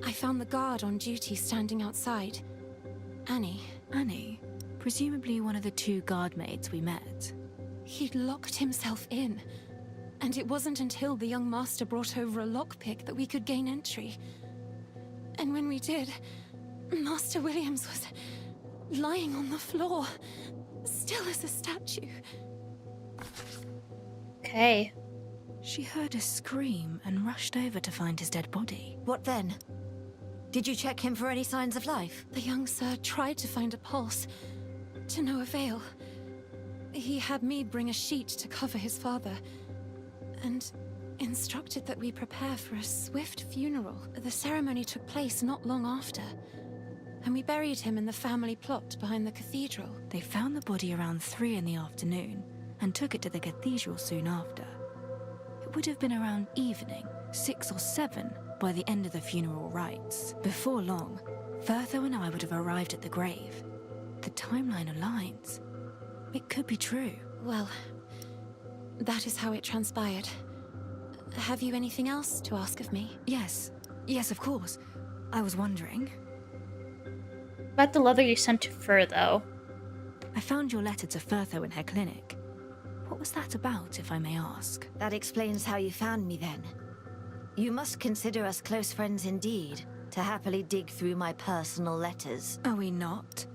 R: I found the guard on duty standing outside. Annie.
E: Annie? Presumably one of the 2 guard maids we met.
R: He'd locked himself in, and it wasn't until the young master brought over a lockpick that we could gain entry. And when we did, Master Williams was lying on the floor, still as a statue.
B: Okay.
E: She heard a scream and rushed over to find his dead body.
P: What then? Did you check him for any signs of life?
R: The young sir tried to find a pulse, to no avail. He had me bring a sheet to cover his father, and instructed that we prepare for a swift funeral. The ceremony took place not long after, and we buried him in the family plot behind the cathedral.
E: They found the body around 3 in the afternoon, and took it to the cathedral soon after. It would have been around evening, 6 or 7, by the end of the funeral rites. Before long, Vertho and I would have arrived at the grave. The timeline aligns. It could be true.
R: Well, that is how it transpired. Have you anything else to ask of me?
E: Yes, of course. I was wondering.
B: About the letter you sent to Fur, though.
E: I found your letter to Vertho in her clinic. What was that about, if I may ask?
P: That explains how you found me then. You must consider us close friends indeed, to happily dig through my personal letters.
E: Are we not?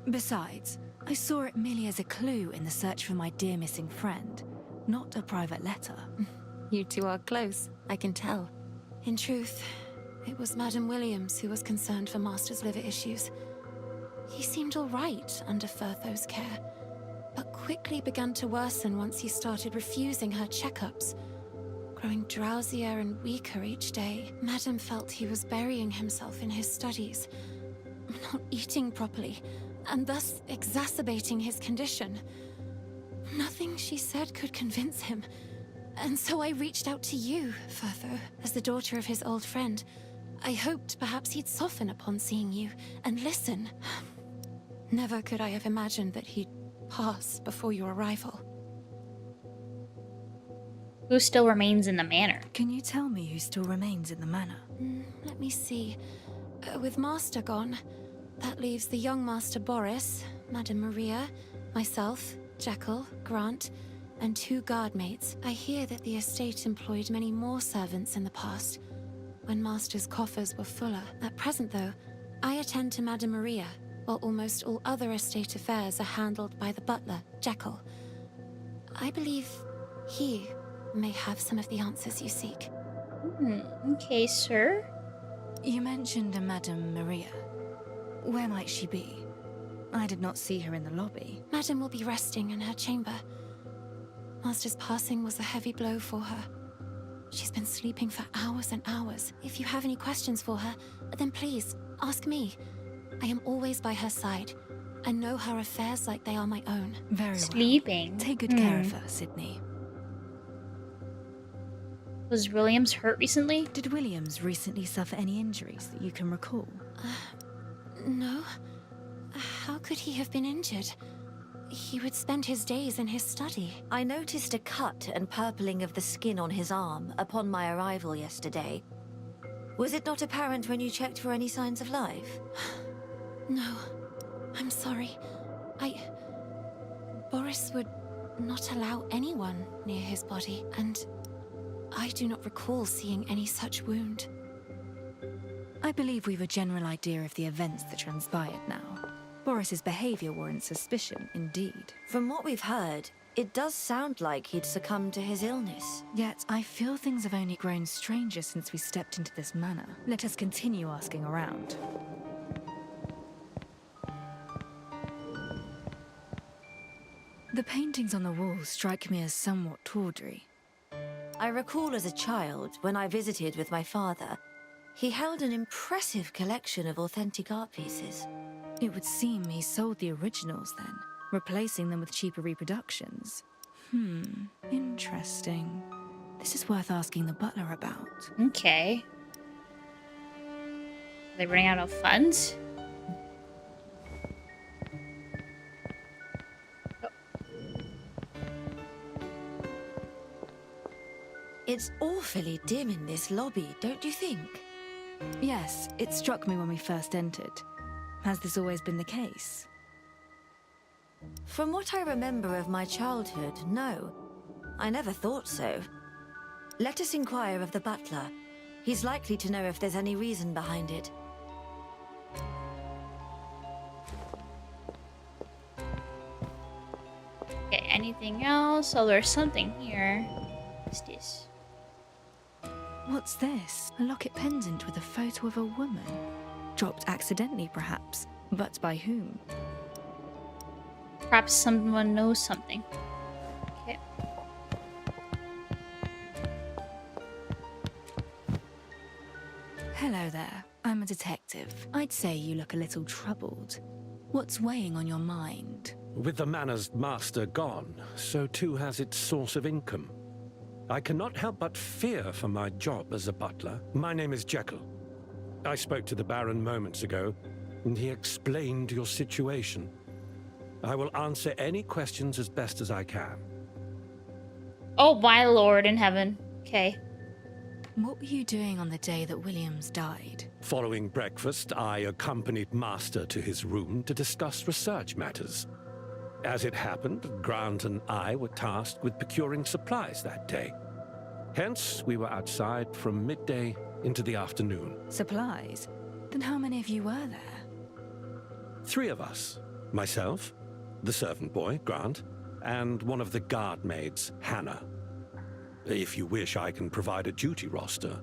E: Besides, I saw it merely as a clue in the search for my dear missing friend, not a private letter.
R: You two are close, I can tell. In truth, it was Madam Williams who was concerned for Master's liver issues. He seemed all right under Vertho's care, but quickly began to worsen once he started refusing her checkups. Growing drowsier and weaker each day, Madam felt he was burying himself in his studies, not eating properly, and thus exacerbating his condition. Nothing she said could convince him, And so I reached out to you, Furtho, as the daughter of his old friend. I hoped perhaps he'd soften upon seeing you and listen. Never could I have imagined that he'd pass before your arrival.
B: Who still remains in the manor?
E: Can you tell me who still remains in the manor?
R: Let me see. With Master gone, that leaves the young Master Boris, Madame Maria, myself, Jekyll, Grant, and 2 guardmates. I hear that the estate employed many more servants in the past, when Master's coffers were fuller. At present, though, I attend to Madame Maria, while almost all other estate affairs are handled by the butler, Jekyll. I believe he may have some of the answers you seek.
B: Okay, sir.
E: You mentioned a Madame Maria. Where might she be? I did not see her in the lobby.
R: Madame will be resting in her chamber. Master's passing was a heavy blow for her. She's been sleeping for hours and hours. If you have any questions for her, then please, ask me. I am always by her side, and know her affairs like they are my own.
E: Very
B: Sleeping.
E: well. Take good care of her, Sydney.
B: Was Williams hurt recently?
E: Did Williams recently suffer any injuries that you can recall?
R: No. How could he have been injured? He would spend his days in his study.
P: I noticed a cut and purpling of the skin on his arm upon my arrival yesterday. Was it not apparent when you checked for any signs of life?
R: No. I'm sorry. Boris would not allow anyone near his body, and I do not recall seeing any such wound.
E: I believe we've a general idea of the events that transpired now. Boris's behavior warrants suspicion, indeed.
P: From what we've heard, it does sound like he'd succumbed to his illness.
E: Yet, I feel things have only grown stranger since we stepped into this manor. Let us continue asking around. The paintings on the walls strike me as somewhat tawdry.
P: I recall as a child, when I visited with my father, he held an impressive collection of authentic art pieces.
E: It would seem he sold the originals then, replacing them with cheaper reproductions. Interesting. This is worth asking the butler about.
B: Okay. Are they running out of funds?
P: It's awfully dim in this lobby, don't you think?
E: Yes, it struck me when we first entered. Has this always been the case?
P: From what I remember of my childhood, no. I never thought so. Let us inquire of the butler. He's likely to know if there's any reason behind it.
B: Okay, anything else? Oh, there's something here. What's this?
E: What's this? A locket pendant with a photo of a woman. Dropped accidentally, perhaps. But by whom?
B: Perhaps someone knows something. Okay.
E: Hello there. I'm a detective. I'd say you look a little troubled. What's weighing on your mind?
S: With the manor's master gone, so too has its source of income. I cannot help but fear for my job as a butler. My name is Jekyll. I spoke to the Baron moments ago, and he explained your situation. I will answer any questions as best as I can.
B: Oh, my lord in heaven. Okay.
E: What were you doing on the day that Williams died?
S: Following breakfast, I accompanied Master to his room to discuss research matters. As it happened, Grant and I were tasked with procuring supplies that day. Hence, we were outside from midday into the afternoon.
E: Supplies? Then how many of you were there?
S: 3 of us. Myself, the servant boy, Grant, and one of the guard maids, Hannah. If you wish, I can provide a duty roster.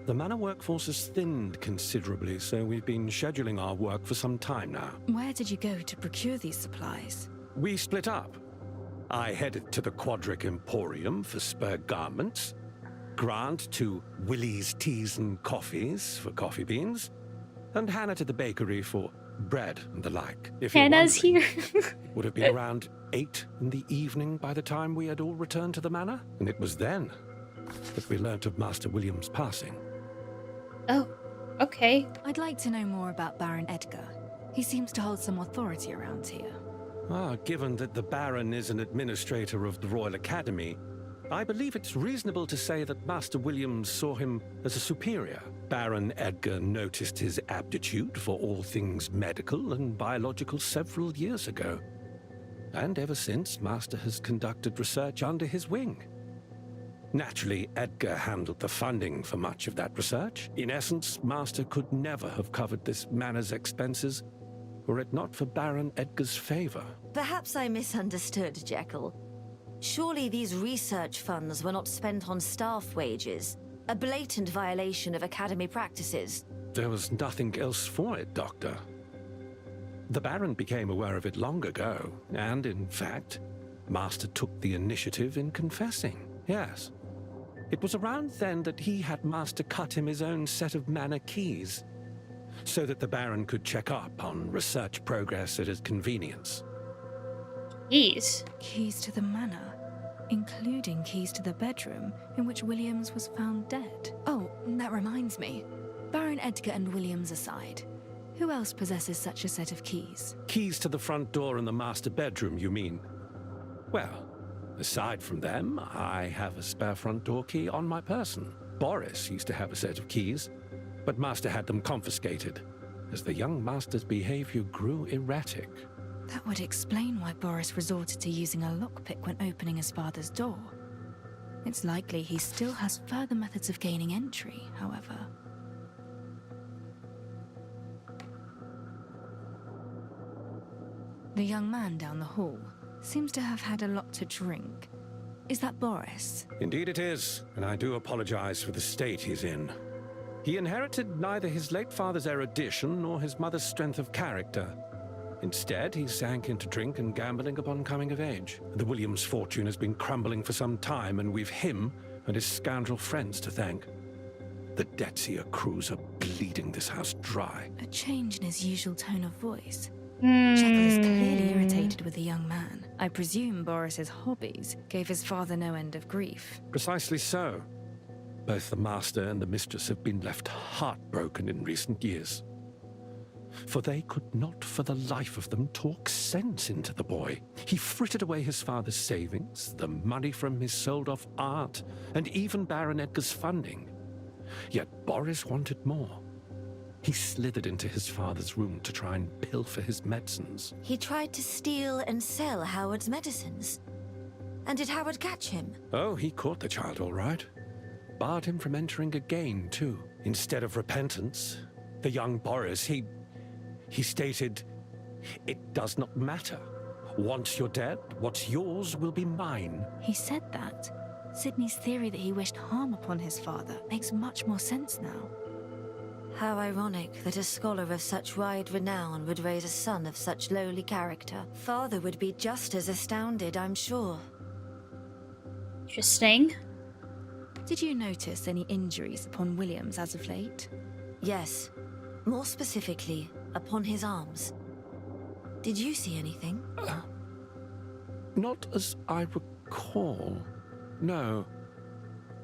S: The manor workforce has thinned considerably, so we've been scheduling our work for some time now.
E: Where did you go to procure these supplies?
S: We split up. I headed to the Quadric Emporium for spare garments, Grant to Willie's Teas and Coffees for coffee beans, and Hannah to the bakery for bread and the like. If
B: Hannah's
S: you're
B: here.
S: it would have been around 8 in the evening by the time we had all returned to the manor, and it was then that we learnt of Master William's passing.
B: Oh, okay.
E: I'd like to know more about Baron Edgar. He seems to hold some authority around here.
S: Given that the Baron is an administrator of the Royal Academy, I believe it's reasonable to say that Master William saw him as a superior. Baron Edgar noticed his aptitude for all things medical and biological several years ago. And ever since, Master has conducted research under his wing. Naturally, Edgar handled the funding for much of that research. In essence, Master could never have covered this manor's expenses were it not for Baron Edgar's favor.
P: Perhaps I misunderstood, Jekyll. Surely these research funds were not spent on staff wages, a blatant violation of Academy practices.
S: There was nothing else for it, Doctor. The Baron became aware of it long ago, and in fact, Master took the initiative in confessing, yes. It was around then that he had Master cut him his own set of manor keys, so that the Baron could check up on research progress at his convenience.
B: Keys?
E: Keys to the manor, including keys to the bedroom in which Williams was found dead. Oh, that reminds me. Baron Edgar and Williams aside, who else possesses such a set of keys?
S: Keys to the front door in the master bedroom, you mean? Well, aside from them, I have a spare front door key on my person. Boris used to have a set of keys, but Master had them confiscated, as the young Master's behavior grew erratic.
E: That would explain why Boris resorted to using a lockpick when opening his father's door. It's likely he still has further methods of gaining entry, however. The young man down the hall seems to have had a lot to drink. Is that Boris?
S: Indeed it is, and I do apologize for the state he's in. He inherited neither his late father's erudition nor his mother's strength of character. Instead, he sank into drink and gambling upon coming of age. The Williams' fortune has been crumbling for some time, and we've him and his scoundrel friends to thank. The debts he accrues are bleeding this house dry.
E: A change in his usual tone of voice. Jekyll is clearly irritated with the young man. I presume Boris's hobbies gave his father no end of grief.
S: Precisely so. Both the master and the mistress have been left heartbroken in recent years. For they could not for the life of them talk sense into the boy. He frittered away his father's savings, the money from his sold-off art, and even Baron Edgar's funding. Yet Boris wanted more. He slithered into his father's room to try and pilfer his medicines.
P: He tried to steal and sell Howard's medicines. And did Howard catch him?
S: Oh, he caught the child all right. Barred him from entering again, too. Instead of repentance, the young Boris, he stated, "It does not matter. Once you're dead, what's yours will be mine."
E: He said that. Sydney's theory that he wished harm upon his father makes much more sense now.
P: How ironic that a scholar of such wide renown would raise a son of such lowly character. Father would be just as astounded, I'm sure.
B: Interesting.
E: Did you notice any injuries upon Williams as of late?
P: Yes. More specifically, upon his arms. Did you see anything?
S: Not as I recall. No.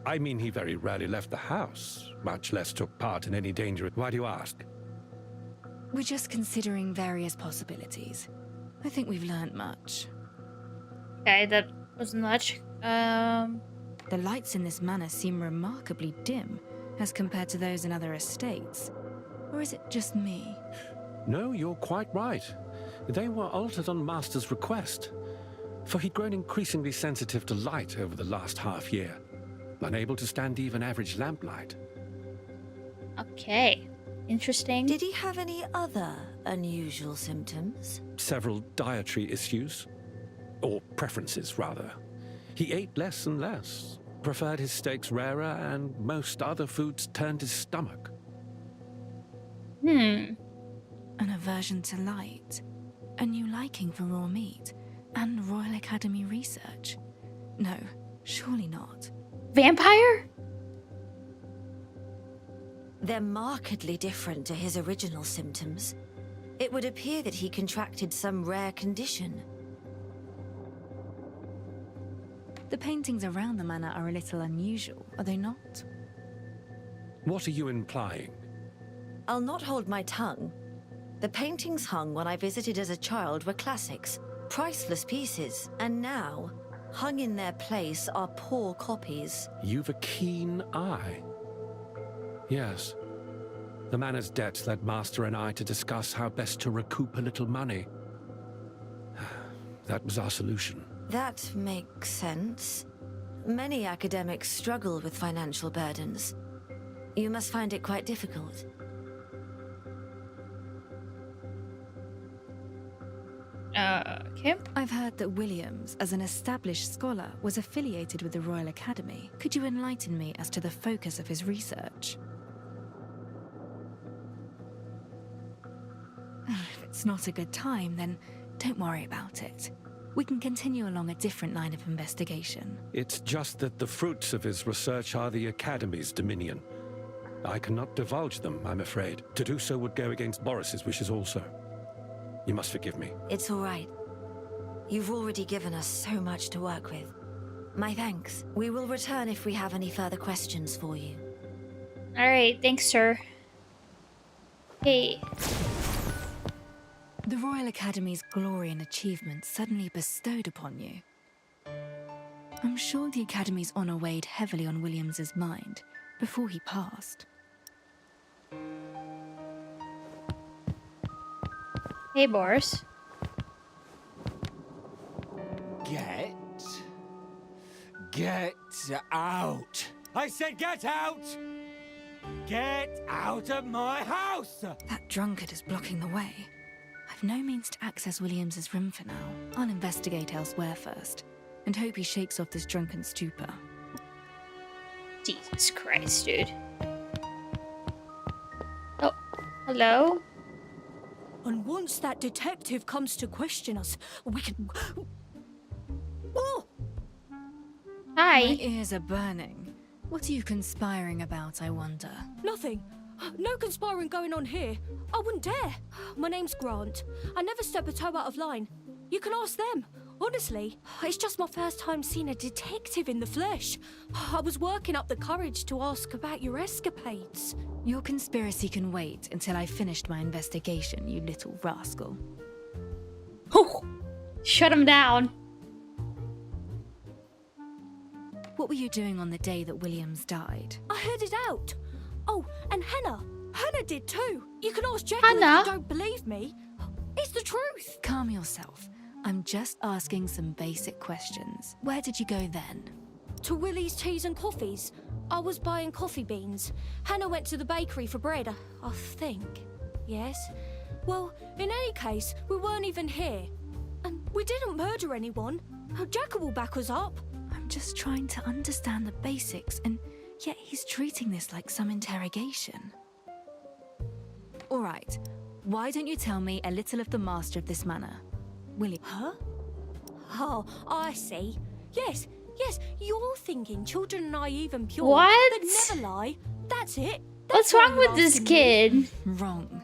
S: I mean, he very rarely left the house, much less took part in any danger. Why do you ask?
E: We're just considering various possibilities. I think we've learned much.
B: Okay, that wasn't much.
E: The lights in this manor seem remarkably dim as compared to those in other estates. Or is it just me?
S: No, you're quite right. They were altered on Master's request, for he'd grown increasingly sensitive to light over the last half year, unable to stand even average lamplight.
B: Okay, interesting.
P: Did he have any other unusual symptoms?
S: Several dietary issues, or preferences, rather. He ate less and less, preferred his steaks rarer, and most other foods turned his stomach.
E: An aversion to light, a new liking for raw meat, and Royal Academy research. No, surely not.
B: Vampire?
P: They're markedly different to his original symptoms. It would appear that he contracted some rare condition.
E: The paintings around the manor are a little unusual, are they not?
S: What are you implying?
P: I'll not hold my tongue. The paintings hung when I visited as a child were classics, priceless pieces, and now, hung in their place are poor copies.
S: You've a keen eye. Yes. The manor's debts led Master and I to discuss how best to recoup a little money. That was our solution.
P: That makes sense. Many academics struggle with financial burdens. You must find it quite difficult.
B: Okay.
E: I've heard that Williams, as an established scholar, was affiliated with the Royal Academy. Could you enlighten me as to the focus of his research? If it's not a good time, then don't worry about it. We can continue along a different line of investigation.
S: It's just that the fruits of his research are the Academy's dominion. I cannot divulge them, I'm afraid. To do so would go against Boris's wishes also. You must forgive me.
P: It's all right. You've already given us so much to work with. My thanks. We will return if we have any further questions for you.
B: Alright, thanks, sir. Hey.
E: The Royal Academy's glory and achievements suddenly bestowed upon you. I'm sure the Academy's honor weighed heavily on Williams's mind before he passed.
B: Hey, Boris.
T: Get out! I said get out! Get out of my house!
E: That drunkard is blocking the way. I've no means to access Williams's room for now. I'll investigate elsewhere first, and hope he shakes off this drunken stupor.
B: Jesus Christ, dude. Oh, hello?
A: And once that detective comes to question us, we can... Oh!
B: Hi.
E: My ears are burning. What are you conspiring about, I wonder?
A: Nothing. No conspiring going on here. I wouldn't dare. My name's Grant. I never step a toe out of line. You can ask them. Honestly, it's just my first time seeing a detective in the flesh. I was working up the courage to ask about your escapades.
E: Your conspiracy can wait until I've finished my investigation, you little rascal.
B: Oh, shut him down.
E: What were you doing on the day that Williams died?
A: I heard it out. Oh, and Hannah. Hannah did too. You can ask Jekyll
B: Hannah?
A: if you don't believe me. It's the truth.
E: Calm yourself. I'm just asking some basic questions. Where did you go then?
A: To Willie's Teas and Coffees. I was buying coffee beans. Hannah went to the bakery for bread, I think. Yes. Well, in any case, we weren't even here. And we didn't murder anyone. Jekyll will back us up.
E: I'm just trying to understand the basics, and yet he's treating this like some interrogation. All right. Why don't you tell me a little of the master of this manor? William.
A: Huh? Oh, I see. Yes, you're thinking children are naive and pure.
B: What?
A: They'd never lie. That's it.
B: What's wrong with this kid?
E: Wrong.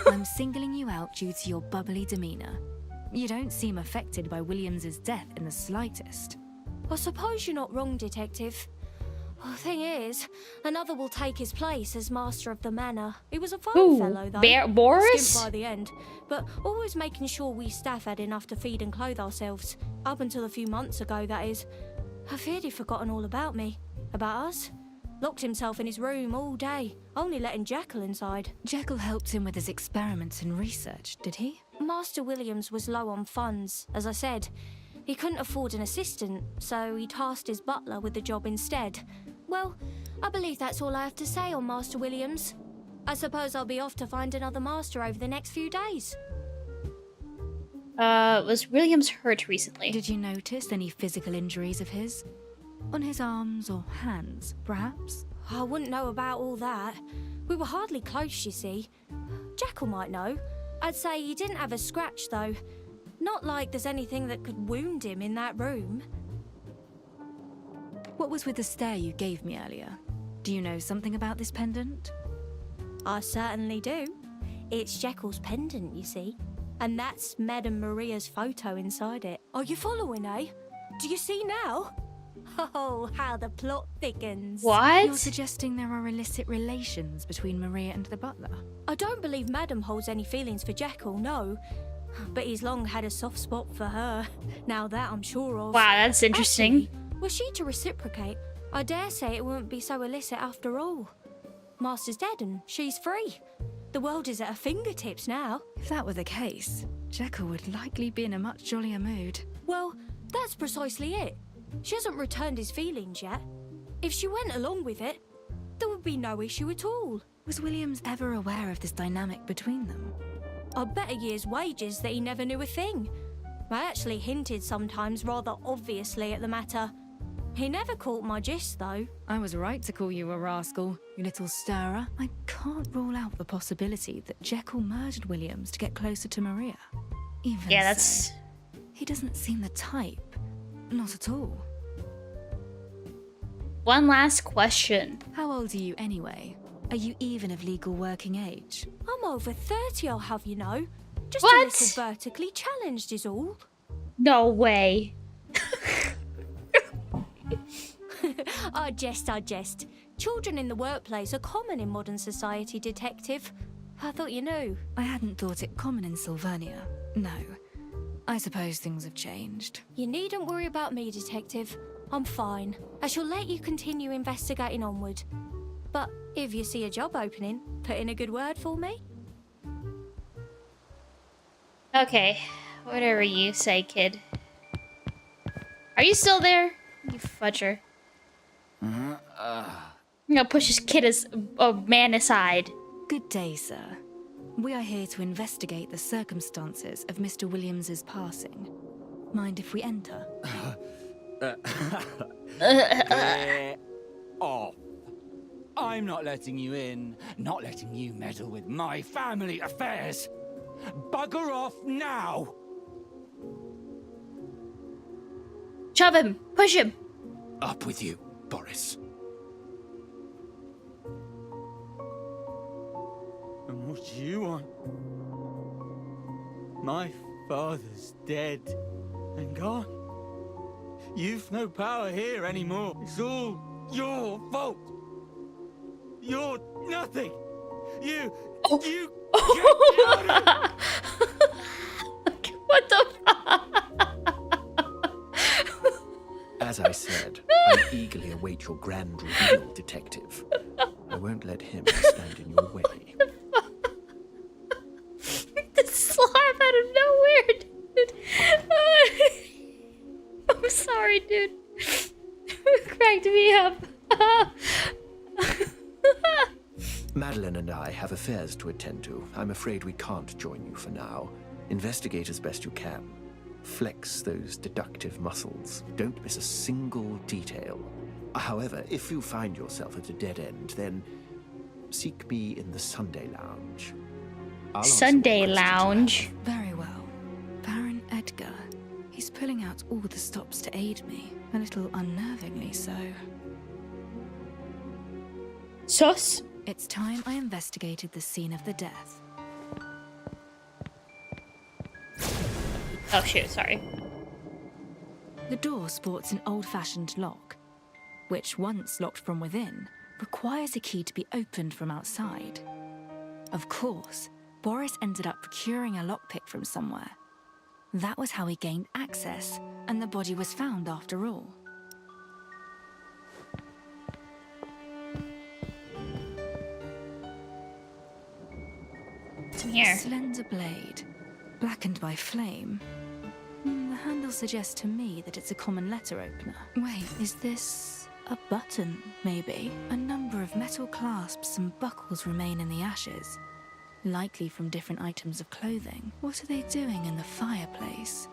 E: I'm singling you out due to your bubbly demeanor. You don't seem affected by Williams's death in the slightest.
A: I suppose you're not wrong, Detective. The thing is, another will take his place as master of the manor. He was a fine fellow, though.
B: Boris?
A: Skimp by the end, but always making sure we staff had enough to feed and clothe ourselves. Up until a few months ago, that is. I feared he'd forgotten all about me. About us. Locked himself in his room all day, only letting Jekyll inside.
E: Jekyll helped him with his experiments and research, did he?
A: Master Williams was low on funds, as I said. He couldn't afford an assistant, so he tasked his butler with the job instead. Well, I believe that's all I have to say on Master Williams. I suppose I'll be off to find another master over the next few days.
B: Was Williams hurt recently?
E: Did you notice any physical injuries of his? On his arms or hands, perhaps?
A: I wouldn't know about all that. We were hardly close, you see. Jekyll might know. I'd say he didn't have a scratch, though. Not like there's anything that could wound him in that room.
E: What was with the stare you gave me earlier? Do you know something about this pendant?
A: I certainly do.
H: It's Jekyll's pendant, you see. And that's Madame Maria's photo inside it. Are you following, eh? Do you see now? Oh, how the plot thickens.
E: You're suggesting there are illicit relations between Maria and the butler?
H: I don't believe Madame holds any feelings for Jekyll, no. But he's long had a soft spot for her. Now that I'm sure of.
B: Wow, that's interesting.
H: Actually, were she to reciprocate, I dare say it wouldn't be so illicit after all. Master's dead and she's free. The world is at her fingertips now.
E: If that were the case, Jekyll would likely be in a much jollier mood.
H: Well, that's precisely it. She hasn't returned his feelings yet. If she went along with it, there would be no issue at all.
E: Was Williams ever aware of this dynamic between them?
H: I'd bet a year's wages that he never knew a thing. I actually hinted sometimes rather obviously at the matter. He never caught my gist, though.
E: I was right to call you a rascal, you little stirrer. I can't rule out the possibility that Jekyll murdered Williams to get closer to Maria. Even
B: that's...
E: He doesn't seem the type. Not at all.
B: One last question.
E: How old are you anyway? Are you even of legal working age?
H: I'm over 30, I'll have you know. Just
B: What?
H: a little vertically challenged is all.
B: No way.
H: I jest. Children in the workplace are common in modern society, Detective. I thought you knew.
E: I hadn't thought it common in Sylvernia. No. I suppose things have changed.
H: You needn't worry about me, Detective. I'm fine. I shall let you continue investigating onward. But if you see a job opening, put in a good word for me.
B: Okay, whatever you say, kid. Are you still there? You fudger. I'm gonna push this kid as a man aside.
E: Good day, sir. We are here to investigate the circumstances of Mr. Williams's passing. Mind if we enter?
T: Get off. I'm not letting you in. Not letting you meddle with my family affairs. Bugger off now.
B: Shove him. Push him.
O: Up with you, Boris.
T: And what do you want? My father's dead and gone. You've no power here anymore. It's all your fault. You're nothing. You
B: What the
O: As I said, I eagerly await your grand reveal, Detective. I won't let him stand in your way.
B: The slap out of nowhere, dude. I'm sorry, dude. It cracked me up.
O: Madeline and I have affairs to attend to. I'm afraid we can't join you for now. Investigate as best you can. Flex those deductive muscles. Don't miss a single detail. However, if you find yourself at a dead end, then seek me in the Sunday Lounge.
B: Sunday Lounge.
E: Very well. Baron Edgar. He's pulling out all the stops to aid me. A little unnervingly so.
B: Sus?
E: It's time I investigated the scene of the death.
B: Oh shoot, sorry.
E: The door sports an old-fashioned lock, which, once locked from within, requires a key to be opened from outside. Of course, Boris ended up procuring a lockpick from somewhere. That was how he gained access, and the body was found after all.
B: What's in here?
E: A slender blade, blackened by flame. The handle suggests to me that it's a common letter opener. Wait, is this a button, maybe? A number of metal clasps and buckles remain in the ashes, likely from different items of clothing. What are they doing in the fireplace?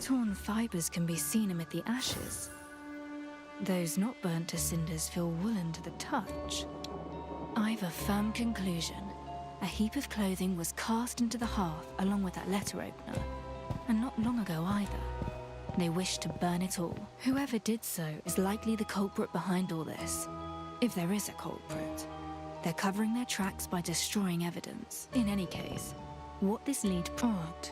E: Torn fibers can be seen amid the ashes. Those not burnt to cinders feel woolen to the touch. I've a firm conclusion. A heap of clothing was cast into the hearth along with that letter opener. And not long ago either. They wished to burn it all. Whoever did so is likely the culprit behind all this. If there is a culprit. They're covering their tracks by destroying evidence. In any case, what this lead odd.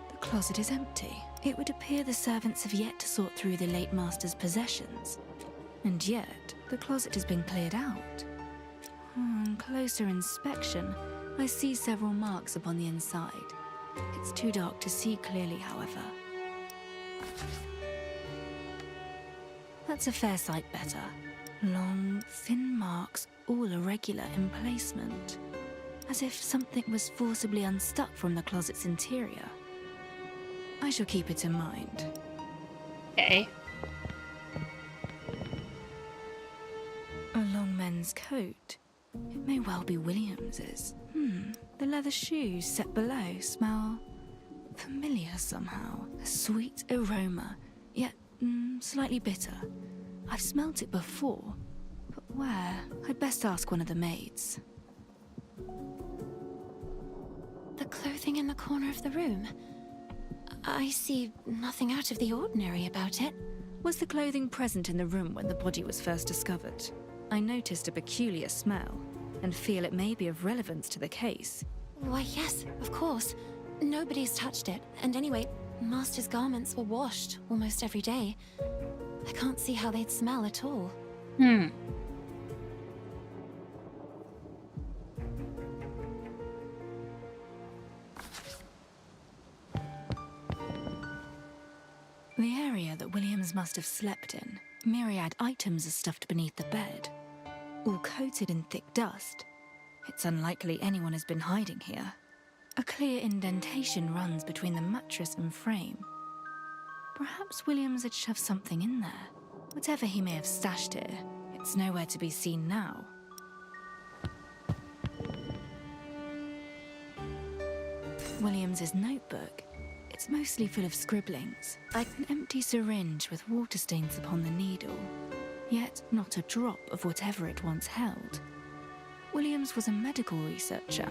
E: The closet is empty. It would appear the servants have yet to sort through the late master's possessions. And yet, the closet has been cleared out. On closer inspection, I see several marks upon the inside. It's too dark to see clearly, however. That's a fair sight better. Long, thin marks, all irregular in placement. As if something was forcibly unstuck from the closet's interior. I shall keep it in mind.
B: Okay.
E: A long men's coat. It may well be Williams's. The leather shoes set below smell familiar somehow. A sweet aroma, yet slightly bitter. I've smelt it before, but where? I'd best ask one of the maids.
R: The clothing in the corner of the room. I see nothing out of the ordinary about it.
E: Was the clothing present in the room when the body was first discovered? I noticed a peculiar smell, and feel it may be of relevance to the case.
R: Why, yes, of course. Nobody's touched it, and anyway, Master's garments were washed almost every day. I can't see how they'd smell at all.
E: The area that Williams must have slept in, myriad items are stuffed beneath the bed, all coated in thick dust. It's unlikely anyone has been hiding here. A clear indentation runs between the mattress and frame. Perhaps Williams had shoved something in there. Whatever he may have stashed here, it's nowhere to be seen now. Williams's notebook. It's mostly full of scribblings. Like an empty syringe with water stains upon the needle. Yet not a drop of whatever it once held. Williams was a medical researcher,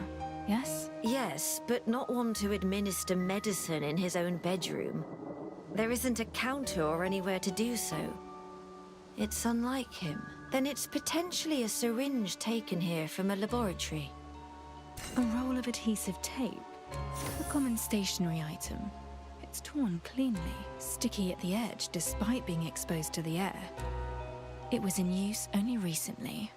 E: yes?
P: Yes, but not one to administer medicine in his own bedroom. There isn't a counter or anywhere to do so. It's unlike him. Then it's potentially a syringe taken here from a laboratory.
E: A roll of adhesive tape. A common stationery item. It's torn cleanly, sticky at the edge despite being exposed to the air. It was in use only recently.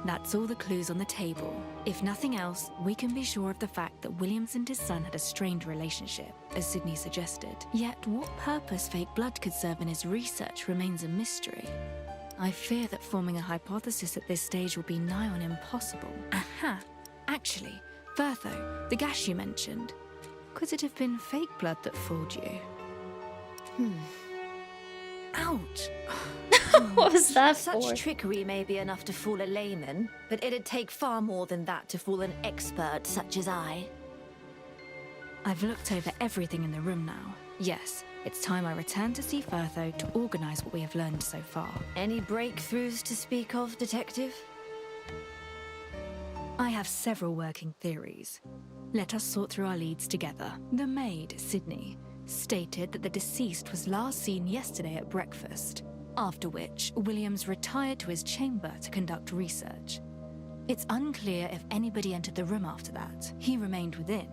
E: That's all the clues on the table. If nothing else, we can be sure of the fact that Williams and his son had a strained relationship, as Sydney suggested. Yet what purpose fake blood could serve in his research remains a mystery. I fear that forming a hypothesis at this stage will be nigh on impossible. Aha! Actually, Vertho, the gas you mentioned. Could it have been fake blood that fooled you? Ouch!
B: What was that for?
P: Such trickery may be enough to fool a layman, but it'd take far more than that to fool an expert such as I.
E: I've looked over everything in the room now. Yes, it's time I return to see Vertho to organize what we have learned so far.
P: Any breakthroughs to speak of, Detective?
E: I have several working theories. Let us sort through our leads together. The maid, Sydney, stated that the deceased was last seen yesterday at breakfast, after which Williams retired to his chamber to conduct research. It's unclear if anybody entered the room after that. He remained within.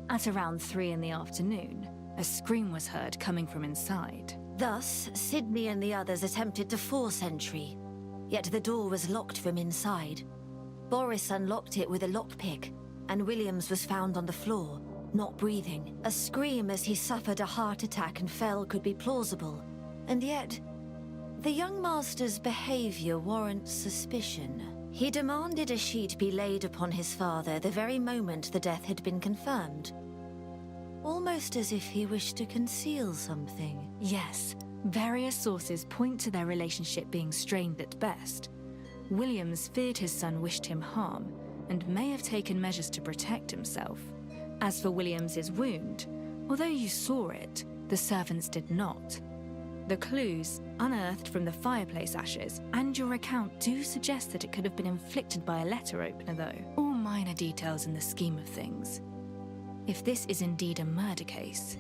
E: At around 3 in the afternoon, a scream was heard coming from inside.
P: Thus, Sydney and the others attempted to force entry, yet the door was locked from inside. Boris unlocked it with a lockpick, and Williams was found on the floor, not breathing. A scream as he suffered a heart attack and fell could be plausible, and yet, the young master's behavior warrants suspicion. He demanded a sheet be laid upon his father the very moment the death had been confirmed. Almost as if he wished to conceal something.
E: Yes, various sources point to their relationship being strained at best. Williams feared his son wished him harm, and may have taken measures to protect himself. As for Williams's wound, although you saw it, the servants did not. The clues, unearthed from the fireplace ashes, and your account do suggest that it could have been inflicted by a letter opener though. All minor details in the scheme of things. If this is indeed a murder case,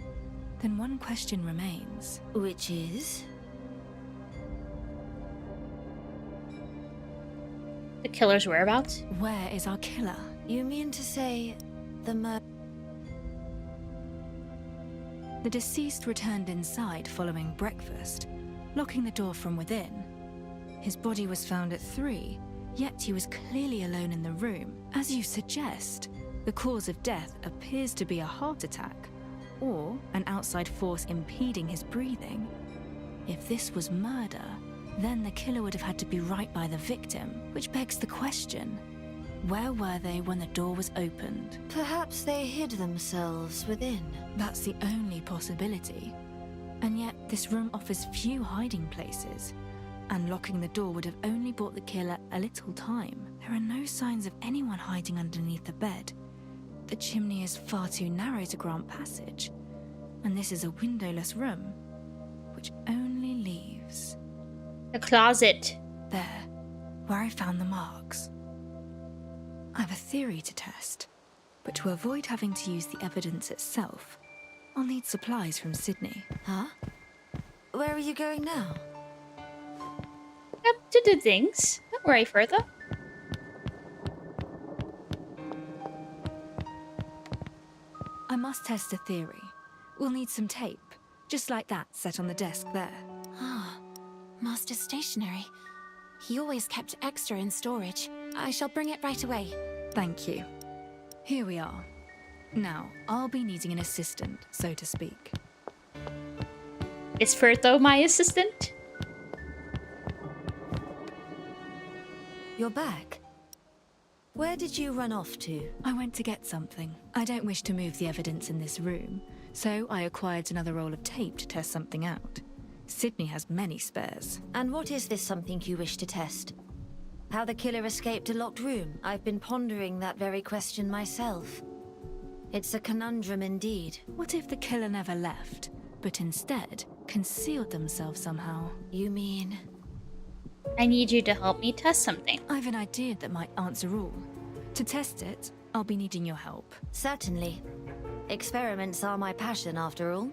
E: then one question remains.
P: Which is?
B: The killer's whereabouts?
E: Where is our killer?
P: You mean to say the
E: The deceased returned inside following breakfast, locking the door from within. His body was found at 3, yet he was clearly alone in the room. As you suggest, the cause of death appears to be a heart attack, or an outside force impeding his breathing. If this was murder, then the killer would have had to be right by the victim, which begs the question, where were they when the door was opened?
P: Perhaps they hid themselves within.
E: That's the only possibility. And yet, this room offers few hiding places, and locking the door would have only bought the killer a little time. There are no signs of anyone hiding underneath the bed. The chimney is far too narrow to grant passage, and this is a windowless room, which only leaves...
B: the closet.
E: There, where I found the marks. I have a theory to test, but to avoid having to use the evidence itself, I'll need supplies from Sydney.
P: Huh? Where are you going now?
B: Up to do things. Don't worry further.
E: I must test a theory. We'll need some tape, just like that set on the desk there.
R: Ah, Master's stationery. He always kept extra in storage. I shall bring it right away.
E: Thank you. Here we are. Now, I'll be needing an assistant, so to speak.
B: Is Furtho my assistant?
P: You're back. Where did you run off to?
E: I went to get something. I don't wish to move the evidence in this room, so I acquired another roll of tape to test something out. Sydney has many spares.
P: And what is this something you wish to test? How the killer escaped a locked room? I've been pondering that very question myself. It's a conundrum indeed.
E: What if the killer never left, but instead concealed themselves somehow?
P: You mean...
B: I need you to help me test something.
E: I've an idea that might answer all. To test it, I'll be needing your help.
P: Certainly. Experiments are my passion, after all.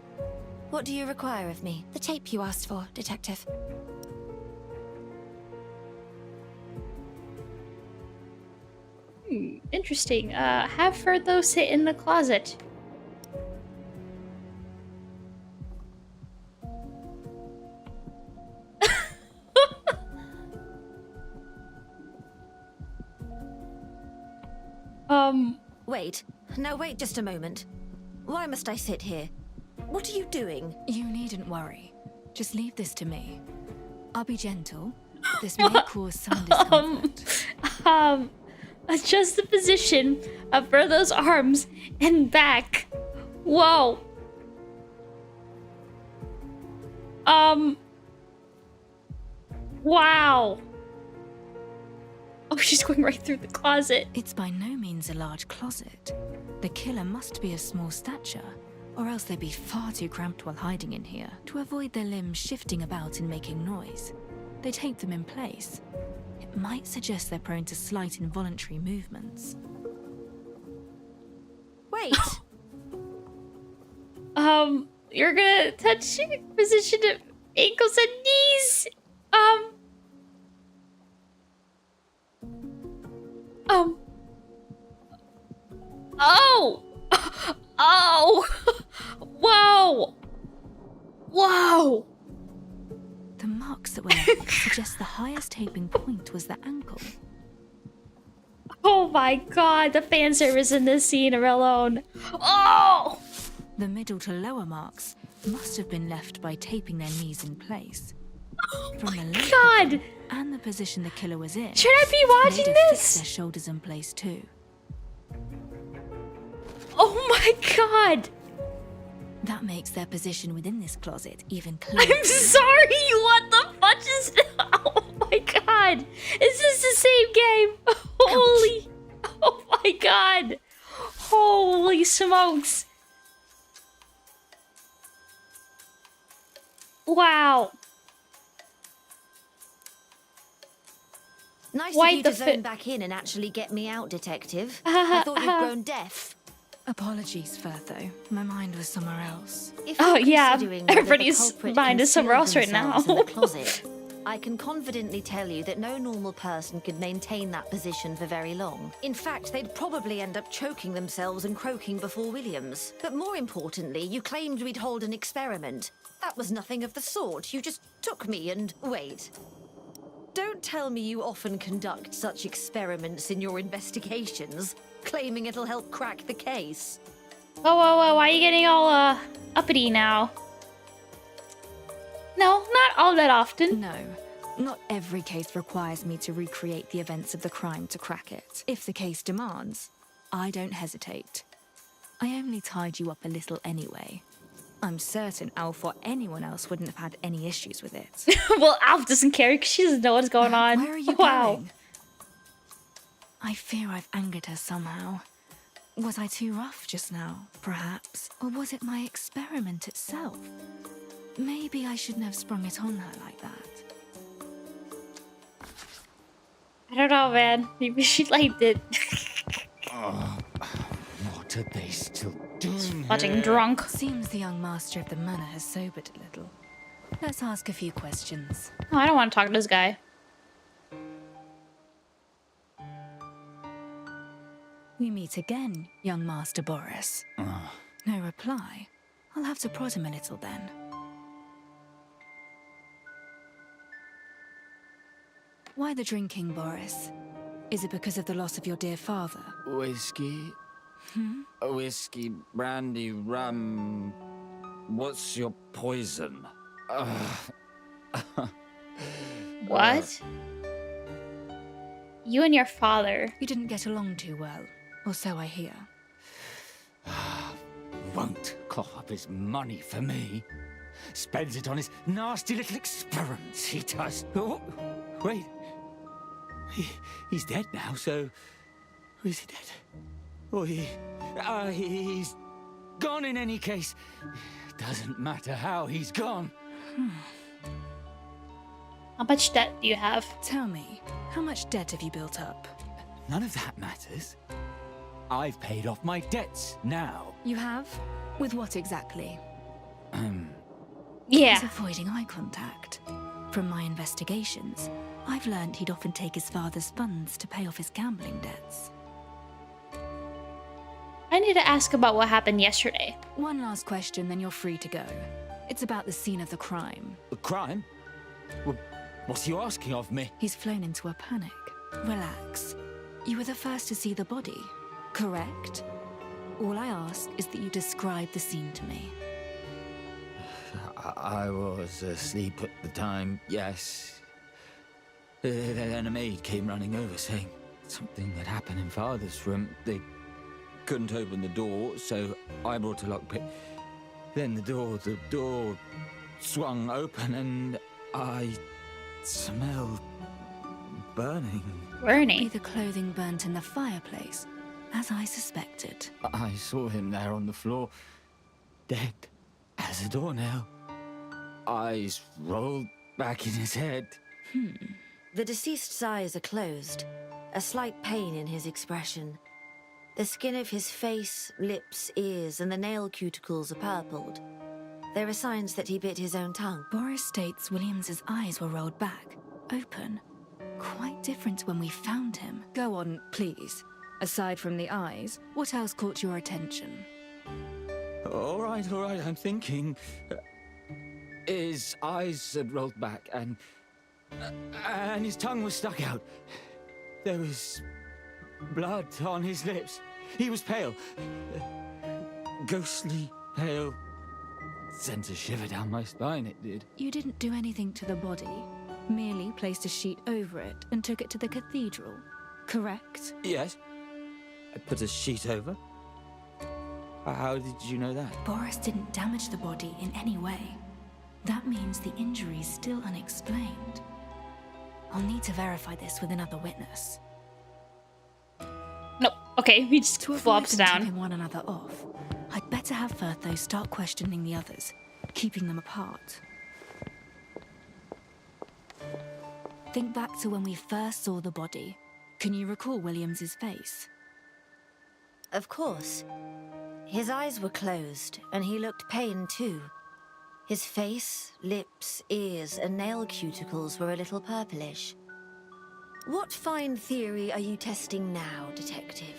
P: What do you require of me?
R: The tape you asked for, Detective.
B: Interesting. Have Furtho sit in the closet.
P: Wait. No, wait just a moment. Why must I sit here? What are you doing?
E: You needn't worry. Just leave this to me. I'll be gentle, but this may cause some discomfort.
B: Adjust the position of Furtho's arms and back. Whoa. Wow. Oh, she's going right through the closet.
E: It's by no means a large closet. The killer must be of small stature, or else they'd be far too cramped while hiding in here. To avoid their limbs shifting about and making noise, they tape them in place. It might suggest they're prone to slight involuntary movements.
P: Wait!
B: You're gonna touch position of ankles and knees. Oh! Oh! Whoa! Whoa!
E: The marks that were left suggest the highest taping point was the ankle.
B: Oh my god, the fan service in this scene are alone. Oh!
E: The middle to lower marks must have been left by taping their knees in place. From the length
B: God!
E: And the position the killer was in.
B: Should I be watching
E: this?
B: this?
E: Their shoulders in place too.
B: Oh my god!
E: That makes their position within this closet even clearer.
B: I'm sorry, what the fudge is... Oh my god! Is this the same game? Holy... Oh my god! Holy smokes! Wow.
P: Nice of you to zone back in and actually get me out, Detective. I thought you'd grown deaf.
E: Apologies, Furtho. My mind was somewhere else.
P: If
B: oh
P: you're
B: yeah,
P: considering whether the
B: everybody's
P: culprit
B: mind is somewhere else
P: concealed
B: right now.
P: themselves in the closet, I can confidently tell you that no normal person could maintain that position for very long. In fact, they'd probably end up choking themselves and croaking before Williams. But more importantly, you claimed we'd hold an experiment. That was nothing of the sort. You just took me and... Wait. Don't tell me you often conduct such experiments in your investigations, claiming it'll help crack the case.
B: Whoa, whoa, whoa, why are you getting all, uppity now? No, not all that often.
E: No. Not every case requires me to recreate the events of the crime to crack it. If the case demands, I don't hesitate. I only tied you up a little anyway. I'm certain Alf or anyone else wouldn't have had any issues with it.
B: Well, Alf doesn't care because she doesn't know what's going on.
E: Where are you going? I fear I've angered her somehow. Was I too rough just now, perhaps? Or was it my experiment itself? Maybe I shouldn't have sprung it on her like that.
B: I don't know, man. Maybe she liked it.
T: Oh, what are they still doing
B: Fucking
T: here?
B: drunk.
E: Seems the young master of the manor has sobered a little. Let's ask a few questions.
B: Oh, I don't want to talk to this guy.
E: We meet again, young Master Boris. No reply. I'll have to prod him a little then. Why the drinking, Boris? Is it because of the loss of your dear father?
T: Whiskey?
E: Hmm?
T: Whiskey, brandy, rum. What's your poison?
B: What? You and your father.
E: You didn't get along too well, or so I hear.
T: Won't cough up his money for me. Spends it on his nasty little experiments, he does. Oh, wait. He's dead now, so... Is he dead? Oh, he's gone in any case. Doesn't matter how he's gone.
B: How much debt do you have?
E: Tell me, how much debt have you built up?
T: None of that matters. I've paid off my debts now.
E: You have? With what exactly?
B: Yeah.
E: He's avoiding eye contact. From my investigations, I've learned he'd often take his father's funds to pay off his gambling debts.
B: I need to ask about what happened yesterday.
E: One last question, then you're free to go. It's about the scene of the crime.
T: The crime? Well, what's he asking of me?
E: He's flown into a panic. Relax. You were the first to see the body, correct? All I ask is that you describe the scene to me.
T: I was asleep at the time, yes. Then a maid came running over saying something had happened in Father's room. They couldn't open the door, so I brought a lockpick. Then the door swung open and I smelled burning.
E: Be the clothing burnt in the fireplace, as I suspected.
T: I saw him there on the floor, dead as a doornail. Eyes rolled back in his head.
P: The deceased's eyes are closed, a slight pain in his expression. The skin of his face, lips, ears, and the nail cuticles are purpled. There are signs that he bit his own tongue.
E: Boris states Williams's eyes were rolled back, open. Quite different to when we found him. Go on, please. Aside from the eyes, what else caught your attention?
T: All right, I'm thinking. His eyes had rolled back and his tongue was stuck out. There was blood on his lips. He was pale. Ghostly pale. Sent a shiver down my spine, it did.
E: You didn't do anything to the body, merely placed a sheet over it and took it to the cathedral, correct?
T: Yes. I put a sheet over. How did you know that?
E: Boris didn't damage the body in any way. That means the injury is still unexplained. I'll need to verify this with another witness.
B: No, okay, he just
E: To
B: flops
E: avoid them
B: down.
E: tipping one another off, I'd better have Firtho start questioning the others, keeping them apart. Think back to when we first saw the body. Can you recall Williams's face?
P: Of course. His eyes were closed, and he looked pained too. His face, lips, ears, and nail cuticles were a little purplish. What fine theory are you testing now, Detective?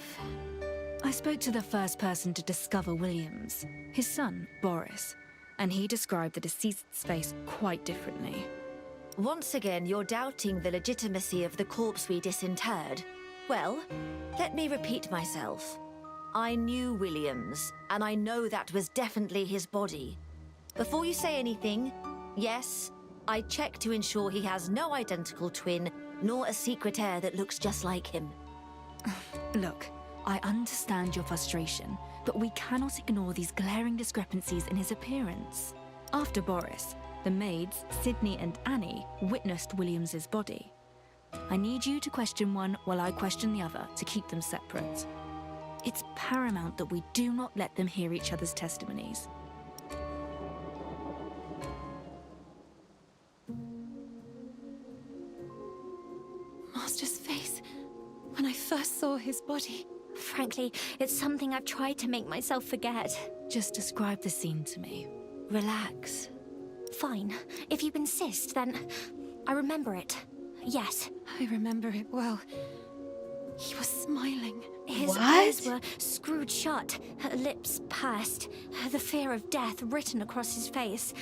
E: I spoke to the first person to discover Williams, his son, Boris, and he described the deceased's face quite differently.
P: Once again, you're doubting the legitimacy of the corpse we disinterred. Well, let me repeat myself. I knew Williams, and I know that was definitely his body. Before you say anything, yes, I checked to ensure he has no identical twin, nor a secret heir that looks just like him.
E: Look, I understand your frustration, but we cannot ignore these glaring discrepancies in his appearance. After Boris, the maids, Sydney and Annie, witnessed Williams's body. I need you to question one while I question the other to keep them separate. It's paramount that we do not let them hear each other's testimonies.
R: Master's face. When I first saw his body.
G: Frankly, it's something I've tried to make myself forget.
E: Just describe the scene to me.
P: Relax.
G: Fine. If you insist, then I remember it. Yes.
R: I remember it well. He was smiling.
G: His eyes were screwed shut, lips pursed, the fear of death written across his face.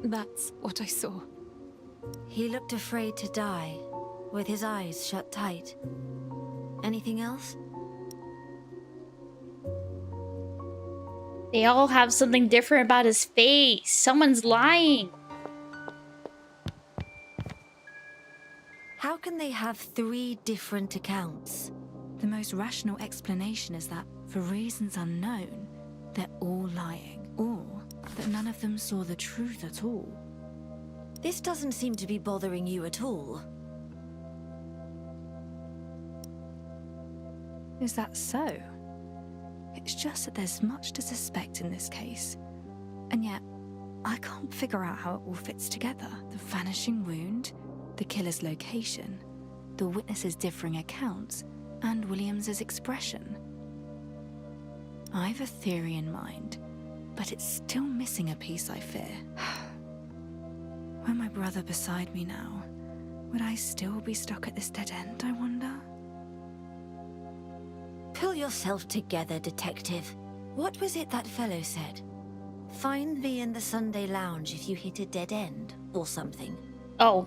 R: That's what I saw.
P: He looked afraid to die, with his eyes shut tight. Anything else?
B: They all have something different about his face. Someone's lying.
P: How can they have 3 different accounts?
E: The most rational explanation is that, for reasons unknown, they're all lying, or that none of them saw the truth at all.
P: This doesn't seem to be bothering you at all.
E: Is that so? It's just that there's much to suspect in this case. And yet, I can't figure out how it all fits together. The vanishing wound, the killer's location, the witnesses' differing accounts, and Williams's expression. I've a theory in mind, but it's still missing a piece, I fear. Were my brother beside me now, would I still be stuck at this dead end, I wonder?
P: Pull yourself together, Detective. What was it that fellow said? Find me in the Sunday lounge if you hit a dead end, or something.
B: Oh,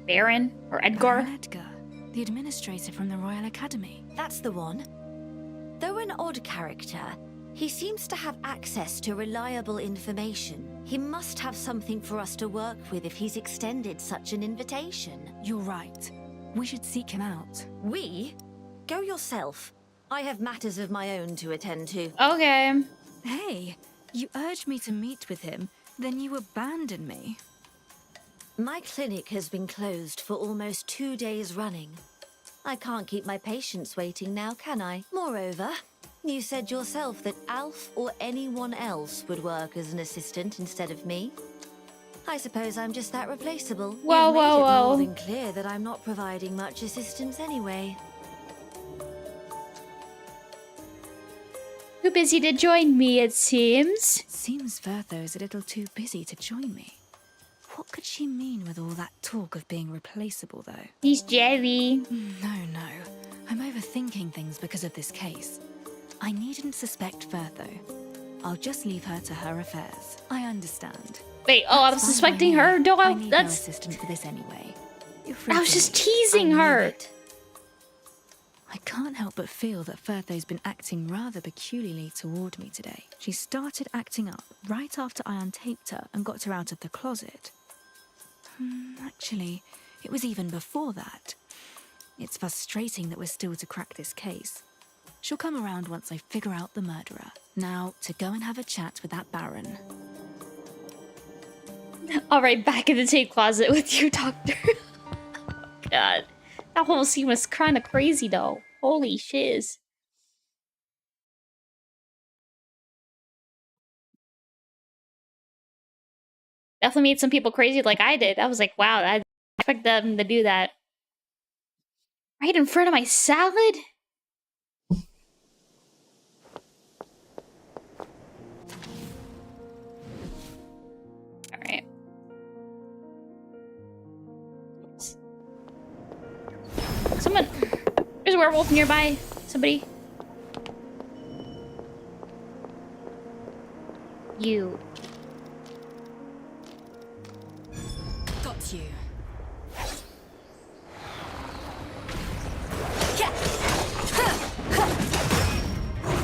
B: Baron or Edgar?
E: Baron Edgar, the administrator from the Royal Academy.
P: That's the one. Though an odd character, he seems to have access to reliable information. He must have something for us to work with if he's extended such an invitation.
E: You're right. We should seek him out.
P: We? Go yourself. I have matters of my own to attend to.
B: Okay.
E: Hey, you urged me to meet with him, then you abandoned me.
P: My clinic has been closed for almost 2 days running. I can't keep my patients waiting now, can I? Moreover, you said yourself that Alf or anyone else would work as an assistant instead of me. I suppose I'm just that replaceable.
B: Whoa,
P: You've made
B: whoa,
P: it
B: whoa.
P: more than clear that I'm not providing much assistance anyway.
B: Too busy to join me, it seems.
E: Seems Vertho's a little too busy to join me. What could she mean with all that talk of being replaceable, though?
B: He's jelly.
E: No. I'm overthinking things because of this case. I needn't suspect Vertho. I'll just leave her to her affairs. I understand.
B: Wait, oh, I'm suspecting her? No,
E: I need no
B: that's...
E: assistant for this anyway. You're free
B: I was
E: to
B: just
E: leave.
B: teasing her.
E: I can't help but feel that Vertho's been acting rather peculiarly toward me today. She started acting up right after I untaped her and got her out of the closet. Actually, it was even before that. It's frustrating that we're still to crack this case. She'll come around once I figure out the murderer. Now, to go and have a chat with that Baron.
B: Alright, back in the tape closet with you, Doctor. God. That whole scene was kind of crazy, though. Holy shiz. Definitely made some people crazy like I did. I was like, wow, I didn't expect them to do that. Right in front of my salad? werewolf nearby? Somebody? You.
E: Got you.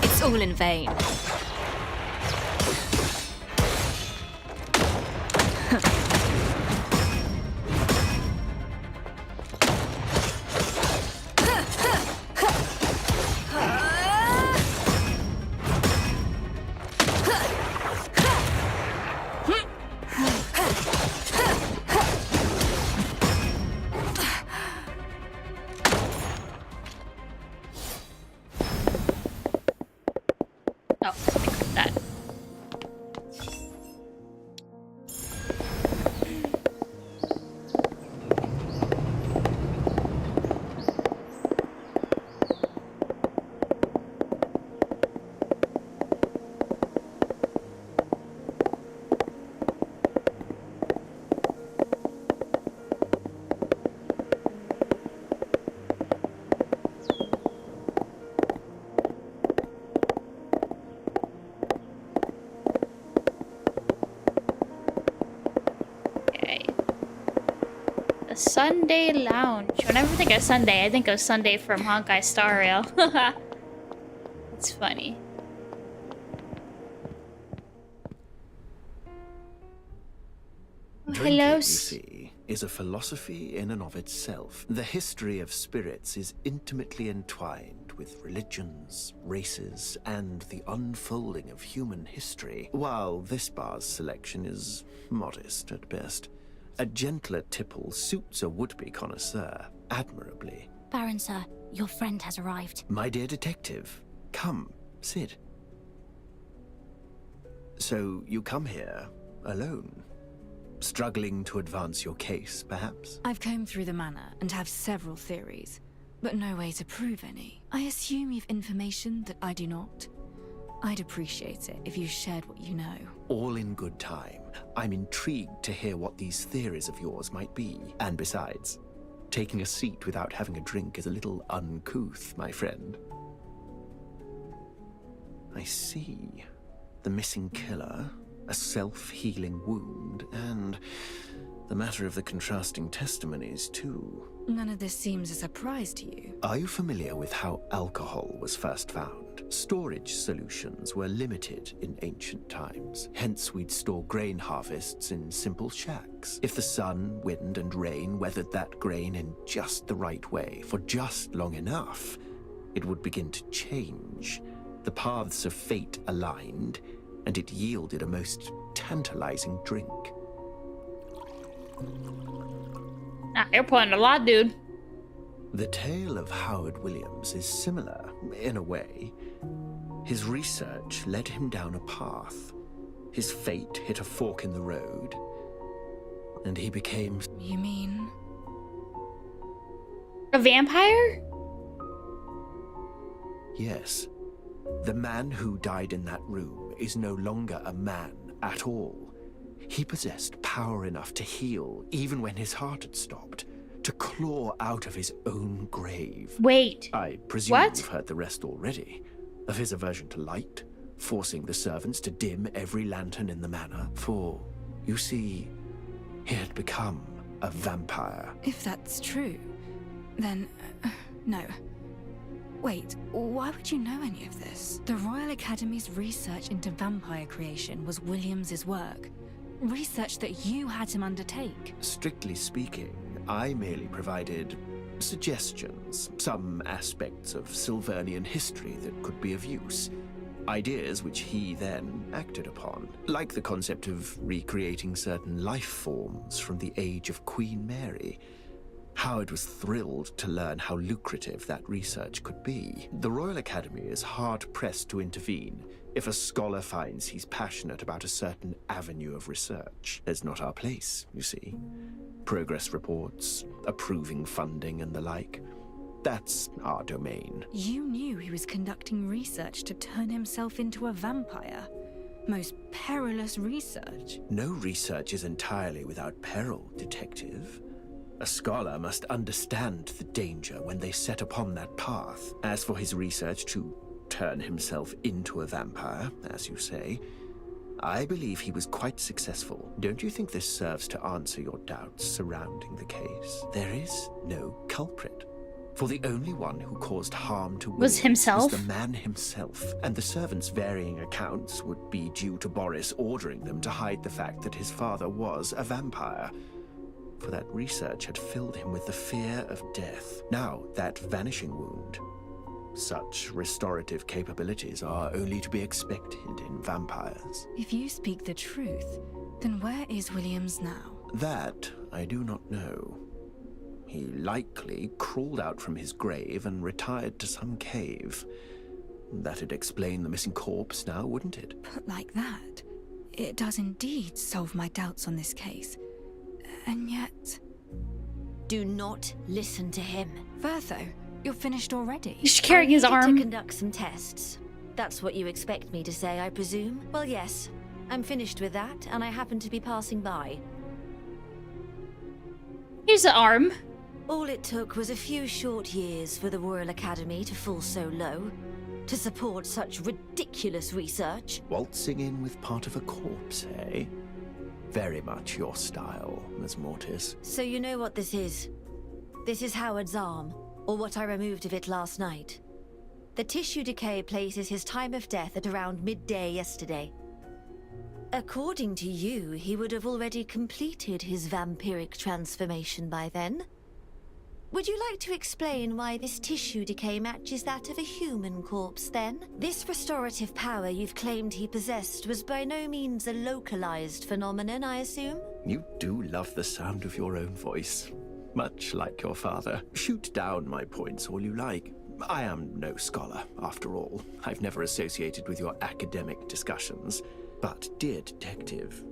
E: It's all in vain.
B: Oh, something like that. Sunday Lounge. Whenever I think of Sunday, I think of Sunday from Honkai Star Rail. It's funny.
O: Drinking,
B: Hello.
O: you see, is a philosophy in and of itself. The history of spirits is intimately entwined with religions, races, and the unfolding of human history, while this bar's selection is modest at best. A gentler tipple suits a would-be connoisseur admirably.
H: Baron, sir, your friend has arrived.
O: My dear detective, come, sit. So you come here alone? Struggling to advance your case, perhaps?
E: I've combed through the manor and have several theories, but no way to prove any. I assume you've information that I do not. I'd appreciate it if you shared what you know.
O: All in good time. I'm intrigued to hear what these theories of yours might be. And besides, taking a seat without having a drink is a little uncouth, my friend. I see. The missing killer, a self-healing wound, and the matter of the contrasting testimonies, too.
E: None of this seems a surprise to you.
O: Are you familiar with how alcohol was first found? Storage solutions were limited in ancient times. Hence, we'd store grain harvests in simple shacks. If the sun, wind, and rain weathered that grain in just the right way for just long enough, it would begin to change. The paths of fate aligned, and it yielded a most tantalizing drink.
B: You're putting a lot, dude.
O: The tale of Howard Williams is similar, in a way. His research led him down a path. His fate hit a fork in the road, and he became...
E: You mean...
B: a vampire?
O: Yes. The man who died in that room is no longer a man at all. He possessed power enough to heal even when his heart had stopped, to claw out of his own grave.
B: Wait.
O: I presume
B: what?
O: You've heard the rest already. Of his aversion to light, forcing the servants to dim every lantern in the manor. For, you see, he had become a vampire.
E: If that's true, then... no. Wait, why would you know any of this? The Royal Academy's research into vampire creation was Williams's work. Research that you had him undertake.
O: Strictly speaking, I merely provided suggestions, some aspects of Silvernian history that could be of use. Ideas which he then acted upon, like the concept of recreating certain life forms from the age of Queen Mary. Howard was thrilled to learn how lucrative that research could be. The Royal Academy is hard-pressed to intervene if a scholar finds he's passionate about a certain avenue of research. It's not our place, you see. Progress reports, approving funding and the like. That's our domain.
E: You knew he was conducting research to turn himself into a vampire. Most perilous research.
O: No research is entirely without peril, detective. A scholar must understand the danger when they set upon that path. As for his research to turn himself into a vampire, as you say, I believe he was quite successful. Don't you think this serves to answer your doubts surrounding the case? There is no culprit. For the only one who caused harm to Williams
B: Was himself?
O: was the man himself, and the servants' varying accounts would be due to Boris ordering them to hide the fact that his father was a vampire. For that research had filled him with the fear of death. Now, that vanishing wound. Such restorative capabilities are only to be expected in vampires.
E: If you speak the truth, then where is Williams now?
O: That I do not know. He likely crawled out from his grave and retired to some cave. That'd explain the missing corpse now, wouldn't it?
E: Put like that, it does indeed solve my doubts on this case. And yet...
P: Do not listen to him.
E: Vertho, you're finished already.
B: He's carrying his
P: I needed
B: arm.
P: to conduct some tests. That's what you expect me to say, I presume? Well, yes. I'm finished with that, and I happen to be passing by.
B: Here's the arm.
P: All it took was a few short years for the Royal Academy to fall so low, to support such ridiculous research.
O: Waltzing in with part of a corpse, eh? Very much your style, Ms. Mortis.
P: So you know what this is. This is Howard's arm, or what I removed of it last night. The tissue decay places his time of death at around midday yesterday. According to you, he would have already completed his vampiric transformation by then. Would you like to explain why this tissue decay matches that of a human corpse, then? This restorative power you've claimed he possessed was by no means a localized phenomenon, I assume?
O: You do love the sound of your own voice. Much like your father. Shoot down my points all you like. I am no scholar, after all. I've never associated with your academic discussions. But, dear detective,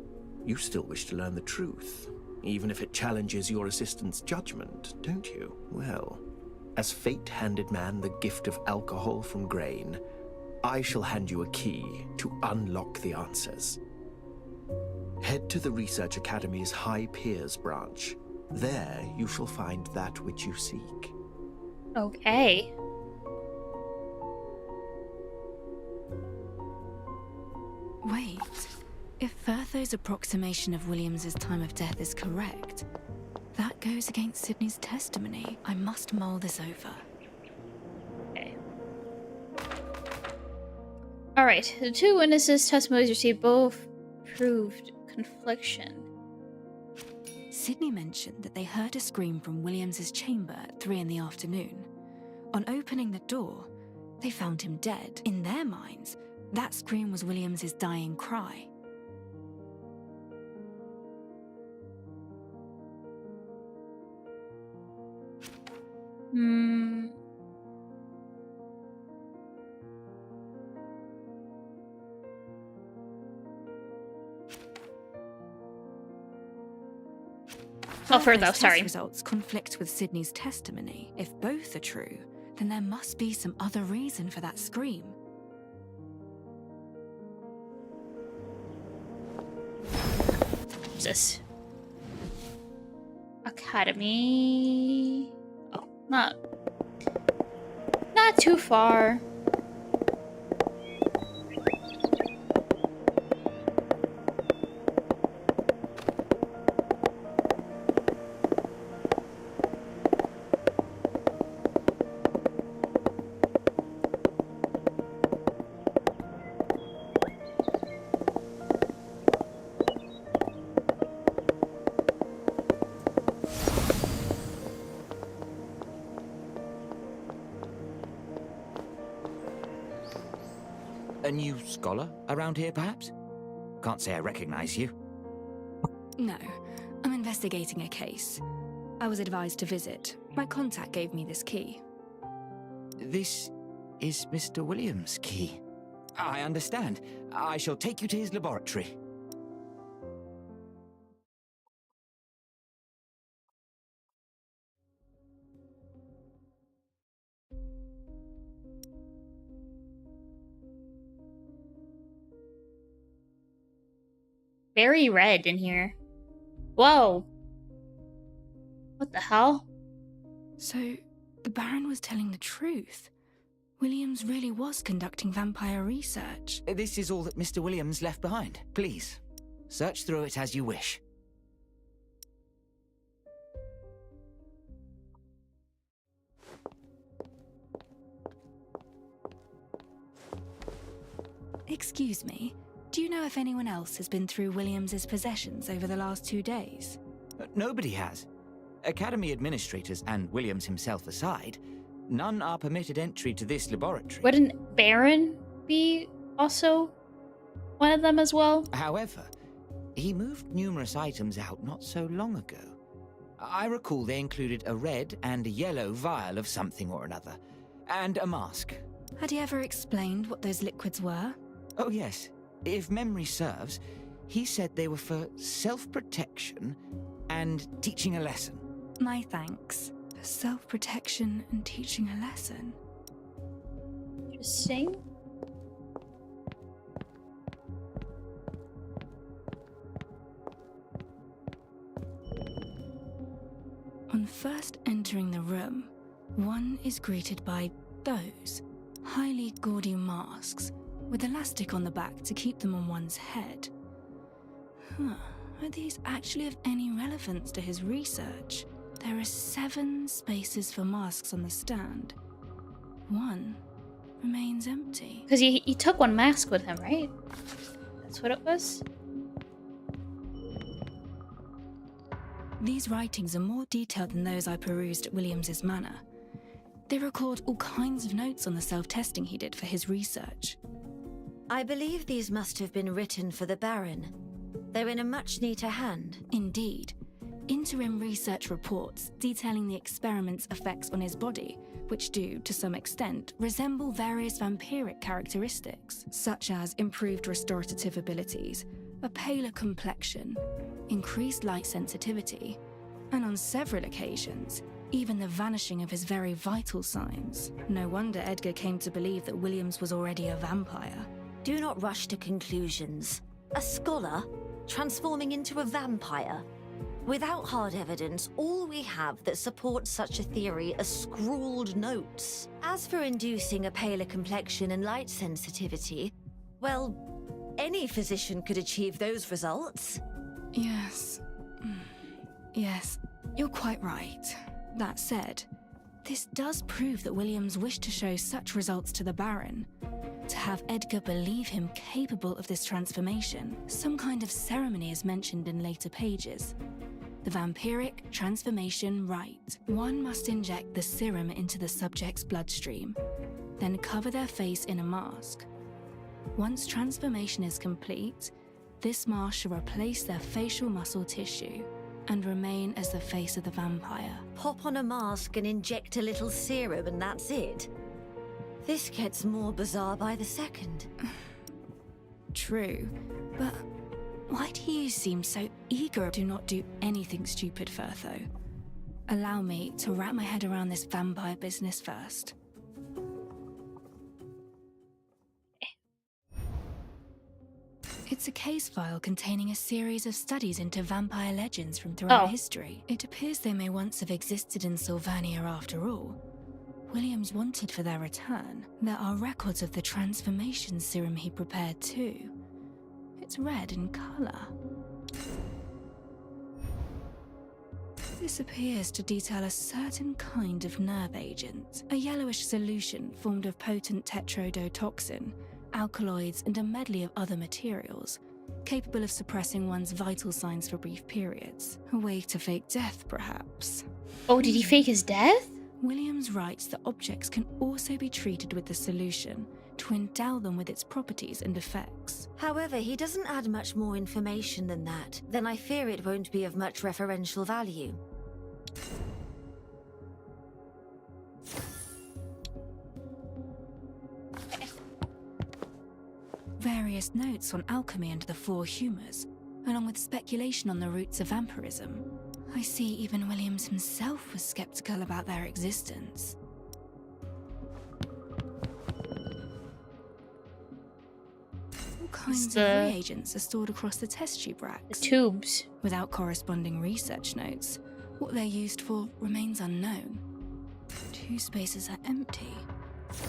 O: you still wish to learn the truth. Even if it challenges your assistant's judgment, don't you? Well, as fate handed man the gift of alcohol from grain, I shall hand you a key to unlock the answers. Head to the Research Academy's High Piers branch. There you shall find that which you seek.
B: Okay.
E: Wait. If Vertho's approximation of Williams's time of death is correct, that goes against Sydney's testimony. I must mull this over.
B: Okay. Alright, the two witnesses' testimonies received both proved confliction.
E: Sydney mentioned that they heard a scream from Williams's chamber at 3 in the afternoon. On opening the door, they found him dead. In their minds, that scream was Williams's dying cry.
B: Oh, for
E: Vertho's
B: those, sorry.
E: test results conflict with Sydney's testimony. If both are true, then there must be some other reason for that scream.
B: What's this? Academy. Oh, not too far.
T: A new scholar around here, perhaps? Can't say I recognize you.
E: No, I'm investigating a case. I was advised to visit. My contact gave me this key.
T: This is Mr. Williams' key. I understand. I shall take you to his laboratory.
B: Very red in here. Whoa. What the hell?
E: So, the Baron was telling the truth. Williams really was conducting vampire research.
T: This is all that Mr. Williams left behind. Please, search through it as you wish.
E: Excuse me, do you know if anyone else has been through Williams's possessions over the last 2 days?
T: Nobody has. Academy administrators and Williams himself aside, none are permitted entry to this laboratory.
B: Wouldn't Baron be also one of them as well?
T: However, he moved numerous items out not so long ago. I recall they included a red and a yellow vial of something or another, and a mask.
E: Had he ever explained what those liquids were?
T: Oh yes, if memory serves, he said they were for self-protection and teaching a lesson.
E: My thanks. For self-protection and teaching a lesson.
B: Interesting.
E: On first entering the room, one is greeted by those highly gaudy masks with elastic on the back to keep them on one's head. Are these actually of any relevance to his research? There are 7 spaces for masks on the stand. 1 remains empty.
B: Because he took one mask with him, right? That's what it was?
E: These writings are more detailed than those I perused at Williams's manor. They record all kinds of notes on the self-testing he did for his research.
P: I believe these must have been written for the Baron. They're in a much neater hand.
E: Indeed. Interim research reports detailing the experiment's effects on his body, which do, to some extent, resemble various vampiric characteristics, such as improved restorative abilities, a paler complexion, increased light sensitivity, and on several occasions, even the vanishing of his very vital signs. No wonder Edgar came to believe that Williams was already a vampire.
P: Do not rush to conclusions. A scholar transforming into a vampire? Without hard evidence, all we have that supports such a theory are scrawled notes. As for inducing a paler complexion and light sensitivity, well, any physician could achieve those results.
E: Yes. Yes, you're quite right. That said, this does prove that Williams wished to show such results to the Baron. To have Edgar believe him capable of this transformation, some kind of ceremony is mentioned in later pages. The vampiric transformation rite. One must inject the serum into the subject's bloodstream, then cover their face in a mask. Once transformation is complete, this mask shall replace their facial muscle tissue and remain as the face of the vampire.
P: Pop on a mask and inject a little serum and that's it. This gets more bizarre by the second.
E: True, but why do you seem so eager to not do anything stupid, Firtho? Allow me to wrap my head around this vampire business first. It's a case file containing a series of studies into vampire legends from throughout history. It appears they may once have existed in Sylvania after all. Williams wanted for their return. There are records of the transformation serum he prepared too. It's red in colour. This appears to detail a certain kind of nerve agent, a yellowish solution formed of potent tetrodotoxin, alkaloids, and a medley of other materials, capable of suppressing one's vital signs for brief periods. A way to fake death, perhaps.
B: Oh, did he fake his death?
E: Williams writes that objects can also be treated with the solution to endow them with its properties and effects.
P: However, he doesn't add much more information than that. Then I fear it won't be of much referential value.
E: Various notes on alchemy and the 4 humours, along with speculation on the roots of vampirism. I see even Williams himself was skeptical about their existence. All kinds of reagents are stored across the test tube racks.
B: The tubes.
E: Without corresponding research notes, What they're used for remains unknown. 2 spaces are empty.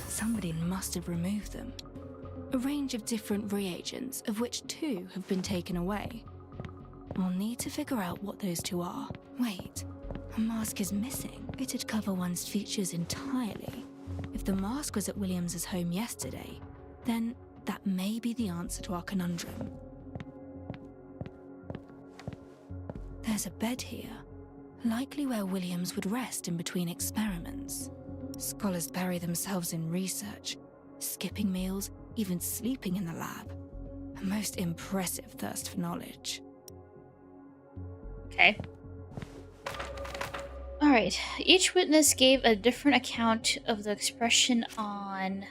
E: Somebody must have removed them. A range of different reagents, of which 2 have been taken away. We'll need to figure out what those 2 are. Wait, a mask is missing. It'd cover one's features entirely. If the mask was at Williams's home yesterday, then that may be the answer to our conundrum. There's a bed here, likely where Williams would rest in between experiments. Scholars bury themselves in research, skipping meals, even sleeping in the lab. A most impressive thirst for knowledge.
B: Okay. Alright, each witness gave a different account of the expression on...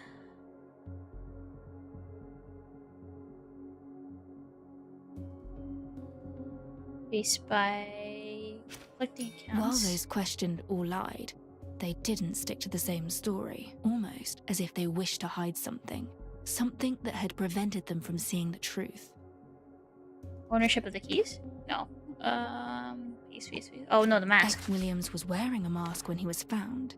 B: based by collecting accounts.
E: While those questioned all lied, they didn't stick to the same story, almost as if they wished to hide something. Something that had prevented them from seeing the truth.
B: Ownership of the keys? No. Keys. Oh no, the mask.
E: Williams was wearing a mask when he was found,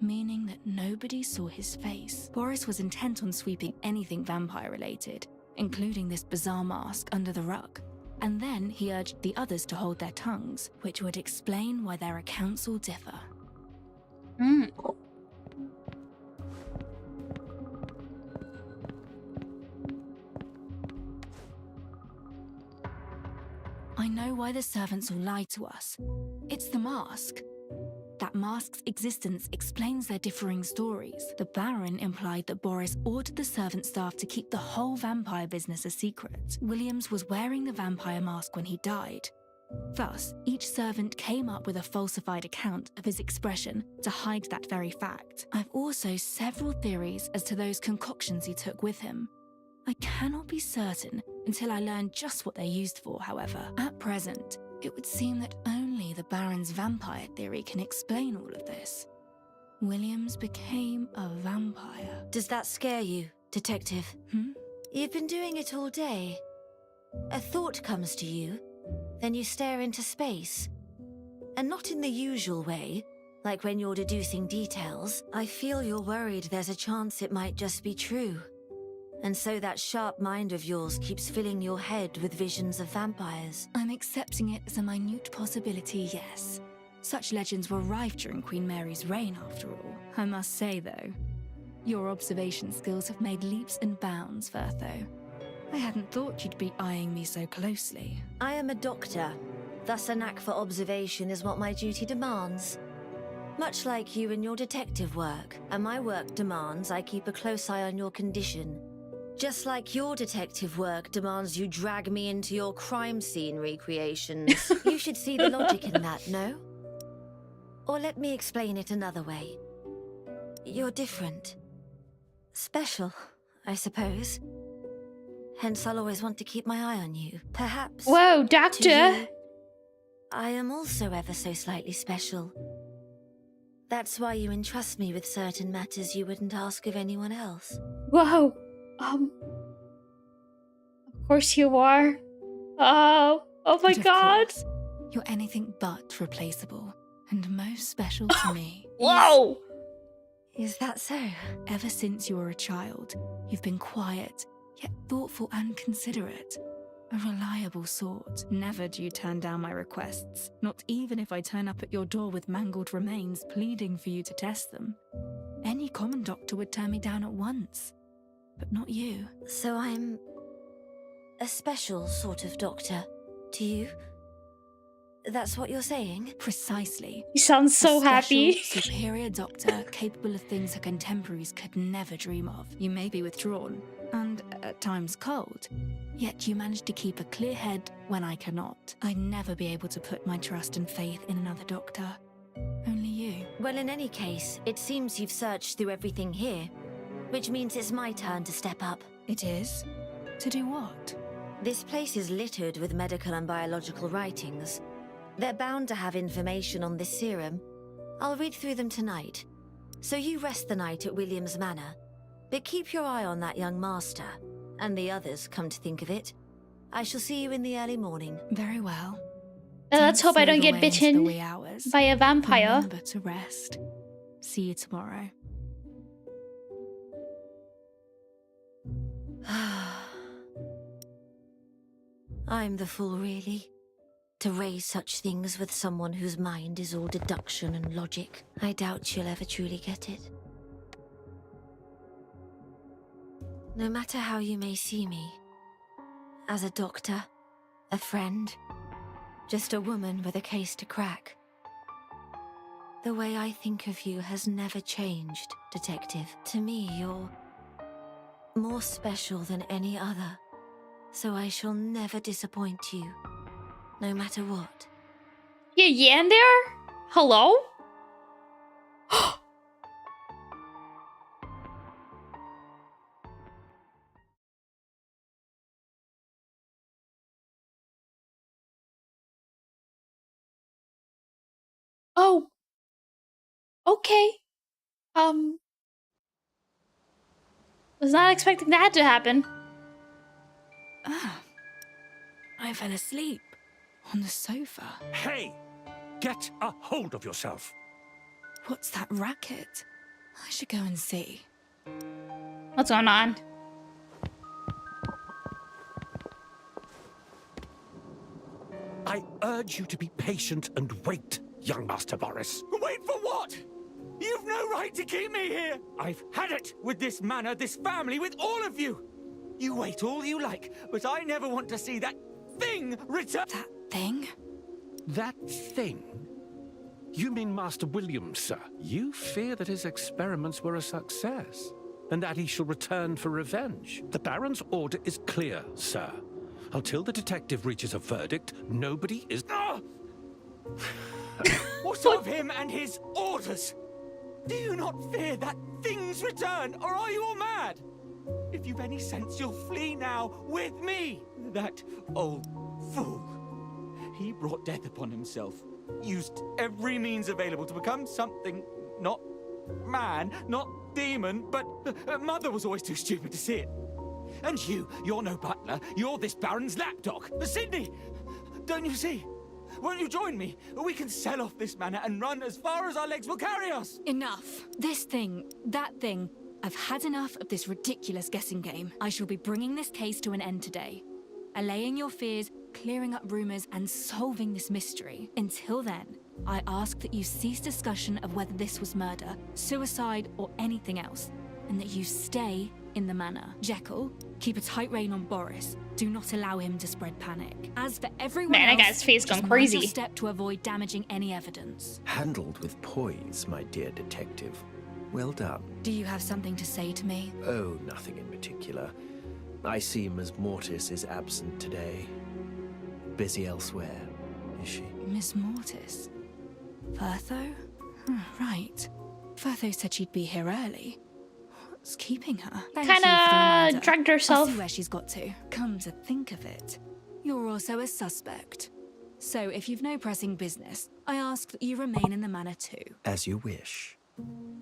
E: meaning that nobody saw his face. Boris was intent on sweeping anything vampire-related, including this bizarre mask, under the rug. And then he urged the others to hold their tongues, which would explain why their accounts all differ. I know why the servants all lied to us. It's the mask. That mask's existence explains their differing stories. The Baron implied that Boris ordered the servant staff to keep the whole vampire business a secret. Williams was wearing the vampire mask when he died. Thus, each servant came up with a falsified account of his expression to hide that very fact. I've also several theories as to those concoctions he took with him. I cannot be certain until I learn just what they're used for, however. At present, it would seem that only the Baron's vampire theory can explain all of this. Williams became a vampire.
P: Does that scare you, Detective? You've been doing it all day. A thought comes to you, then you stare into space. And not in the usual way, like when you're deducing details. I feel you're worried there's a chance it might just be true. And so that sharp mind of yours keeps filling your head with visions of vampires.
E: I'm accepting it as a minute possibility, yes. Such legends were rife during Queen Mary's reign, after all. I must say, though, your observation skills have made leaps and bounds, Vertho. I hadn't thought you'd be eyeing me so closely.
P: I am a doctor. Thus a knack for observation is what my duty demands. Much like you in your detective work, and my work demands I keep a close eye on your condition. Just like your detective work demands you drag me into your crime scene recreations. You should see the logic in that, no? Or let me explain it another way. You're different. Special, I suppose. Hence I'll always want to keep my eye on you. Perhaps...
B: Whoa, Doctor!
P: You, I am also ever so slightly special. That's why you entrust me with certain matters you wouldn't ask of anyone else.
B: Whoa! Of course you are. Oh my God.
E: Course, you're anything but replaceable, and most special to me.
B: Whoa!
P: Is that so?
E: Ever since you were a child, you've been quiet, yet thoughtful and considerate. A reliable sort. Never do you turn down my requests, not even if I turn up at your door with mangled remains pleading for you to test them. Any common doctor would turn me down at once. But not you.
P: So I'm a special sort of doctor to you? That's what you're saying?
E: Precisely.
B: You sound so happy.
E: Superior doctor, capable of things her contemporaries could never dream of. You may be withdrawn, and at times cold, yet you manage to keep a clear head when I cannot. I'd never be able to put my trust and faith in another doctor. Only you.
P: Well, in any case, it seems you've searched through everything here. Which means it's my turn to step up.
E: It is? To do what?
P: This place is littered with medical and biological writings. They're bound to have information on this serum. I'll read through them tonight. So you rest the night at Williams Manor. But keep your eye on that young master. And the others, come to think of it. I shall see you in the early morning.
E: Very well.
B: Let's hope I don't get bitten by a vampire.
E: Remember to rest. See you tomorrow.
P: I'm the fool, really. To raise such things with someone whose mind is all deduction and logic. I doubt she'll ever truly get it. No matter how you may see me, as a doctor, a friend, just a woman with a case to crack, the way I think of you has never changed, Detective. To me, you're more special than any other, so I shall never disappoint you, no matter what.
B: Yeah, Yan there? Hello? Oh. Okay. Was not expecting that to happen.
E: I fell asleep on the sofa.
S: Hey! Get a hold of yourself.
E: What's that racket? I should go and see.
B: What's going on?
S: I urge you to be patient and wait, young Master Boris.
T: Wait for what? You've no right to keep me here! I've had it with this manor, this family, with all of you! You wait all you like, but I never want to see that thing return.
E: That thing?
S: That thing? You mean Master Williams, sir? You fear that his experiments were a success, and that he shall return for revenge. The Baron's order is clear, sir. Until the detective reaches a verdict, nobody is...
T: What of him and his orders? Do you not fear that thing's return, or are you all mad? If you've any sense, you'll flee now with me. That old fool. He brought death upon himself, used every means available to become something, not man, not demon, but Mother was always too stupid to see it. And you're no butler, you're this Baron's lapdog. Sydney, don't you see? Won't you join me? We can sell off this manor and run as far as our legs will carry us.
E: Enough. This thing, that thing. I've had enough of this ridiculous guessing game. I shall be bringing this case to an end today. Allaying your fears, clearing up rumors, and solving this mystery. Until then, I ask that you cease discussion of whether this was murder, suicide, or anything else, and that you stay in the manor. Jekyll, keep a tight rein on Boris. Do not allow him to spread panic. As for everyone else,
B: I got his face going
E: just
B: crazy.
E: mind your step to avoid damaging any evidence.
O: Handled with poise, my dear detective. Well done.
E: Do you have something to say to me?
O: Oh, nothing in particular. I see Ms. Mortis is absent today. Busy elsewhere, is she?
E: Miss Mortis? Firtho? Right. Firtho said she'd be here early. What's keeping her?
B: Kinda dragged herself.
E: I'll see where she's got to. Come to think of it, you're also a suspect. So if you've no pressing business, I ask that you remain in the manor too.
O: As you wish.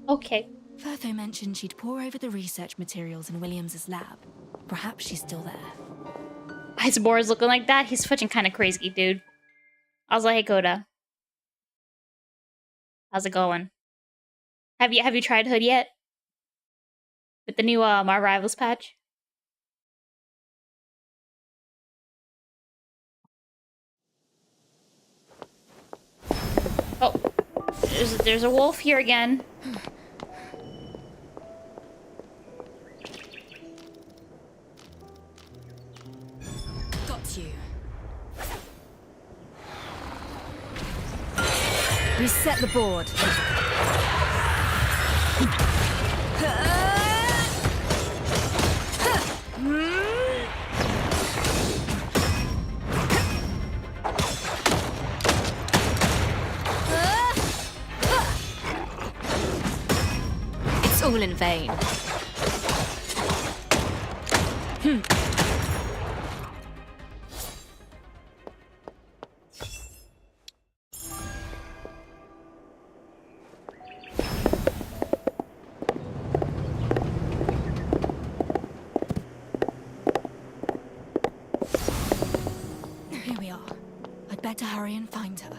B: Okay.
E: Firtho mentioned she'd pore over the research materials in Williams's lab. Perhaps she's still there.
B: His board's looking like that. He's switching kind of crazy, dude. I was like, hey, Coda. How's it going? Have you tried Hood yet? With the new My Rivals patch? Oh, there's a wolf here again.
E: Got you. Reset the board.
R: It's all in vain.
E: Here we are. A better hurry and find her.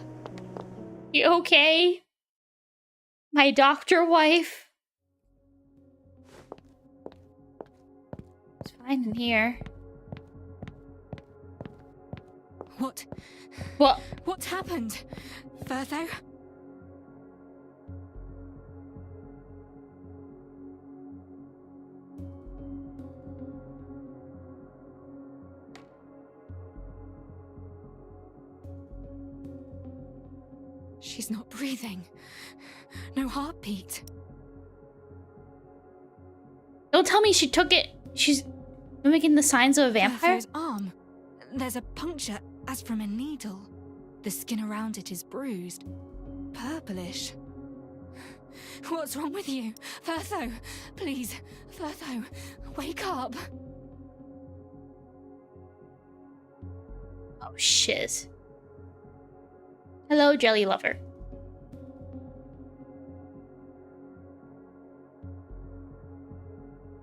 B: You okay? My doctor wife? It's fine in here.
E: What?
B: What?
E: What's happened? Furtho? She's not breathing. No heartbeat.
B: Don't tell me she took it. She's mimicking the signs of a vampire?
E: Furtho's arm. There's a puncture as from a needle. The skin around it is bruised. Purplish. What's wrong with you? Furtho! Please, Furtho, wake up!
B: Oh, shiz. Hello, jelly lover.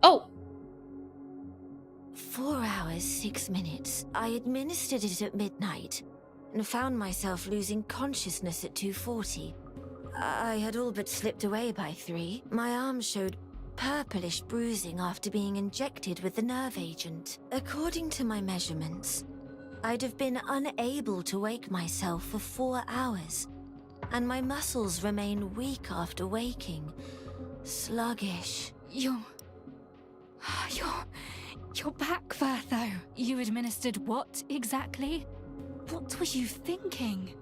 B: Oh!
P: 4 hours, 6 minutes. I administered it at midnight and found myself losing consciousness at 2:40. I had all but slipped away by 3. My arm showed purplish bruising after being injected with the nerve agent. According to my measurements, I'd have been unable to wake myself for 4 hours, and my muscles remain weak after waking, sluggish.
E: You're back, Furtho. You administered what exactly? What were you thinking?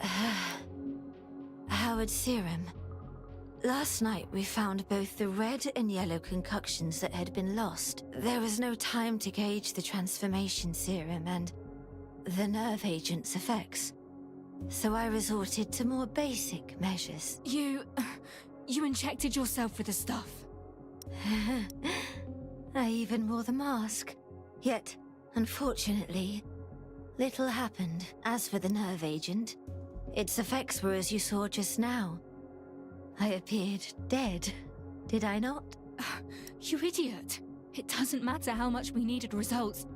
P: Howard Ciruam. Last night we found both the red and yellow concoctions that had been lost. There was no time to gauge the transformation serum and the nerve agent's effects, so I resorted to more basic measures.
E: You injected yourself with the stuff.
P: I even wore the mask. Yet, unfortunately, little happened. As for the nerve agent, its effects were as you saw just now. I appeared dead, did I not?
E: You idiot. It doesn't matter how much we needed results.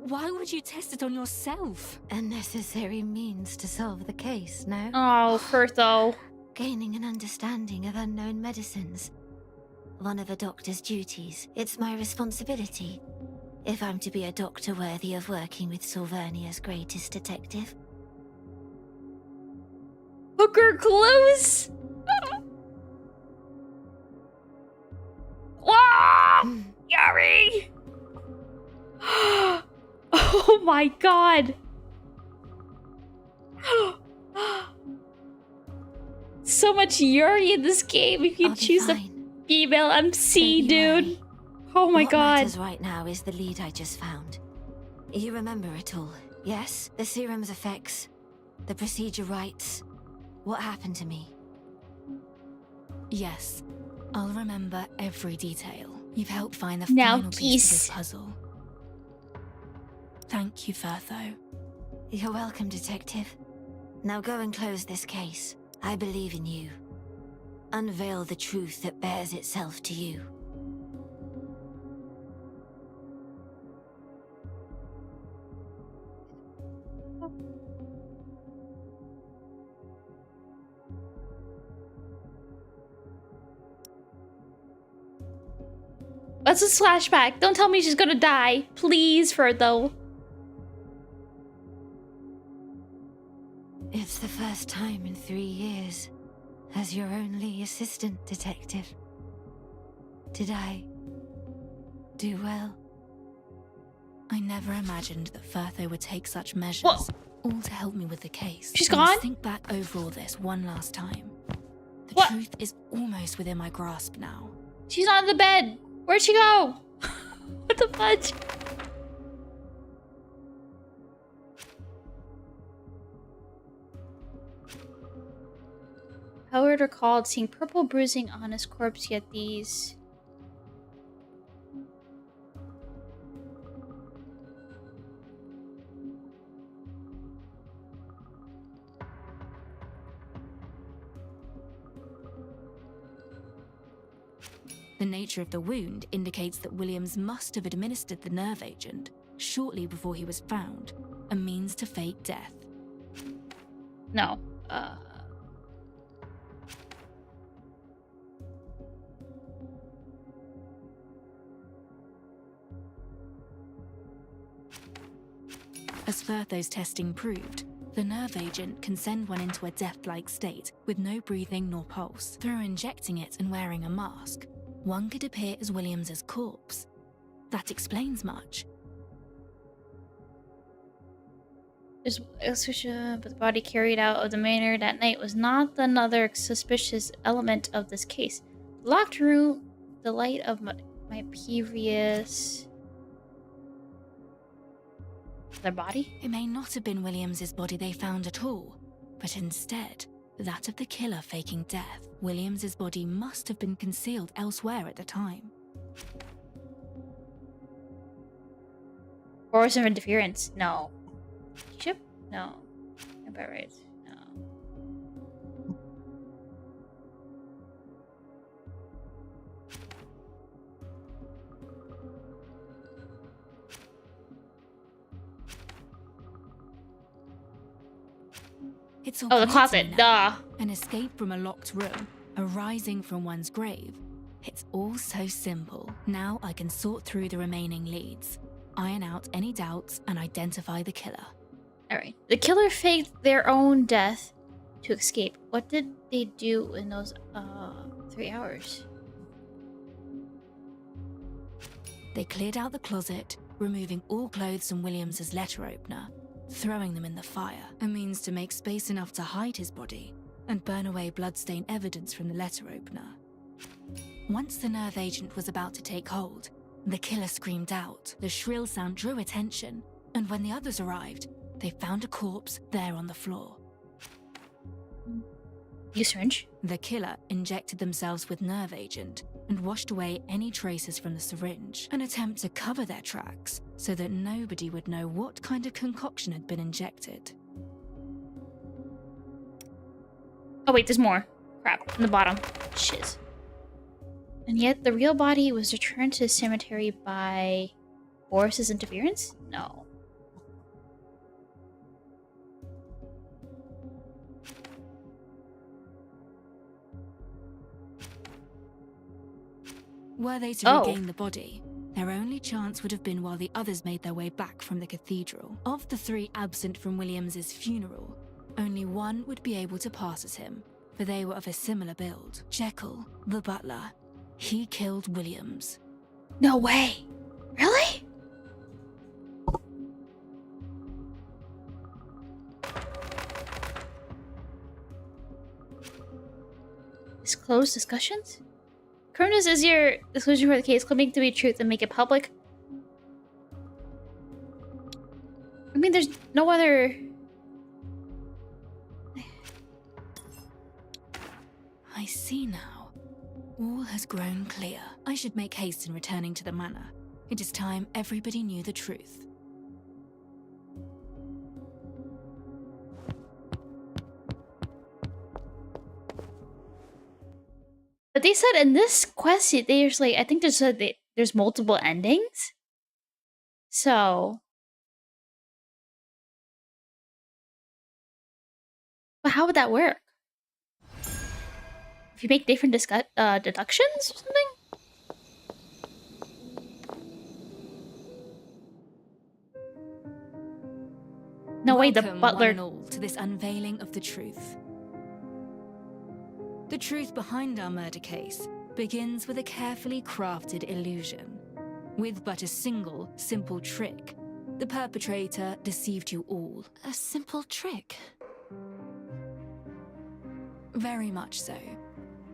E: Why would you test it on yourself?
P: A necessary means to solve the case, no?
B: Oh, Furtho.
P: Gaining an understanding of unknown medicines. One of a doctor's duties. It's my responsibility, if I'm to be a doctor worthy of working with Silvernia's greatest detective.
B: Hooker close! Wow! Yuri! Oh my god! So much Yuri in this game if you choose a female MC, dude. Oh my god.
P: What matters right now is the lead I just found. You remember it all, yes? The serum's effects, the procedure rights, what happened to me?
E: Yes, I'll remember every detail. You've helped find the
B: Now,
E: final piece of this puzzle. Thank you, Furtho.
P: You're welcome, Detective. Now go and close this case. I believe in you. Unveil the truth that bears itself to you.
B: That's a flashback. Don't tell me she's gonna die. Please, Furtho.
P: It's the first time in 3 years as your only assistant, Detective. Did I do well?
E: I never imagined that Furtho would take such measures, all to help me with the case.
B: She's
E: I must
B: gone?
E: think back over all this one last time. The truth is almost within my grasp now.
B: She's on the bed. Where'd she go? What the fudge? Howard recalled seeing purple bruising on his corpse, yet these...
E: The nature of the wound indicates that Williams must have administered the nerve agent shortly before he was found, a means to fake death.
B: No.
E: As Firtho's testing proved, the nerve agent can send one into a death-like state with no breathing nor pulse. Through injecting it and wearing a mask, one could appear as Williams's corpse. That explains much.
B: But the body carried out of the manor that night was not another suspicious element of this case. The locked room, the light of my previous... Their body?
E: It may not have been Williams's body they found at all, but instead, that of the killer faking death. Williams's body must have been concealed elsewhere at the time.
B: Force of interference? No. Ship? No. Right. No.
E: It's all
B: oh, the closet. Duh.
E: An escape from a locked room, a rising from one's grave. It's all so simple. Now I can sort through the remaining leads, iron out any doubts, and identify the killer.
B: Alright. The killer faked their own death to escape. What did they do in those 3 hours?
E: They cleared out the closet, removing all clothes from Williams's letter opener, throwing them in the fire, a means to make space enough to hide his body and burn away bloodstained evidence from the letter opener. Once the nerve agent was about to take hold, the killer screamed out. The shrill sound drew attention, and when the others arrived, they found a corpse there on the floor.
B: You syringe?
E: The killer injected themselves with nerve agent and washed away any traces from the syringe, an attempt to cover their tracks so that nobody would know what kind of concoction had been injected.
B: Oh wait, there's more. Crap, on the bottom. Shiz. And yet the real body was returned to the cemetery by Boris's interference? No.
E: Were they to regain the body, their only chance would have been while the others made their way back from the cathedral. Of the 3 absent from Williams's funeral, only one would be able to pass as him, for they were of a similar build. Jekyll, the butler, he killed Williams.
B: No way! Really? Disclose discussions? Cronus, is your disclosure for the case claiming to be truth and make it public? I mean, there's no other...
E: I see now. All has grown clear. I should make haste in returning to the manor. It is time everybody knew the truth.
B: But they said in this quest, there's like, I think they said that there's multiple endings. So. But how would that work? If you make different deductions or something? No way, the
E: Welcome,
B: butler.
E: one and all, to this unveiling of the truth. The truth behind our murder case begins with a carefully crafted illusion. With but a single, simple trick, the perpetrator deceived you all.
R: A simple trick?
E: Very much so.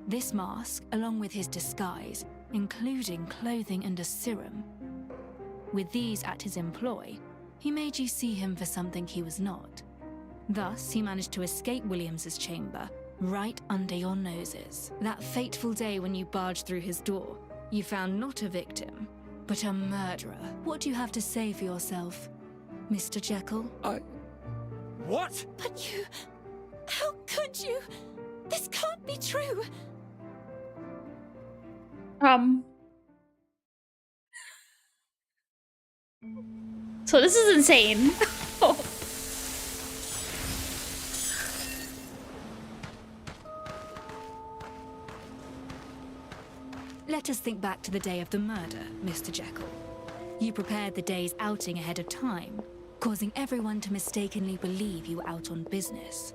E: This mask, along with his disguise, including clothing and a serum. With these at his employ, he made you see him for something he was not. Thus, he managed to escape Williams's chamber, right under your noses. That fateful day when you barged through his door, you found not a victim, but a murderer. What do you have to say for yourself, Mr. Jekyll?
S: What?
R: But you... How could you? This can't be true.
B: So this is insane.
E: Let us think back to the day of the murder, Mr. Jekyll. You prepared the day's outing ahead of time, causing everyone to mistakenly believe you were out on business.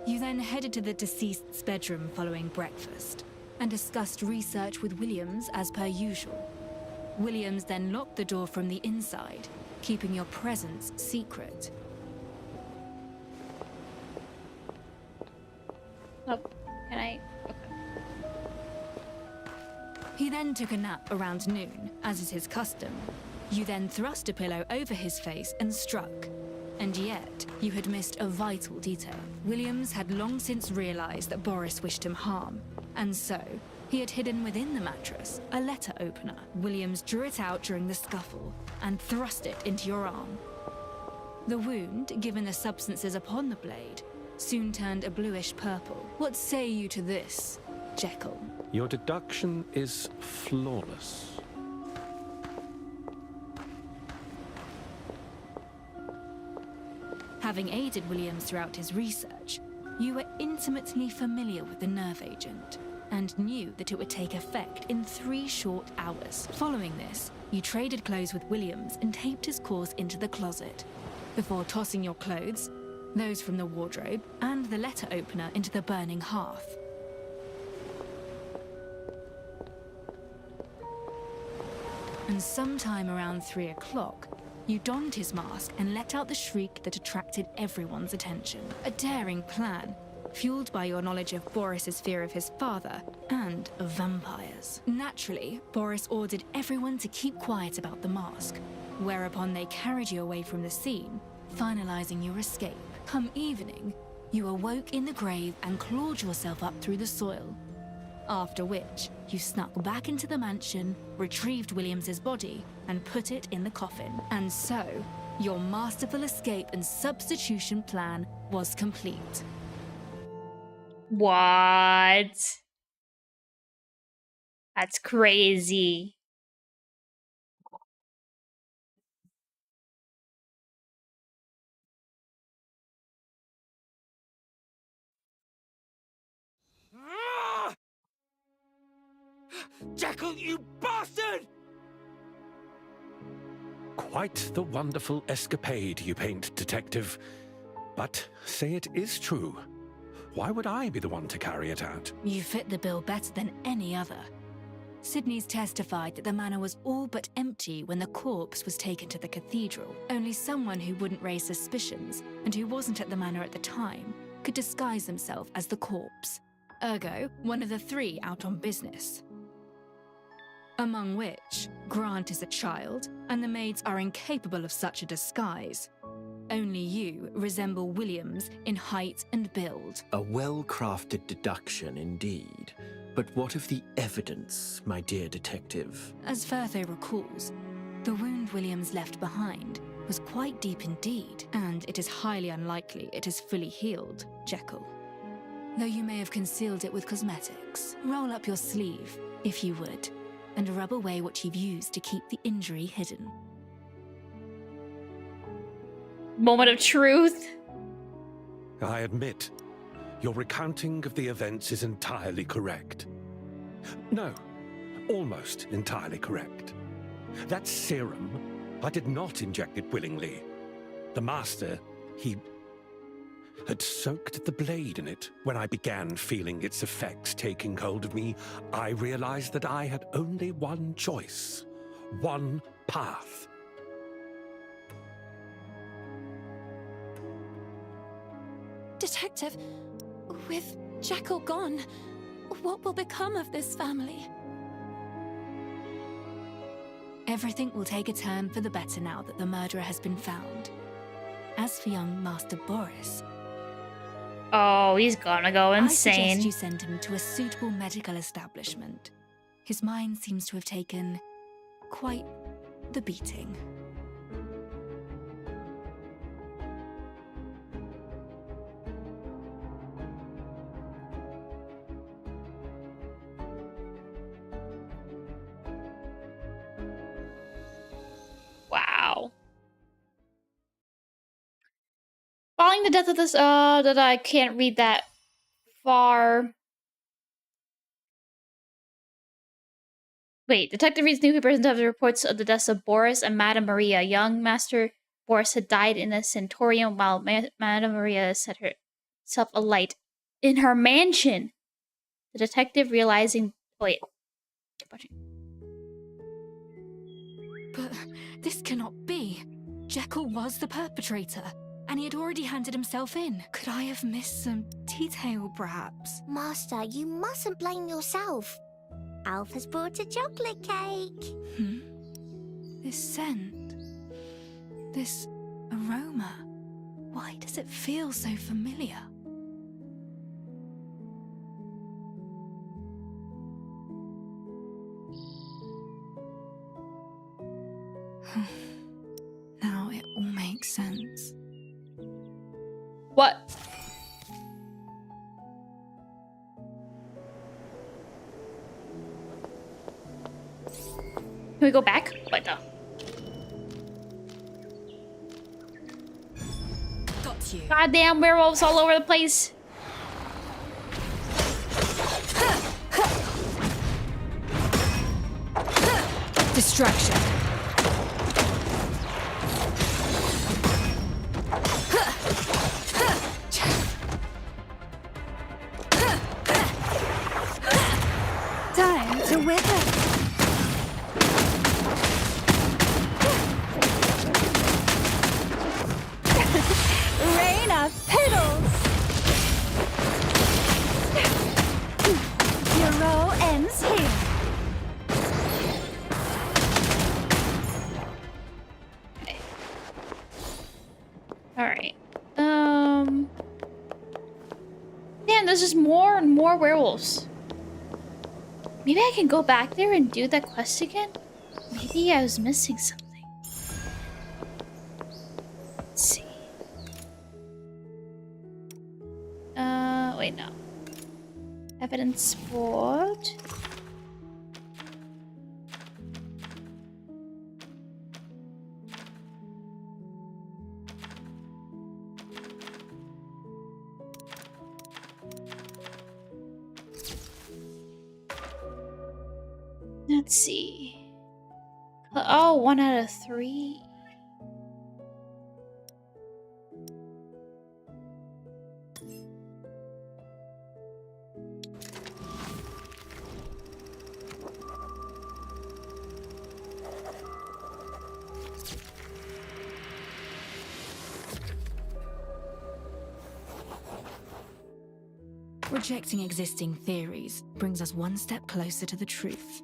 E: You then headed to the deceased's bedroom following breakfast and discussed research with Williams as per usual. Williams then locked the door from the inside, keeping your presence secret.
B: Oh, can I? Okay.
E: He then took a nap around noon, as is his custom. You then thrust a pillow over his face and struck. And yet, you had missed a vital detail. Williams had long since realized that Boris wished him harm, and so he had hidden within the mattress a letter opener. Williams drew it out during the scuffle and thrust it into your arm. The wound, given the substances upon the blade, soon turned a bluish purple. What say you to this, Jekyll?
S: Your deduction is flawless.
E: Having aided Williams throughout his research, you were intimately familiar with the nerve agent and knew that it would take effect in 3 short hours. Following this, you traded clothes with Williams and taped his course into the closet, before tossing your clothes, those from the wardrobe, and the letter opener into the burning hearth. And sometime around 3 o'clock, you donned his mask and let out the shriek that attracted everyone's attention. A daring plan, fueled by your knowledge of Boris's fear of his father and of vampires. Naturally, Boris ordered everyone to keep quiet about the mask, whereupon they carried you away from the scene, finalizing your escape. Come evening, you awoke in the grave and clawed yourself up through the soil. After which, you snuck back into the mansion, retrieved Williams's body, and put it in the coffin. And so, your masterful escape and substitution plan was complete.
B: What? That's crazy.
F: Jekyll, you bastard!
S: Quite the wonderful escapade you paint, Detective. But say it is true. Why would I be the one to carry it out?
E: You fit the bill better than any other. Sydney's testified that the manor was all but empty when the corpse was taken to the cathedral. Only someone who wouldn't raise suspicions, and who wasn't at the manor at the time, could disguise himself as the corpse. Ergo, one of the 3 out on business. Among which, Grant is a child, and the maids are incapable of such a disguise. Only you resemble Williams in height and build.
L: A well-crafted deduction indeed. But what of the evidence, my dear detective?
E: As Firtho recalls, the wound Williams left behind was quite deep indeed, and it is highly unlikely it is fully healed, Jekyll. Though you may have concealed it with cosmetics, roll up your sleeve, if you would, and rub away what you've used to keep the injury hidden.
B: Moment of truth.
S: I admit, your recounting of the events is entirely correct. No, almost entirely correct. That serum, I did not inject it willingly. The master, he had soaked the blade in it. When I began feeling its effects taking hold of me, I realized that I had only one choice, one path.
R: Detective, with Jekyll gone, what will become of this family?
E: Everything will take a turn for the better now that the murderer has been found. As for young Master Boris...
B: Oh, he's gonna go insane.
E: I suggest you send him to a suitable medical establishment. His mind seems to have taken quite the beating.
B: Wow. Following the death of this, that I can't read that far. Wait, detective reads newspapers and the reports of the deaths of Boris and Madame Maria. Young Master Boris had died in a sanatorium while Madame Maria set herself alight in her mansion. The detective realizing... Wait.
E: But this cannot be. Jekyll was the perpetrator, and he had already handed himself in. Could I have missed some detail, perhaps?
H: Master, you mustn't blame yourself. Alf has brought a chocolate cake.
E: This scent, this aroma, why does it feel so familiar? Now it all makes sense.
B: What? Can we go back? What the?
E: Got you.
B: Goddamn werewolves all over the place.
E: Distraction.
N: Time to wither. Rain of petals. Your role ends here.
B: Alright. Damn, there's just more and more werewolves. Maybe I can go back there and do that quest again? Maybe I was missing something. Let's see. Wait, no. Evidence board. Let's see. Oh, 1 out of 3.
E: Rejecting existing theories brings us one step closer to the truth.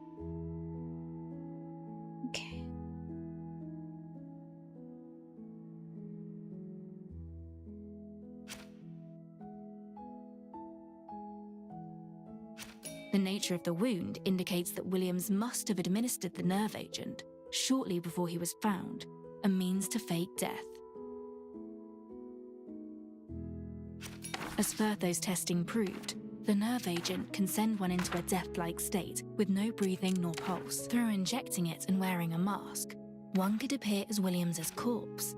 B: Okay.
E: The nature of the wound indicates that Williams must have administered the nerve agent shortly before he was found, a means to fake death. As Firtho's testing proved, the nerve agent can send one into a death-like state with no breathing nor pulse. Through injecting it and wearing a mask, one could appear as Williams's corpse.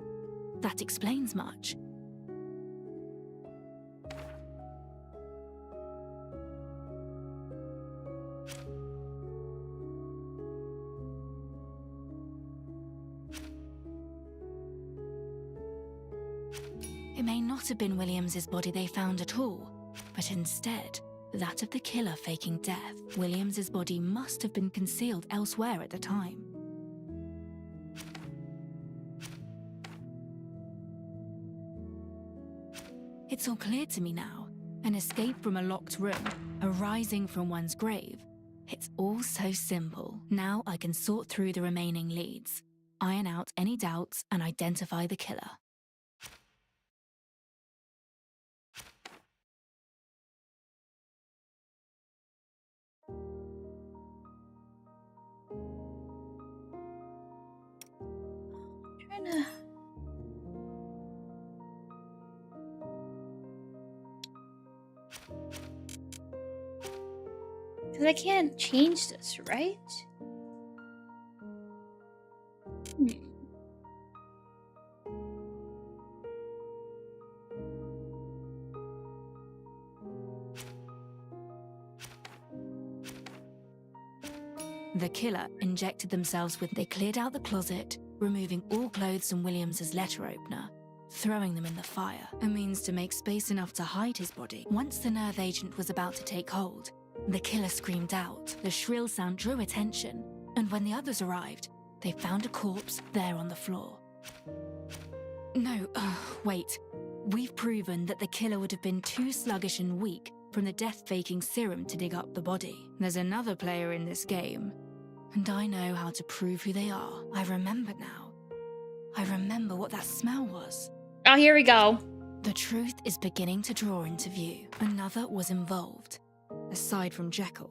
E: That explains much. It may not have been Williams's body they found at all, but instead, that of the killer faking death. Williams's body must have been concealed elsewhere at the time. It's all clear to me now. An escape from a locked room, a rising from one's grave. It's all so simple. Now I can sort through the remaining leads, iron out any doubts, and identify the killer.
B: Because I can't change this, right?
E: The killer injected themselves with... They cleared out the closet, removing all clothes from Williams's letter opener, throwing them in the fire, a means to make space enough to hide his body. Once the nerve agent was about to take hold, the killer screamed out. The shrill sound drew attention, and when the others arrived, they found a corpse there on the floor. No, wait. We've proven that the killer would have been too sluggish and weak from the death-faking serum to dig up the body. There's another player in this game, and I know how to prove who they are. I remember now. I remember what that smell was.
B: Oh, here we go.
E: The truth is beginning to draw into view. Another was involved, aside from Jekyll,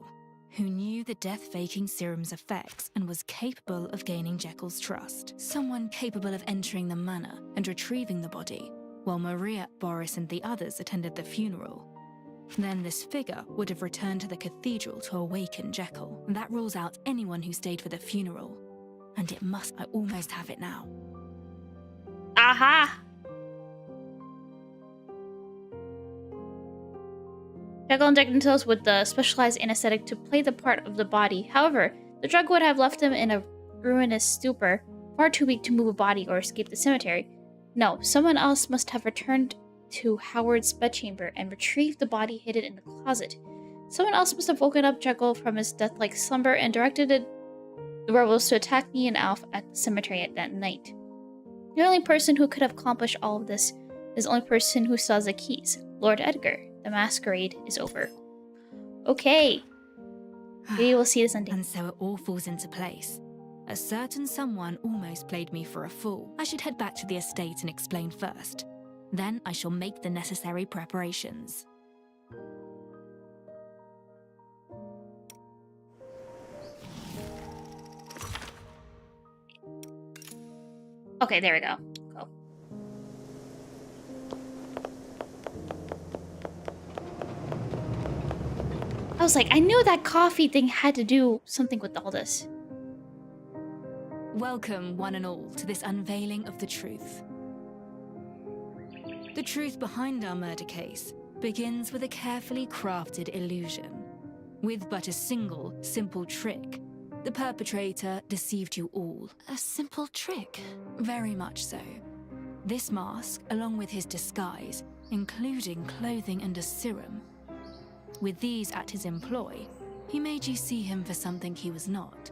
E: who knew the death-faking serum's effects and was capable of gaining Jekyll's trust. Someone capable of entering the manor and retrieving the body, while Maria, Boris, and the others attended the funeral. Then this figure would have returned to the cathedral to awaken Jekyll. That rules out anyone who stayed for the funeral. And it must... I almost have it now.
B: Aha! Jekyll injected himself with the specialized anesthetic to play the part of the body. However, the drug would have left him in a ruinous stupor, far too weak to move a body or escape the cemetery. No, someone else must have returned to Howard's bedchamber and retrieved the body hidden in the closet. Someone else must have woken up Jekyll from his death-like slumber and directed the werewolves to attack me and Alf at the cemetery at that night. The only person who could have accomplished all of this is the only person who saw the keys, Lord Edgar. The masquerade is over. Okay. We will see this ending.
E: And so it all falls into place. A certain someone almost played me for a fool. I should head back to the estate and explain first. Then I shall make the necessary preparations.
B: Okay, there we go. Go. I was like, I knew that coffee thing had to do something with all this.
E: Welcome, one and all, to this unveiling of the truth. The truth behind our murder case begins with a carefully crafted illusion. With but a single, simple trick, the perpetrator deceived you all.
R: A simple trick?
E: Very much so. This mask, along with his disguise, including clothing and a serum. With these at his employ, he made you see him for something he was not.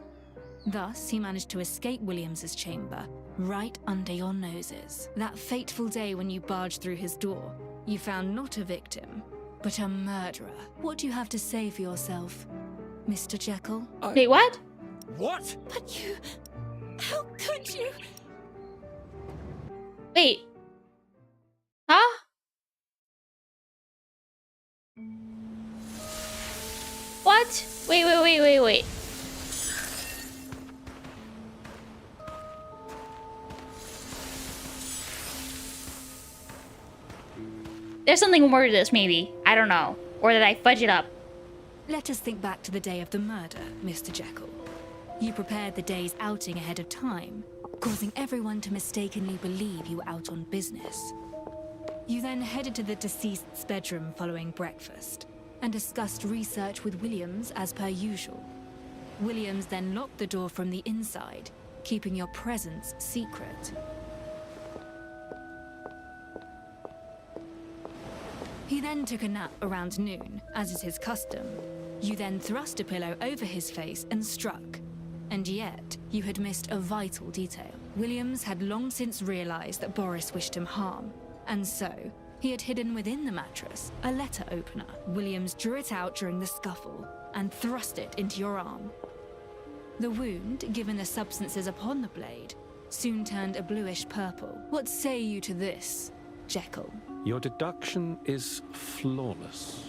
E: Thus, he managed to escape Williams's chamber, right under your noses. That fateful day when you barged through his door, you found not a victim, but a murderer. What do you have to say for yourself, Mr. Jekyll?
B: Wait, what?
S: What?
R: But you... How could you?
B: Wait. Huh? What? Wait. There's something more to this, maybe. I don't know. Or did I fudge it up?
E: Let us think back to the day of the murder, Mr. Jekyll. You prepared the day's outing ahead of time, causing everyone to mistakenly believe you were out on business. You then headed to the deceased's bedroom following breakfast, and discussed research with Williams as per usual. Williams then locked the door from the inside, keeping your presence secret. He then took a nap around noon, as is his custom. You then thrust a pillow over his face and struck. And yet, you had missed a vital detail. Williams had long since realized that Boris wished him harm, and so he had hidden within the mattress a letter opener. Williams drew it out during the scuffle and thrust it into your arm. The wound, given the substances upon the blade, soon turned a bluish purple. What say you to this, Jekyll?
S: Your deduction is flawless.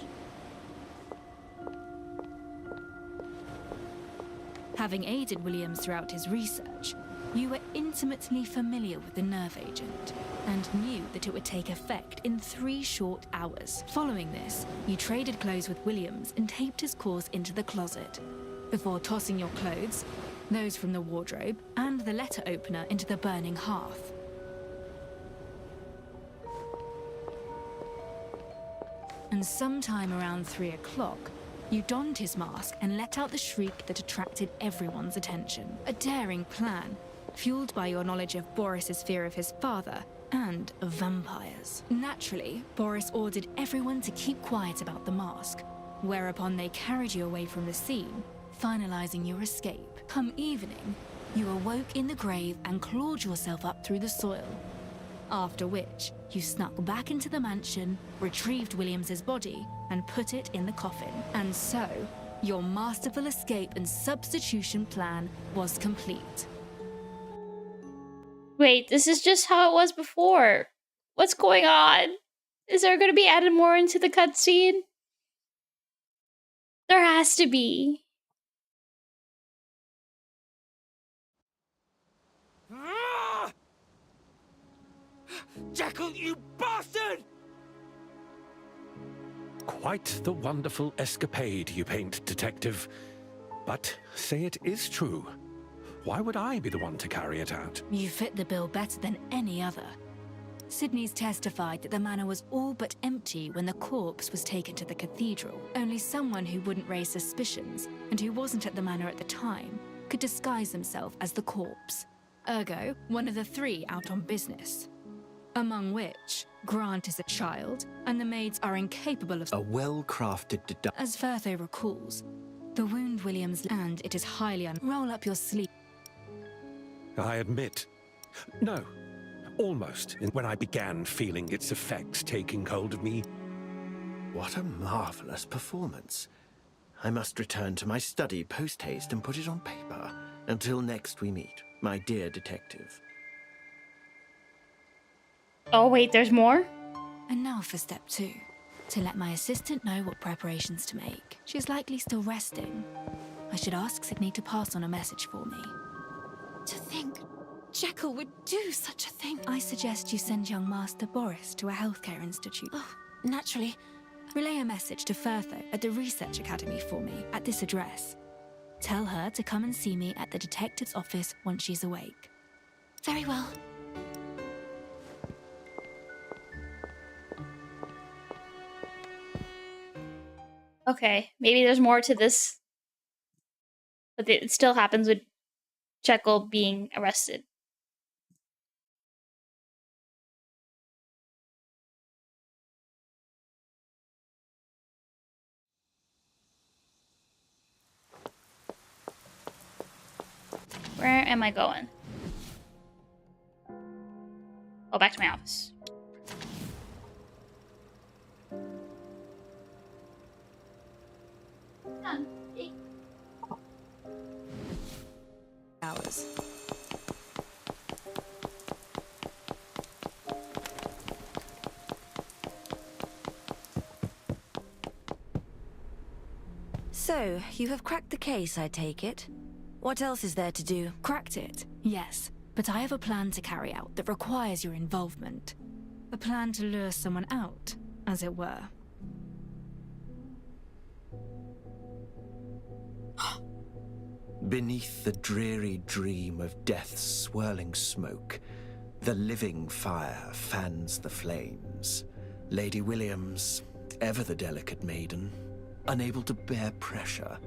E: Having aided Williams throughout his research, you were intimately familiar with the nerve agent and knew that it would take effect in 3 short hours. Following this, you traded clothes with Williams and taped his course into the closet, before tossing your clothes, those from the wardrobe, and the letter opener into the burning hearth. And sometime around 3 o'clock, you donned his mask and let out the shriek that attracted everyone's attention. A daring plan, fueled by your knowledge of Boris's fear of his father and of vampires. Naturally, Boris ordered everyone to keep quiet about the mask, whereupon they carried you away from the scene, finalizing your escape. Come evening, you awoke in the grave and clawed yourself up through the soil. After which, you snuck back into the mansion, retrieved Williams's body, and put it in the coffin. And so, your masterful escape and substitution plan was complete.
B: Wait, this is just how it was before. What's going on? Is there going to be added more into the cutscene? There has to be.
F: Jekyll, you bastard!
S: Quite the wonderful escapade you paint, Detective. But say it is true. Why would I be the one to carry it out?
E: You fit the bill better than any other. Sydney's testified that the manor was all but empty when the corpse was taken to the cathedral. Only someone who wouldn't raise suspicions, and who wasn't at the manor at the time, could disguise himself as the corpse. Ergo, one of the three out on business. Among which, Grant is a child, and the maids are incapable of—
O: A well-crafted deduction.
E: As Firtho recalls, the wound Williams— and it is highly roll up your sleeve.
S: I admit. No, almost, when I began feeling its effects taking hold of me.
O: What a marvelous performance. I must return to my study post-haste and put it on paper. Until next we meet, my dear detective.
B: Oh wait, there's more?
E: And now for step 2. To let my assistant know what preparations to make. She's likely still resting. I should ask Sydney to pass on a message for me.
R: To think Jekyll would do such a thing.
E: I suggest you send young Master Boris to a healthcare institute.
R: Oh, naturally.
E: Relay a message to Firtho at the Research Academy for me at this address. Tell her to come and see me at the detective's office once she's awake.
R: Very well.
B: Okay, maybe there's more to this. But it still happens with Jekyll being arrested. Where am I going? Oh, back to my office.
E: Hours.
P: So, you have cracked the case, I take it? What else is there to do?
E: Cracked it, yes. But I have a plan to carry out that requires your involvement. A plan to lure someone out, as it were.
O: Beneath the dreary dream of death's swirling smoke, the living fire fans the flames. Lady Williams, ever the delicate maiden, unable to bear pressure.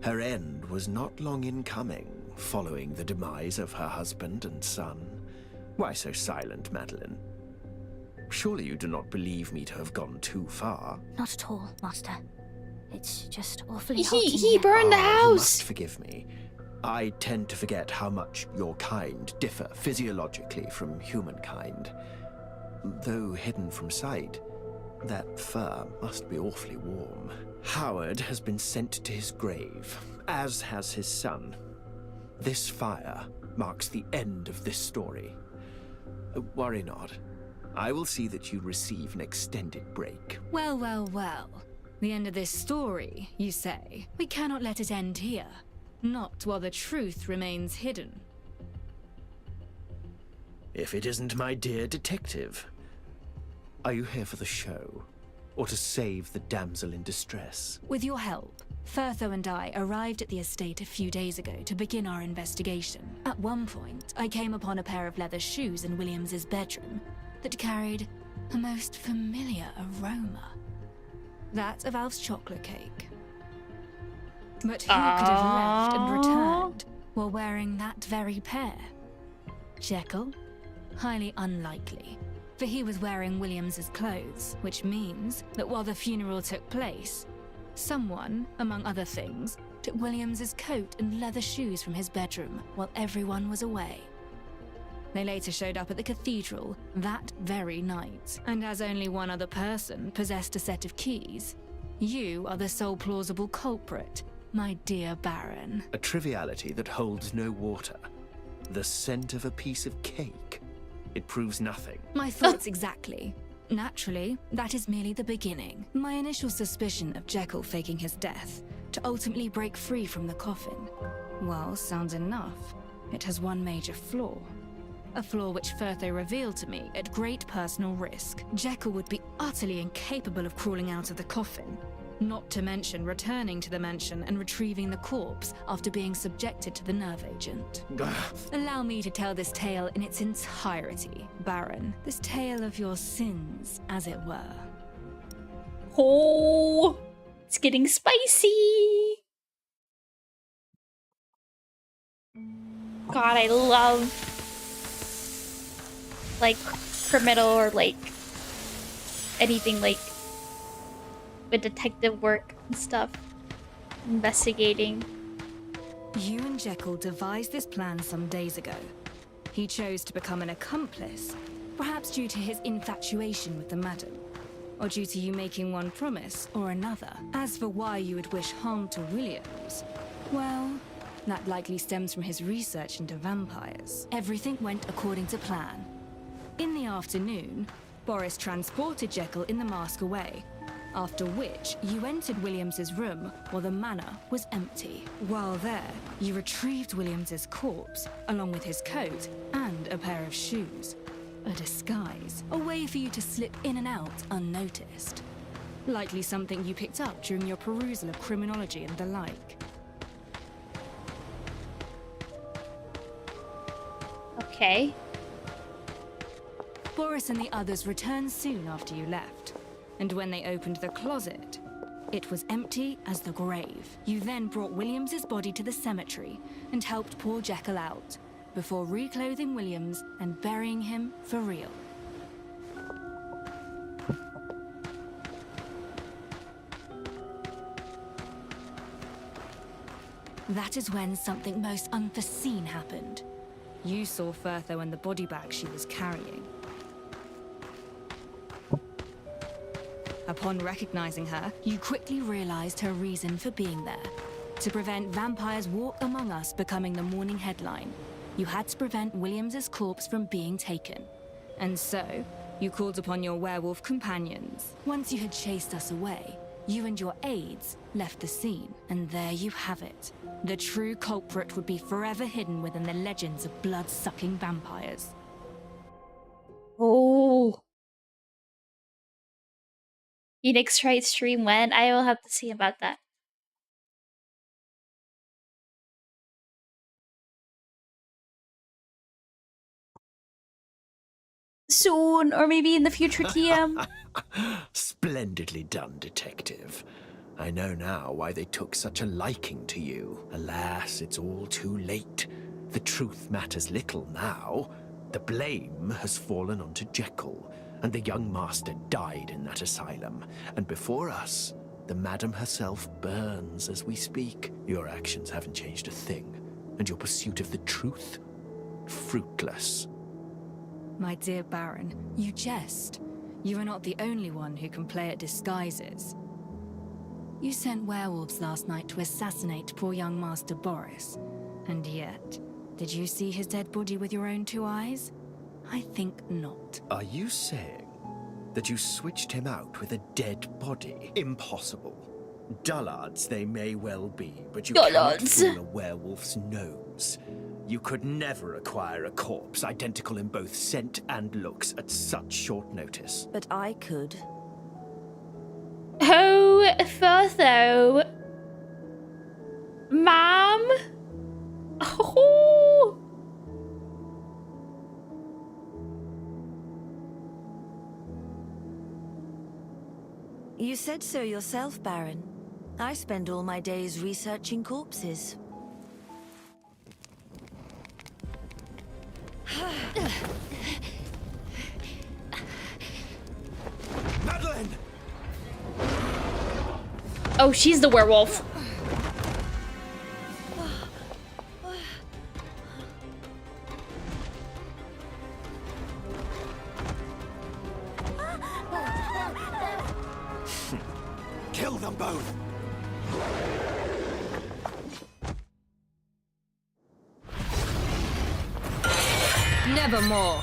O: Her end was not long in coming, following the demise of her husband and son. Why so silent, Madeline? Surely you do not believe me to have gone too far?
H: Not at all, Master. It's just awfully hot in
B: He
H: here.
B: burned the
O: You
B: house!
O: must forgive me. I tend to forget how much your kind differ physiologically from humankind. Though hidden from sight, that fur must be awfully warm. Howard has been sent to his grave, as has his son. This fire marks the end of this story. Worry not. I will see that you receive an extended break.
E: Well, well, well. The end of this story, you say? We cannot let it end here. Not while the truth remains hidden.
O: If it isn't my dear detective. Are you here for the show? Or to save the damsel in distress?
E: With your help, Firtho and I arrived at the estate a few days ago to begin our investigation. At one point, I came upon a pair of leather shoes in Williams's bedroom that carried a most familiar aroma. That of Alf's chocolate cake. But who could have left and returned while wearing that very pair? Jekyll? Highly unlikely, for he was wearing Williams's clothes, which means that while the funeral took place, someone, among other things, took Williams's coat and leather shoes from his bedroom while everyone was away. They later showed up at the cathedral that very night, and as only one other person possessed a set of keys, you are the sole plausible culprit, my dear Baron.
O: A triviality that holds no water. The scent of a piece of cake. It proves nothing.
E: My thoughts exactly. Naturally, that is merely the beginning. My initial suspicion of Jekyll faking his death to ultimately break free from the coffin. Well, sounds enough. It has one major flaw. A flaw which Firtho revealed to me at great personal risk. Jekyll would be utterly incapable of crawling out of the coffin, not to mention returning to the mansion and retrieving the corpse after being subjected to the nerve agent. Allow me to tell this tale in its entirety, Baron. This tale of your sins, as it were.
B: Oh, it's getting spicy. God, I love like criminal or like anything like with detective work and stuff, investigating.
E: You and Jekyll devised this plan some days ago. He chose to become an accomplice, perhaps due to his infatuation with the madam, or due to you making one promise or another. As for why you would wish harm to Williams, well, that likely stems from his research into vampires. Everything went according to plan. In the afternoon, Boris transported Jekyll in the mask away, after which you entered Williams's room while the manor was empty. While there, you retrieved Williams's corpse, along with his coat and a pair of shoes. A disguise, a way for you to slip in and out unnoticed. Likely something you picked up during your perusal of criminology and the like.
B: Okay.
E: Boris and the others returned soon after you left, and when they opened the closet, it was empty as the grave. You then brought Williams's body to the cemetery and helped pour Jekyll out, before reclothing Williams and burying him for real. That is when something most unforeseen happened. You saw Firtho and the body bag she was carrying. Upon recognizing her, you quickly realized her reason for being there. To prevent Vampires Walk Among Us becoming the morning headline, you had to prevent Williams's corpse from being taken. And so, you called upon your werewolf companions. Once you had chased us away, you and your aides left the scene. And there you have it. The true culprit would be forever hidden within the legends of blood-sucking vampires.
B: Oh. Phoenix Wright stream when? I will have to see about that. Soon, or maybe in the future, TM.
O: Splendidly done, detective. I know now why they took such a liking to you. Alas, it's all too late. The truth matters little now. The blame has fallen onto Jekyll, and the young master died in that asylum. And before us, the madam herself burns as we speak. Your actions haven't changed a thing, and your pursuit of the truth? Fruitless.
E: My dear Baron, you jest. You are not the only one who can play at disguises. You sent werewolves last night to assassinate poor young Master Boris. And yet, did you see his dead body with your own two eyes? I think not.
O: Are you saying that you switched him out with a dead body? Impossible. Dullards they may well be, but you cannot fool a werewolf's nose. You could never acquire a corpse identical in both scent and looks at such short notice.
P: But I could.
B: Oh, Firtho. Mom? Oh.
P: You said so yourself, Baron. I spend all my days researching corpses.
L: Madeline!
B: Oh, she's the werewolf.
L: Kill them both!
E: Nevermore.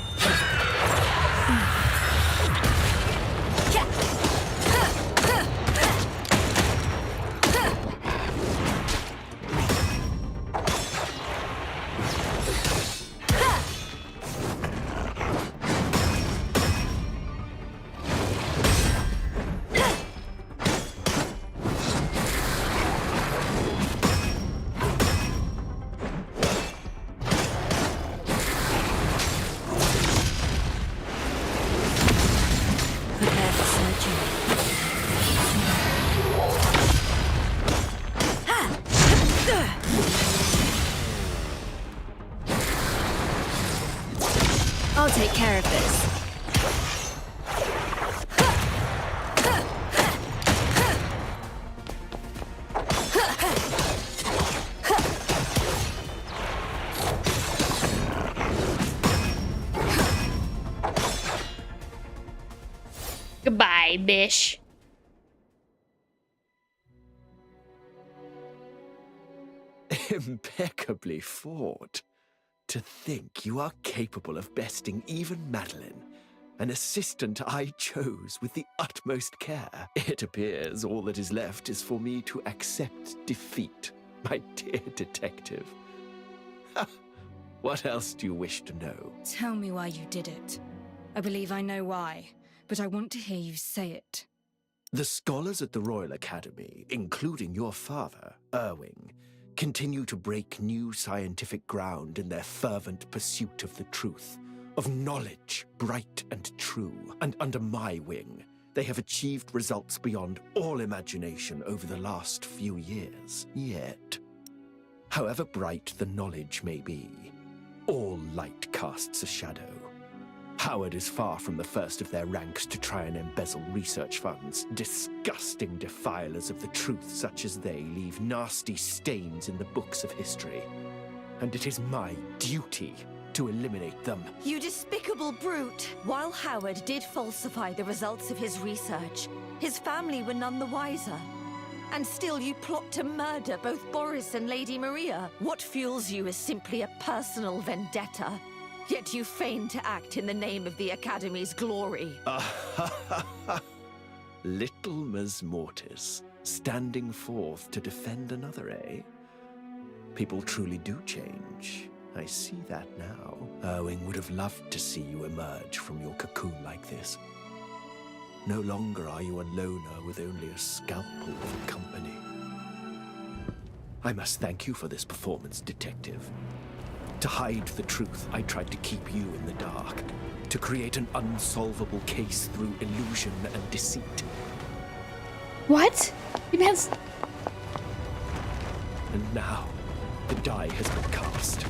E: I'll take care of this.
B: Goodbye, bish.
O: Impeccably fought. To think you are capable of besting even Madeline, an assistant I chose with the utmost care. It appears all that is left is for me to accept defeat, my dear detective. What else do you wish to know?
E: Tell me why you did it. I believe I know why, but I want to hear you say it.
O: The scholars at the Royal Academy, including your father, Irving, continue to break new scientific ground in their fervent pursuit of the truth, of knowledge, bright and true. And under my wing, they have achieved results beyond all imagination over the last few years. Yet, however bright the knowledge may be, all light casts a shadow. Howard is far from the first of their ranks to try and embezzle research funds. Disgusting defilers of the truth such as they leave nasty stains in the books of history. And it is my duty to eliminate them.
P: You despicable brute! While Howard did falsify the results of his research, his family were none the wiser. And still you plot to murder both Boris and Lady Maria. What fuels you is simply a personal vendetta. Yet you feign to act in the name of the Academy's glory.
O: Little Ms. Mortis, standing forth to defend another, eh? People truly do change. I see that now. Irving would have loved to see you emerge from your cocoon like this. No longer are you a loner with only a scalpel for company. I must thank you for this performance, Detective. To hide the truth, I tried to keep you in the dark. To create an unsolvable case through illusion and deceit.
B: What? You man's...
O: And now, the die has been cast.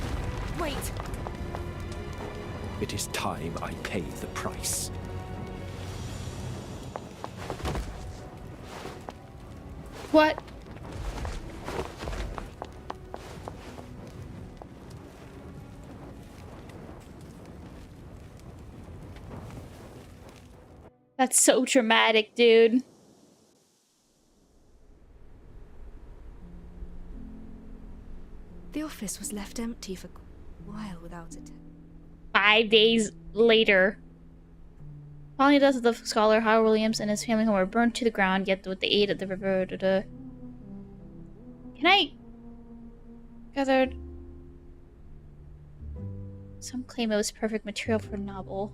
E: Wait!
O: It is time I pay the price.
B: What? That's so dramatic, dude.
E: The office was left empty for a while without it.
B: 5 days later. Following the death of the scholar, Howard Williams and his family home were burned to the ground, yet with the aid of the river... Can I... Gathered... Some claim it was perfect material for a novel.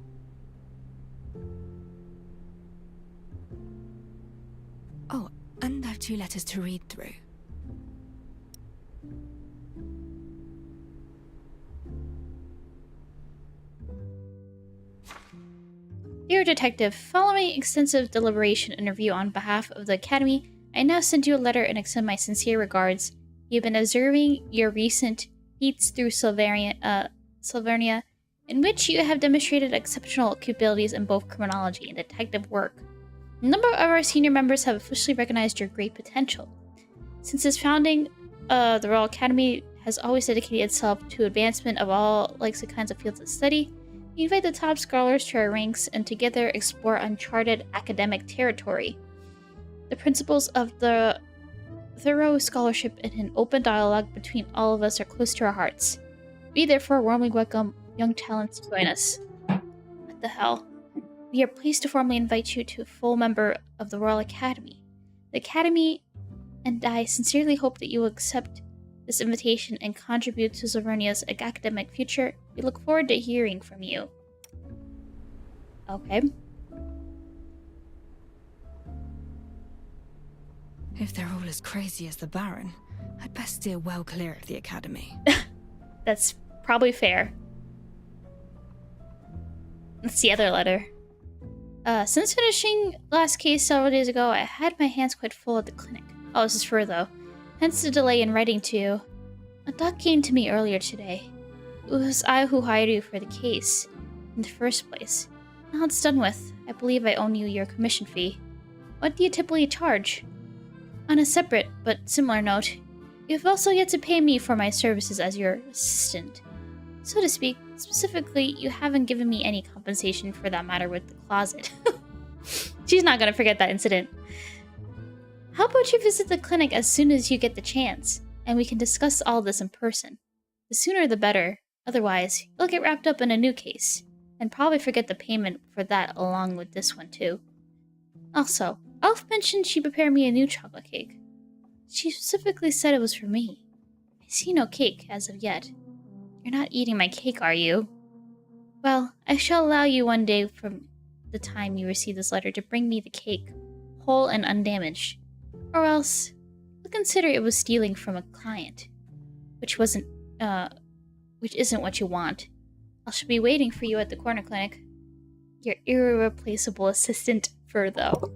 E: Oh, and I have 2 letters to read through.
B: Dear Detective, following extensive deliberation and review on behalf of the Academy, I now send you a letter and extend my sincere regards. You've been observing your recent feats through Silvernia, in which you have demonstrated exceptional capabilities in both criminology and detective work. A number of our senior members have officially recognized your great potential. Since its founding, the Royal Academy has always dedicated itself to advancement of all likes and kinds of fields of study. We invite the top scholars to our ranks and together explore uncharted academic territory. The principles of the thorough scholarship and an open dialogue between all of us are close to our hearts. We therefore warmly welcome young talents to join us. What the hell? We are pleased to formally invite you to a full member of the Royal Academy. The Academy and I sincerely hope that you will accept this invitation and contribute to Silvernia's academic future. We look forward to hearing from you. Okay.
E: If they're all as crazy as the Baron, I'd best steer well clear of the Academy.
B: That's probably fair. That's the other letter. Since finishing last case several days ago, I had my hands quite full at the clinic. Oh, this is fur though. Hence the delay in writing to you. A doc came to me earlier today. It was I who hired you for the case, in the first place. Now it's done with. I believe I owe you your commission fee. What do you typically charge? On a separate, but similar note, you have also yet to pay me for my services as your assistant. So to speak, specifically, you haven't given me any compensation for that matter with the closet. She's not gonna forget that incident. How about you visit the clinic as soon as you get the chance, and we can discuss all this in person. The sooner the better, otherwise you'll get wrapped up in a new case, and probably forget the payment for that along with this one too. Also, Elf mentioned she prepared me a new chocolate cake. She specifically said it was for me. I see no cake as of yet. You're not eating my cake, are you? Well, I shall allow you one day from the time you receive this letter to bring me the cake, whole and undamaged. Or else, I'll consider it was stealing from a client, which isn't what you want. I shall be waiting for you at the corner clinic. Your irreplaceable assistant, Fur-though.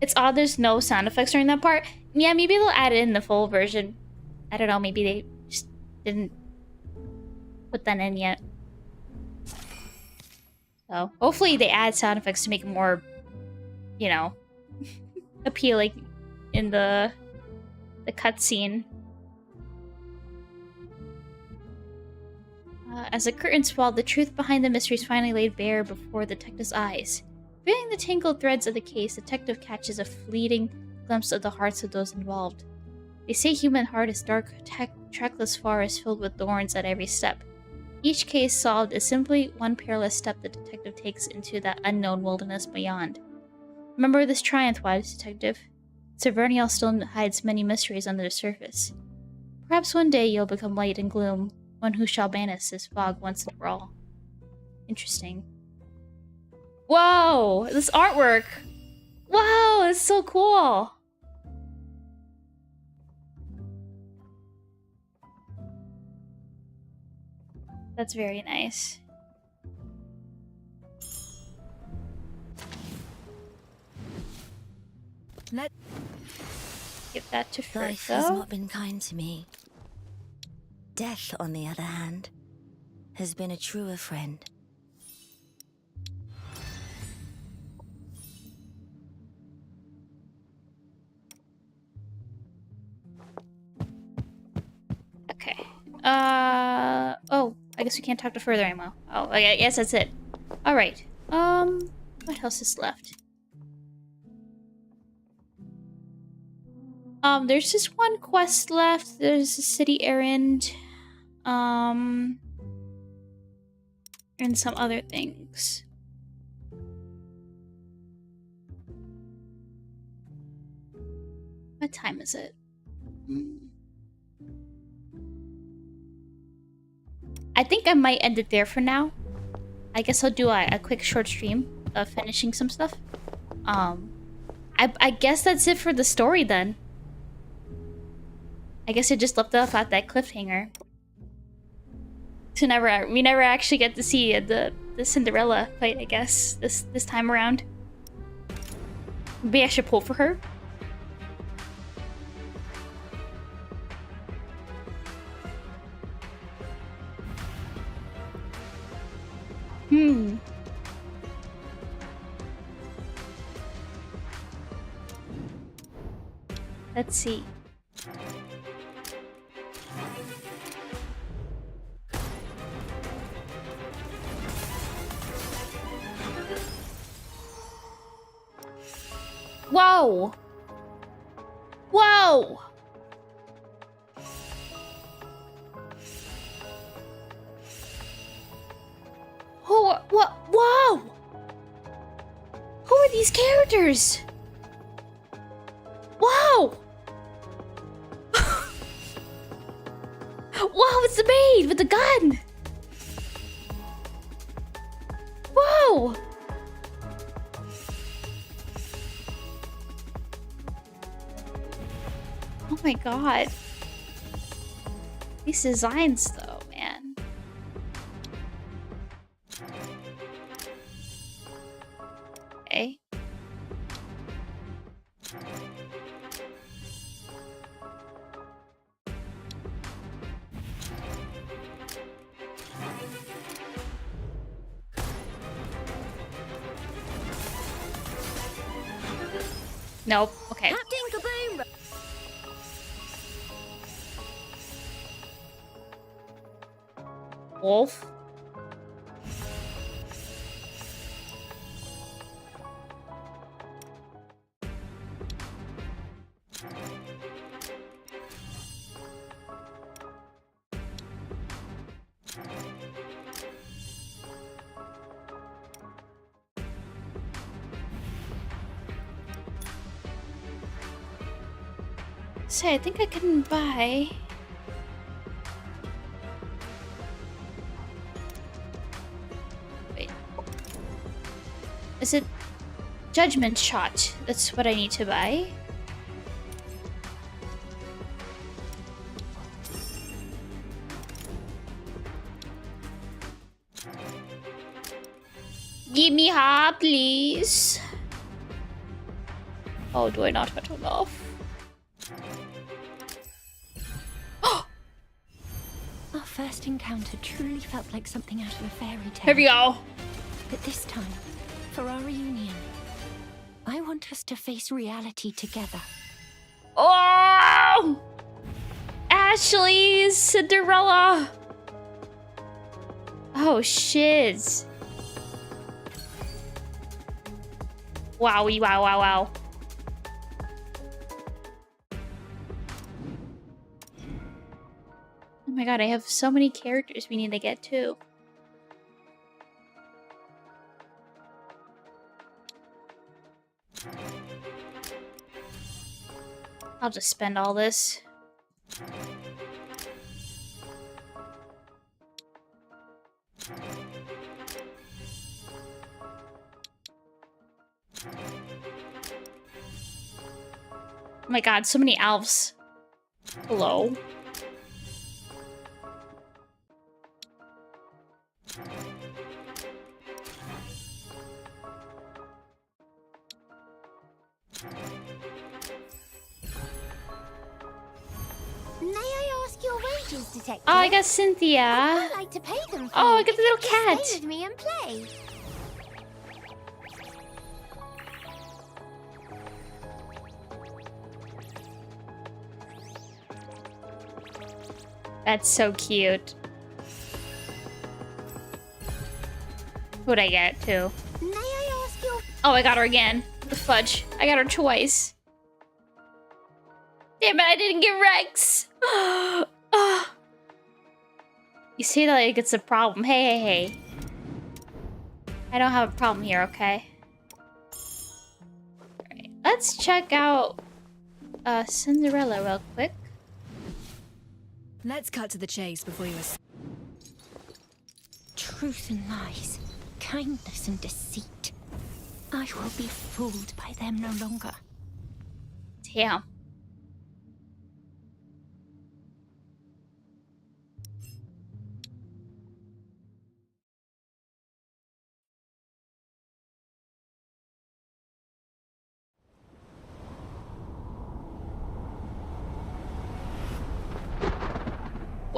B: It's odd there's no sound effects during that part. Yeah, maybe they'll add it in the full version. I don't know, maybe they just didn't put that in yet. So, hopefully they add sound effects to make it more, you know, appealing in the cutscene. As the curtains fall, the truth behind the mystery is finally laid bare before the detective's eyes. Revealing the tangled threads of the case, the detective catches a fleeting glimpse of the hearts of those involved. They say human heart is dark, trackless forest filled with thorns at every step. Each case solved is simply one perilous step the detective takes into that unknown wilderness beyond. Remember this triumph, wise detective. Silvernia still hides many mysteries under the surface. Perhaps one day you'll become light and gloom, one who shall banish this fog once and for all. Interesting. Whoa! This artwork! Wow, it's so cool! That's very nice.
P: Let
B: give that to
P: Life
B: Furtho.
P: has not been kind to me. Death, on the other hand, has been a truer friend.
B: Okay. Oh, I guess we can't talk to Further anymore. Oh, I guess that's it. Alright. What else is left? There's just one quest left. There's a city errand. And some other things. What time is it? I think I might end it there for now. I guess I'll do a quick short stream of finishing some stuff. I guess that's it for the story then. I guess it just left off at that cliffhanger. So we never actually get to see the Cinderella fight, I guess, this time around. Maybe I should pull for her. Let's see. Whoa! Whoa! What? Whoa! Who are these characters? Whoa! Whoa, it's the maid with the gun! Whoa! Oh my god. These designs though, man. Okay. Nope. Okay.
H: Captain Kaboom!
B: Wolf. Say, I think I can buy. Wait. Is it Judgment Shot? That's what I need to buy. Give me her, please. Oh, do I not have to laugh?
G: Our first encounter truly felt like something out of a fairy tale.
B: Here we go.
G: But this time, for our reunion, I want us to face reality together.
B: Oh! Ashley, Cinderella. Oh, shit. Wowie, wow, wow, wow. Oh my god, I have so many characters we need to get to. I'll just spend all this. Oh my god, so many elves. Hello.
H: May I ask your wages, detective?
B: Oh, I got Cynthia.
H: I'd like to pay them for
B: Oh, I
H: you
B: got the
H: if
B: little
H: you
B: cat.
H: stay with me and play.
B: That's so cute. Who'd I get too?
H: May I ask your...
B: Oh, I got her again. The fudge. I got her twice. Damn it, I didn't get Rex. You see that like it's a problem. Hey. I don't have a problem here, okay? Alright, let's check out Cinderella real quick.
E: Let's cut to the chase before you...
G: Truth and lies, kindness and deceit. I will be fooled by them no longer.
B: Damn.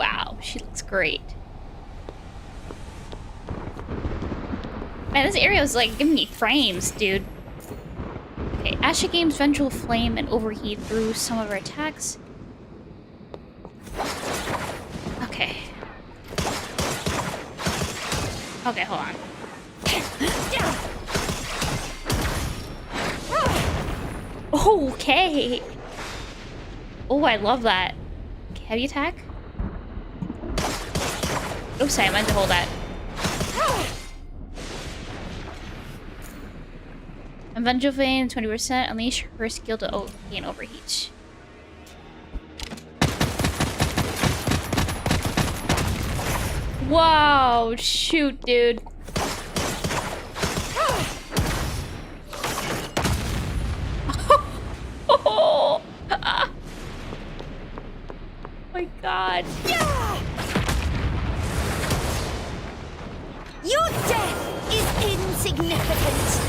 B: Wow, she looks great. Man, this area is like giving me frames, dude. Okay, Asha Game's Vengeful Flame and Overheat through some of her attacks. Okay. Okay, hold on. Okay. Oh, I love that. Okay, heavy attack. Oops, I meant to hold that. And Vengeful Flame, 20%. Unleash her skill to gain overheat. Wow, shoot, dude. Oh my god.
H: Your death is insignificant.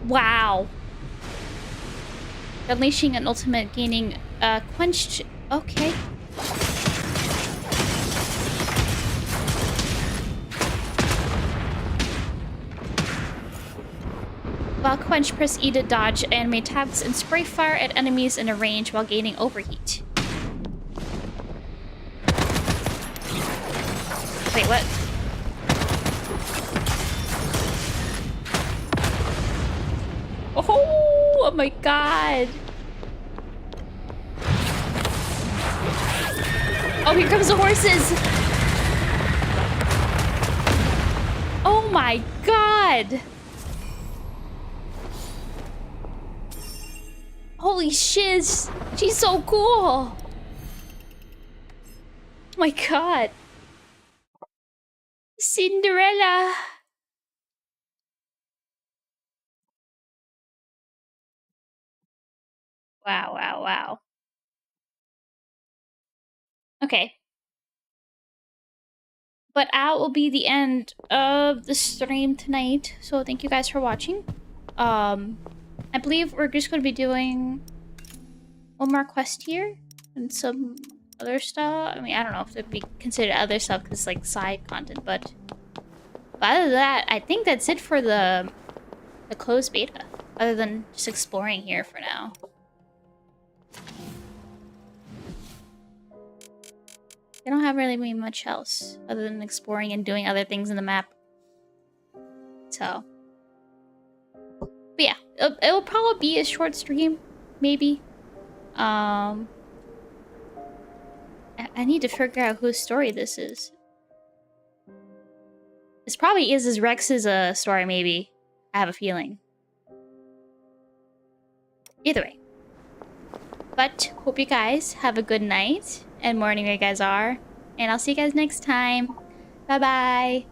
B: Wow. Unleashing an ultimate, gaining quenched. Okay. While quench, press E to dodge enemy attacks and spray fire at enemies in a range while gaining overheat. Wait, what? Oh my god. Oh, here comes the horses. Oh my god. Holy shiz. She's so cool. Oh my god. Cinderella. Wow, wow, wow. Okay. But that will be the end of the stream tonight. So thank you guys for watching. I believe we're just going to be doing one more quest here and some other stuff. I mean, I don't know if it'd be considered other stuff because it's like side content, but other than that, I think that's it for the closed beta. Other than just exploring here for now. They don't have really much else other than exploring and doing other things in the map. So, but yeah, it'll probably be a short stream, maybe. I need to figure out whose story this is. This probably is Rex's story, maybe. I have a feeling. Either way. But hope you guys have a good night and morning where you guys are. And I'll see you guys next time. Bye-bye.